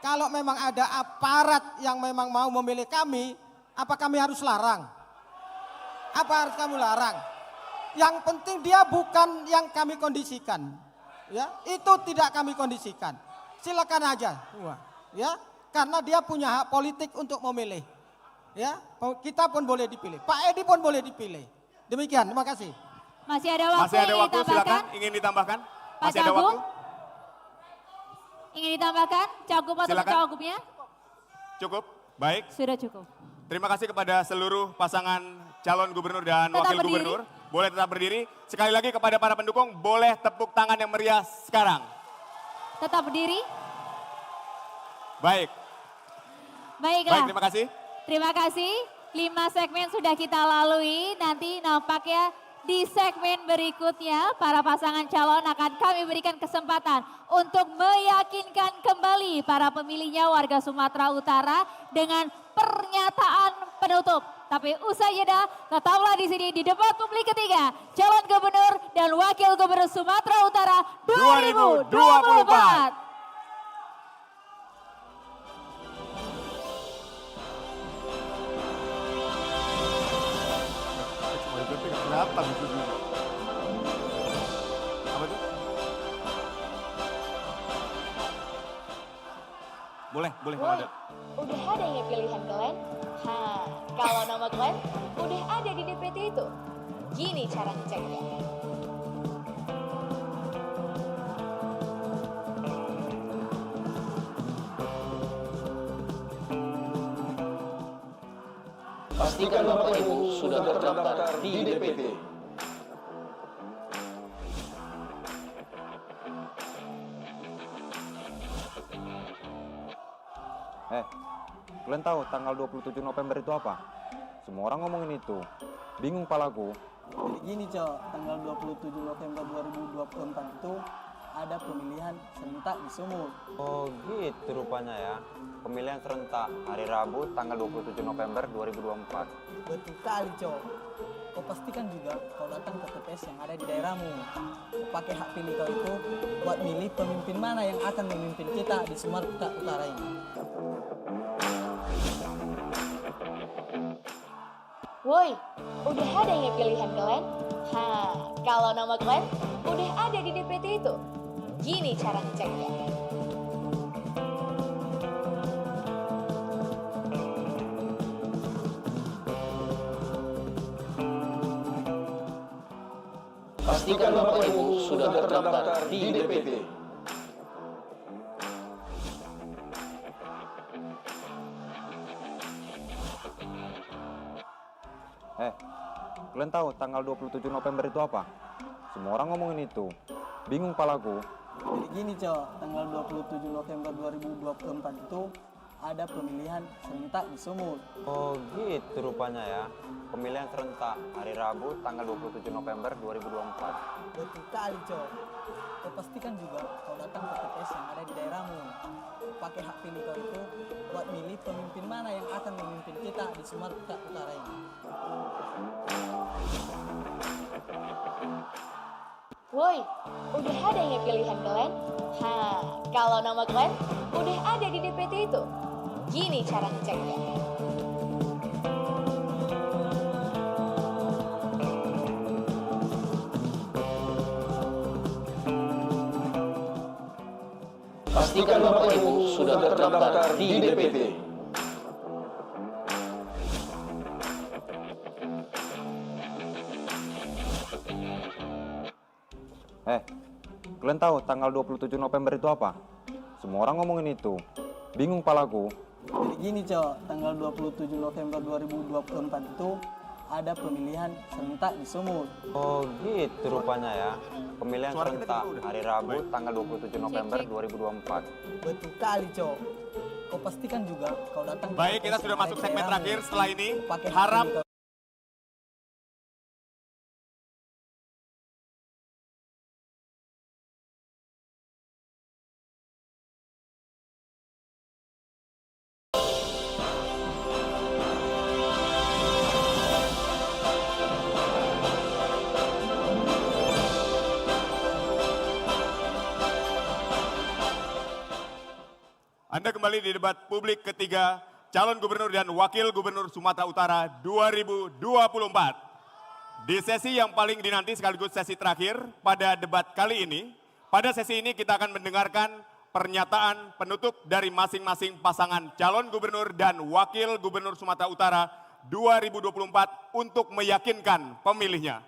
Kalau memang ada aparat yang memang mau memilih kami, apa kami harus larang? Apa harus kami larang? Yang penting dia bukan yang kami kondisikan. Ya, itu tidak kami kondisikan. Silakan aja. Ya, karena dia punya hak politik untuk memilih. Ya, kita pun boleh dipilih. Pak Edi pun boleh dipilih. Demikian, terima kasih. Masih ada waktu, silakan. Ingin ditambahkan? Pak Masih ada Cagup, waktu? ingin ditambahkan Cagup atau Silakan. Cagupnya? Cukup? Baik. Sudah cukup. Terima kasih kepada seluruh pasangan calon gubernur dan Tetap wakil berdiri. gubernur. Boleh tetap berdiri. Sekali lagi kepada para pendukung, boleh tepuk tangan yang meriah sekarang. Tetap berdiri. Baik. Baiklah. Baik, terima kasih. Terima kasih. 5 segmen sudah kita lalui. Nanti nampaknya di segmen berikutnya para pasangan calon akan kami berikan kesempatan untuk meyakinkan kembali para pemilihnya warga Sumatera Utara dengan pernyataan penutup. Tapi usai jeda, tetaplah di sini di debat publik ketiga calon gubernur dan wakil gubernur Sumatera Utara 2024. Kelihatan itu juga. Apa itu? Boleh kalau Woi, ada. udah ada ya pilihan kalian? Kalau nama kalian udah ada di DPT itu. Gini cara ngeceknya. Pastikan Bapak Ibu sudah terdaftar di DPT. Kalian tahu tanggal 27 November itu apa? Semua orang ngomongin itu. Bingung palaku. Jadi gini Cok, tanggal 27 November 2024 itu ada pemilihan serentak di Sumut. Oh gitu rupanya ya. Pemilihan serentak hari Rabu tanggal 27 November 2024. Betul kali Cok. Kau pastikan juga kau datang ke TPS yang ada di daerahmu. Kau pakai hak pilih kau itu buat milih pemimpin mana yang akan memimpin kita di Sumatera Utara ini. Woi, udah ada ya pilihan kalian? Kalau nama kalian udah ada di DPT itu. Gini cara ngeceknya. Pastikan Bapak Ibu sudah terdaftar di DPT. Kalian tahu tanggal 27 November itu apa? Semua orang ngomongin itu. Bingung palaku. Jadi gini Cok, tanggal 27 November 2024 itu ada pemilihan serentak di Sumut. Oh gitu rupanya ya. Pemilihan serentak hari Rabu tanggal 27 November 2024. Betul kali Cok. Kau pastikan juga kau datang ke TPS yang ada di daerahmu. Pakai hak pilih kau itu buat milih pemimpin mana yang akan memimpin kita di Sumatera Utara ini. Woi, udah ada ya pilihan kalian? Kalau nama kalian udah ada di DPT itu. Gini cara ngeceknya. Pastikan Bapak Ibu sudah terdaftar di DPT. Kalian tahu tanggal 27 November itu apa? Semua orang ngomongin itu. Bingung palaku. Jadi gini Cok, tanggal 27 November 2024 itu ada pemilihan serentak di Sumut. Oh gitu rupanya ya. Pemilihan serentak hari Rabu tanggal 27 November 2024. Betul kali Cok. Kau pastikan juga kau datang ke Baik, kita TPS sudah yang masuk ada di segmen daerahmu. terakhir. Setelah ini, Pakai hak harap pilih kau. Anda kembali di debat publik ketiga calon gubernur dan wakil gubernur Sumatera Utara 2024. Di sesi yang paling dinanti sekaligus sesi terakhir pada debat kali ini, pada sesi ini kita akan mendengarkan pernyataan penutup dari masing-masing pasangan calon gubernur dan wakil gubernur Sumatera Utara 2024 untuk meyakinkan pemilihnya.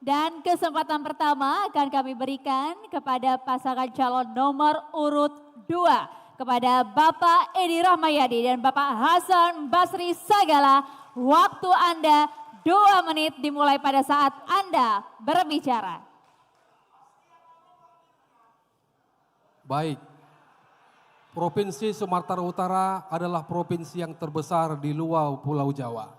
Dan kesempatan pertama akan kami berikan kepada pasangan calon nomor urut 2. Kepada Bapak Edi Rahmayadi dan Bapak Hasan Basri Sagala. Waktu Anda 2 menit dimulai pada saat Anda berbicara. Baik, Provinsi Sumatera Utara adalah provinsi yang terbesar di luar Pulau Jawa.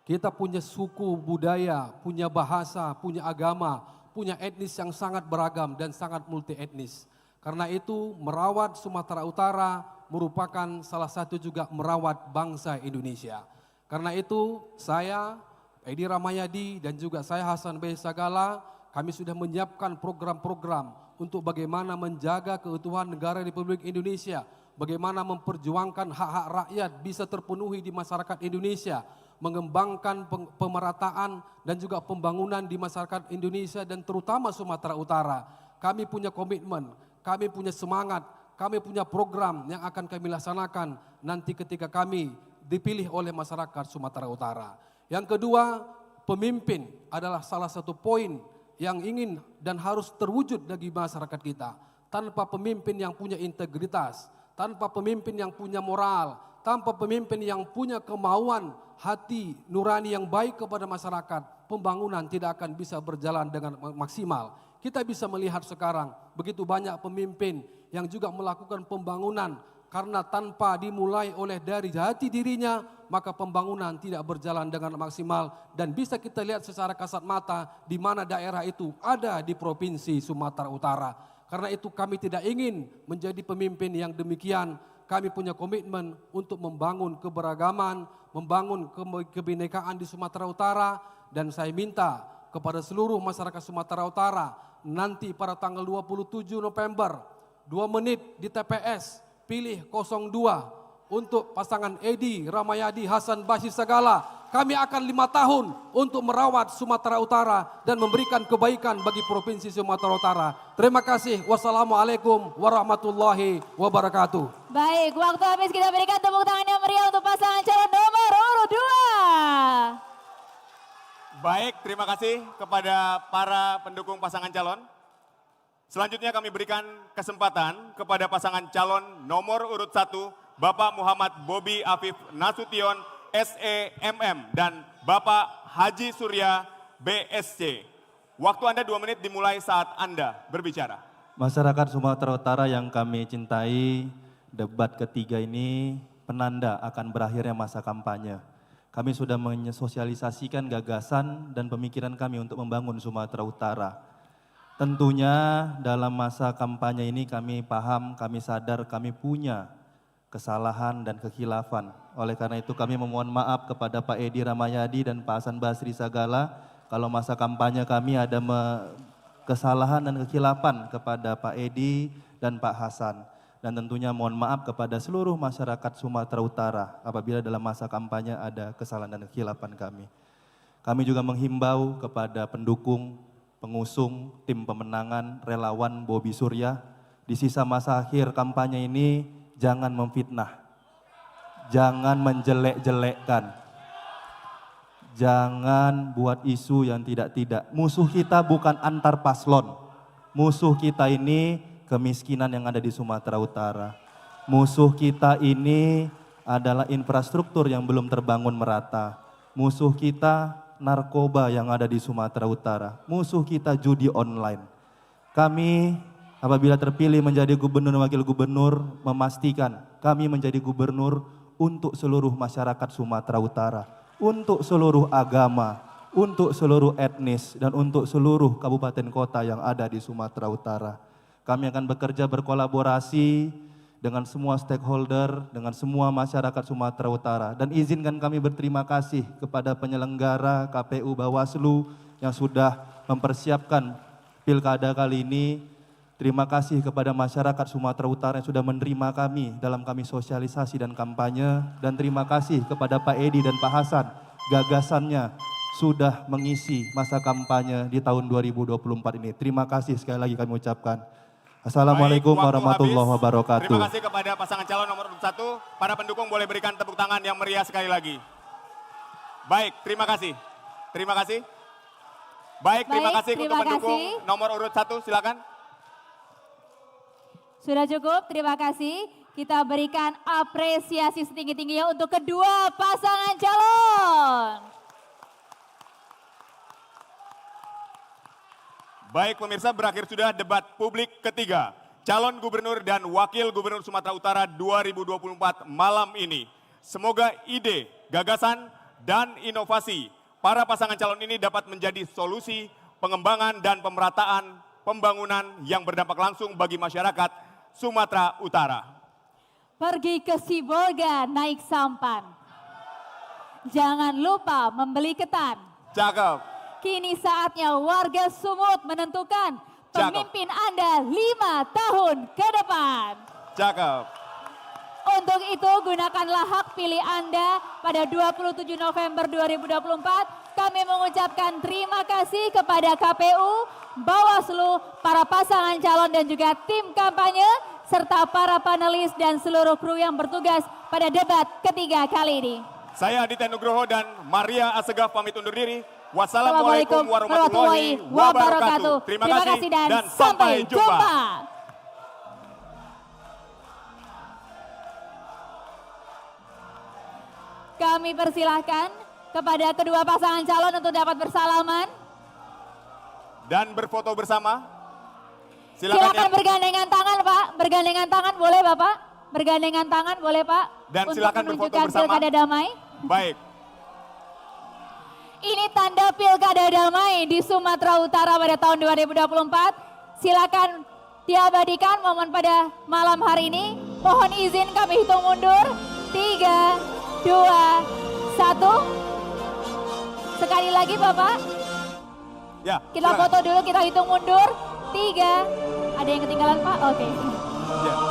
Kita punya suku, budaya, punya bahasa, punya agama, punya etnis yang sangat beragam dan sangat multi etnis. Karena itu merawat Sumatera Utara merupakan salah satu juga merawat bangsa Indonesia. Karena itu saya, Edi Rahmayadi dan juga saya Hasan Basri Sagala, kami sudah menyiapkan program-program untuk bagaimana menjaga keutuhan negara Republik Indonesia, bagaimana memperjuangkan hak-hak rakyat bisa terpenuhi di masyarakat Indonesia, mengembangkan pemerataan dan juga pembangunan di masyarakat Indonesia dan terutama Sumatera Utara. Kami punya komitmen, kami punya semangat, kami punya program yang akan kami laksanakan nanti ketika kami dipilih oleh masyarakat Sumatera Utara. Yang kedua, pemimpin adalah salah satu poin yang ingin dan harus terwujud bagi masyarakat kita. Tanpa pemimpin yang punya integritas, tanpa pemimpin yang punya moral, tanpa pemimpin yang punya kemauan hati nurani yang baik kepada masyarakat, pembangunan tidak akan bisa berjalan dengan maksimal. Kita bisa melihat sekarang begitu banyak pemimpin yang juga melakukan pembangunan karena tanpa dimulai oleh dari hati dirinya, maka pembangunan tidak berjalan dengan maksimal dan bisa kita lihat secara kasat mata di mana daerah itu ada di Provinsi Sumatera Utara. Karena itu kami tidak ingin menjadi pemimpin yang demikian. Kami punya komitmen untuk membangun keberagaman, membangun kebinekaan di Sumatera Utara dan saya minta kepada seluruh masyarakat Sumatera Utara nanti pada tanggal 27 November 2 menit di TPS pilih 02 untuk pasangan Edi Rahmayadi Hasan Basri Sagala. Kami akan 5 tahun untuk merawat Sumatera Utara dan memberikan kebaikan bagi Provinsi Sumatera Utara. Terima kasih. Wassalamualaikum warahmatullahi wabarakatuh. Baik, waktu habis, kita berikan tepuk tangan yang meriah untuk pasangan calon nomor urut 2. Baik, terima kasih kepada para pendukung pasangan calon. Selanjutnya kami berikan kesempatan kepada pasangan calon nomor urut 1, Bapak Muhammad Bobi Afif Nasution, SEMM, dan Bapak Haji Surya, BSC. Waktu Anda 2 menit dimulai saat Anda berbicara. Masyarakat Sumatera Utara yang kami cintai, debat ketiga ini penanda akan berakhirnya masa kampanye. Kami sudah mensosialisasikan gagasan dan pemikiran kami untuk membangun Sumatera Utara. Tentunya dalam masa kampanye ini kami paham, kami sadar kami punya kesalahan dan kekhilafan. Oleh karena itu kami memohon maaf kepada Pak Edi Rahmayadi dan Pak Hasan Basri Sagala kalau masa kampanye kami ada kesalahan dan kekhilafan kepada Pak Edi dan Pak Hasan. Dan tentunya mohon maaf kepada seluruh masyarakat Sumatera Utara apabila dalam masa kampanye ada kesalahan dan kekhilafan kami. Kami juga menghimbau kepada pendukung, pengusung, tim pemenangan, relawan Bobi Surya, di sisa masa akhir kampanye ini jangan memfitnah, jangan menjelek-jelekkan, jangan buat isu yang tidak-tidak. Musuh kita bukan antar paslon, musuh kita ini kemiskinan yang ada di Sumatera Utara. Musuh kita ini adalah infrastruktur yang belum terbangun merata. Musuh kita narkoba yang ada di Sumatera Utara. Musuh kita judi online. Kami apabila terpilih menjadi gubernur dan wakil gubernur memastikan kami menjadi gubernur untuk seluruh masyarakat Sumatera Utara, untuk seluruh agama, untuk seluruh etnis dan untuk seluruh kabupaten kota yang ada di Sumatera Utara. Kami akan bekerja berkolaborasi dengan semua stakeholder, dengan semua masyarakat Sumatera Utara. Dan izinkan kami berterima kasih kepada penyelenggara KPU Bawaslu yang sudah mempersiapkan pilkada kali ini. Terima kasih kepada masyarakat Sumatera Utara yang sudah menerima kami dalam kami sosialisasi dan kampanye. Dan terima kasih kepada Pak Edi dan Pak Hasan, gagasannya sudah mengisi masa kampanye di tahun 2024 ini. Terima kasih sekali lagi kami ucapkan. Assalamualaikum warahmatullahi wabarakatuh. Terima kasih kepada pasangan calon nomor 1. Para pendukung boleh berikan tepuk tangan yang meriah sekali lagi. Baik, terima kasih. Terima kasih. Baik, terima Baik, kasih untuk terima pendukung kasih. nomor urut 1, silakan. Sudah cukup, terima kasih. Kita berikan apresiasi setinggi-tingginya untuk kedua pasangan calon. Baik pemirsa, berakhir sudah debat publik ketiga. Calon Gubernur dan Wakil Gubernur Sumatera Utara 2024 malam ini. Semoga ide, gagasan, dan inovasi para pasangan calon ini dapat menjadi solusi pengembangan dan pemerataan pembangunan yang berdampak langsung bagi masyarakat Sumatera Utara. Pergi ke Sibolga naik sampan. Jangan lupa membeli ketan. Cakep. Kini saatnya warga Sumut menentukan pemimpin Anda 5 tahun ke depan. Cakep. Untuk itu gunakanlah hak pilih Anda pada 27 November 2024. Kami mengucapkan terima kasih kepada KPU, Bawaslu, para pasangan calon dan juga tim kampanye, serta para panelis dan seluruh kru yang bertugas pada debat ketiga kali ini. Saya Aditya Nugroho dan Maria Asegaf pamit undur diri. Wassalamualaikum warahmatullahi wabarakatuh. Terima kasih dan sampai jumpa. Kami persilahkan kepada kedua pasangan calon untuk dapat bersalaman. Dan berfoto bersama. Silakan bergandengan tangan Pak, bergandengan tangan boleh Bapak? Bergandengan tangan boleh Pak? Dan untuk silakan berfoto menunjukkan bersama. Pilkada damai. Baik. Ini tanda Pilkada damai di Sumatera Utara pada tahun 2024. Silakan diabadikan momen pada malam hari ini. Mohon izin kami hitung mundur. 3, 2, 1. Sekali lagi Bapak. Ya. Kita foto dulu, kita hitung mundur. 3. Ada yang ketinggalan Pak? Oke. Ya.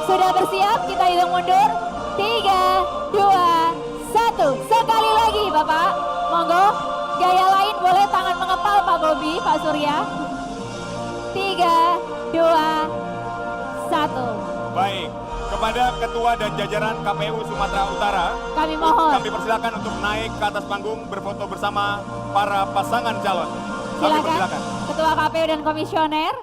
Sudah bersiap? Kita hitung mundur. 3, 2, 1. Sekali lagi Bapak. Monggo. Gaya lain boleh, tangan mengepal Pak Bobi, Pak Surya. 3, 2, 1. Baik. Kepada Ketua dan jajaran KPU Sumatera Utara, kami mohon. Kami persilakan untuk naik ke atas panggung berfoto bersama para pasangan calon. Kami persilakan. Ketua KPU dan Komisioner.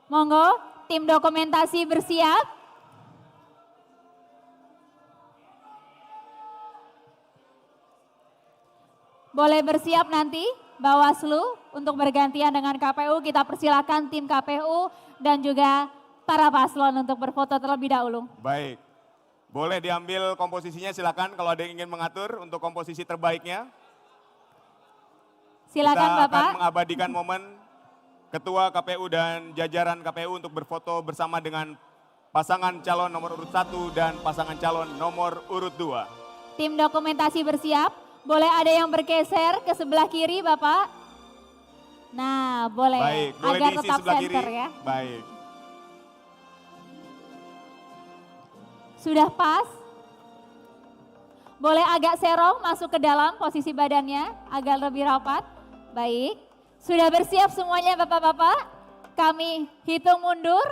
Monggo, tim dokumentasi bersiap. Boleh bersiap nanti Bawaslu untuk bergantian dengan KPU. Kita persilakan tim KPU dan juga para paslon untuk berfoto terlebih dahulu. Baik. Boleh diambil komposisinya, silakan kalau ada yang ingin mengatur untuk komposisi terbaiknya. Silakan Kita Bapak. akan mengabadikan momen Ketua KPU dan jajaran KPU untuk berfoto bersama dengan pasangan calon nomor urut 1 dan pasangan calon nomor urut 2. Tim dokumentasi bersiap. Boleh ada yang bergeser ke sebelah kiri Bapak. Nah boleh. Baik, boleh agar diisi tetap sebelah center kiri. ya. Baik. Sudah pas. Boleh agak serong masuk ke dalam posisi badannya agar lebih rapat. Baik. Sudah bersiap semuanya Bapak-bapak? Kami hitung mundur.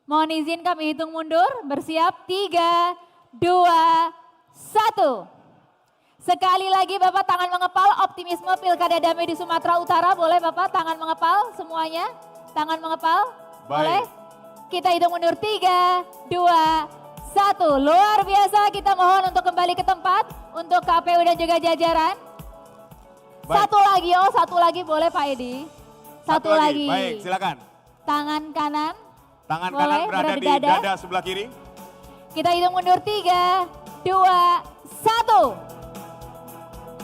Mohon izin kami hitung mundur. Bersiap 3, 2, 1. Sekali lagi Bapak tangan mengepal, optimisme Pilkada damai di Sumatera Utara. Boleh Bapak tangan mengepal semuanya? Tangan mengepal? Boleh? Kita hitung mundur 3, 2, 1. Luar biasa, kita mohon untuk kembali ke tempat untuk KPU dan juga jajaran. Baik. Satu lagi boleh Pak Edi. Satu lagi. Baik, silakan. Tangan kanan. Tangan Boleh, kanan berada di dada sebelah kiri. Kita hitung mundur 3, 2, 1.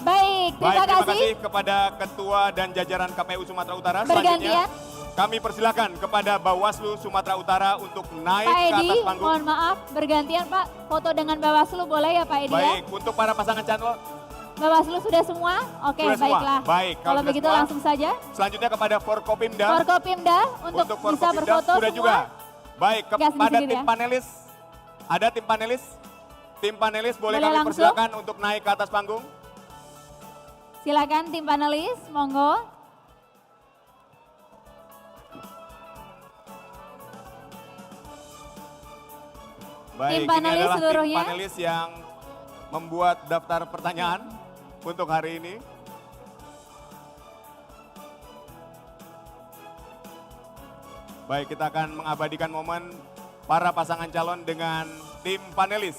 Baik, terima kasih. Kepada Ketua dan jajaran KPU Sumatera Utara. Bergantian. Selanjutnya kami persilakan kepada Bawaslu Sumatera Utara untuk naik Pak ke Edi, atas panggung. mohon maaf, bergantian Pak. Foto dengan Bawaslu boleh ya Pak Edi ya? Baik, untuk para pasangan calon. Bawaslu sudah semua? Oke, Sudah semua. baiklah. Baik, kalau Kalau sudah begitu semua, langsung saja. Selanjutnya kepada Forkopimda. Forkopimda untuk bisa Forkopimda berfoto sudah semua. juga. Baik, Gas kepada sendiri tim ya. panelis. Ada tim panelis? Tim panelis boleh Boleh kami langsung. persilakan untuk naik ke atas panggung. Silakan tim panelis, monggo. Baik, Tim panelis ini adalah seluruhnya. tim panelis yang membuat daftar pertanyaan untuk hari ini. Baik, kita akan mengabadikan momen para pasangan calon dengan tim panelis.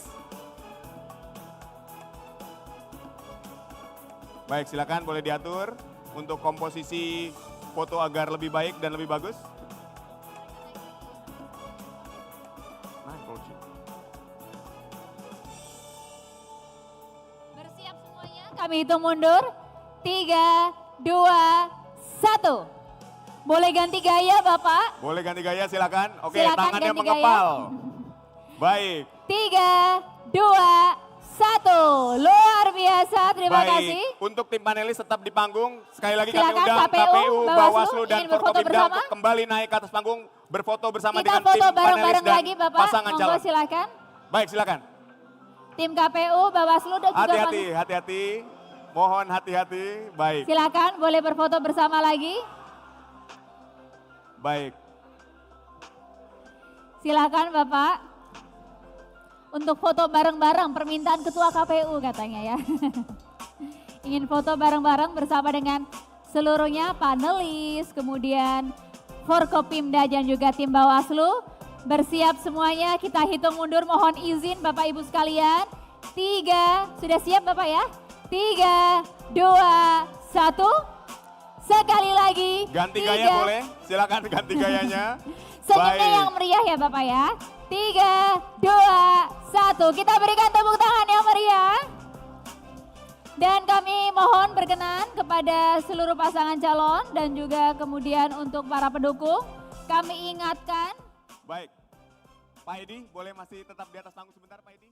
Baik, silakan boleh diatur untuk komposisi foto agar lebih baik dan lebih bagus. Bersiap semuanya, kami hitung mundur. 3, 2, 1. Boleh ganti gaya Bapak? Boleh ganti gaya silakan. Oke, Silakan tangannya ganti mengepal. Baik. 3, 2, 1. Luar biasa, terima Baik. kasih. Untuk tim panelis tetap di panggung. Sekali lagi Silakan, kami undang KPU, KPU, Bawaslu dan ingin berfoto Forkopimda bersama? untuk kembali naik ke atas panggung berfoto bersama Kita dengan foto tim panelis bareng-bareng dan lagi Bapak. pasangan Monggo calon. silakan. Baik, silakan. Tim KPU, Bawaslu dan juga Hati-hati, hati-hati. Mohon hati-hati. Baik. Silakan, boleh berfoto bersama lagi. Baik. Silakan Bapak. Untuk foto bareng-bareng, permintaan Ketua KPU katanya ya. Ingin foto bareng-bareng bersama dengan seluruhnya panelis, kemudian Forkopimda dan juga tim Bawaslu. Bersiap semuanya, kita hitung mundur, mohon izin Bapak Ibu sekalian. 3, sudah siap Bapak ya? 3, 2, 1. Sekali lagi. Ganti gaya boleh? Silakan ganti gayanya. Senyumnya yang meriah ya Bapak ya. 3, 2, 1. Kita berikan tepuk tangan yang meriah. Dan kami mohon berkenan kepada seluruh pasangan calon dan juga kemudian untuk para pendukung. Kami ingatkan. Baik. Pak Edi, boleh masih tetap di atas panggung sebentar Pak Edi?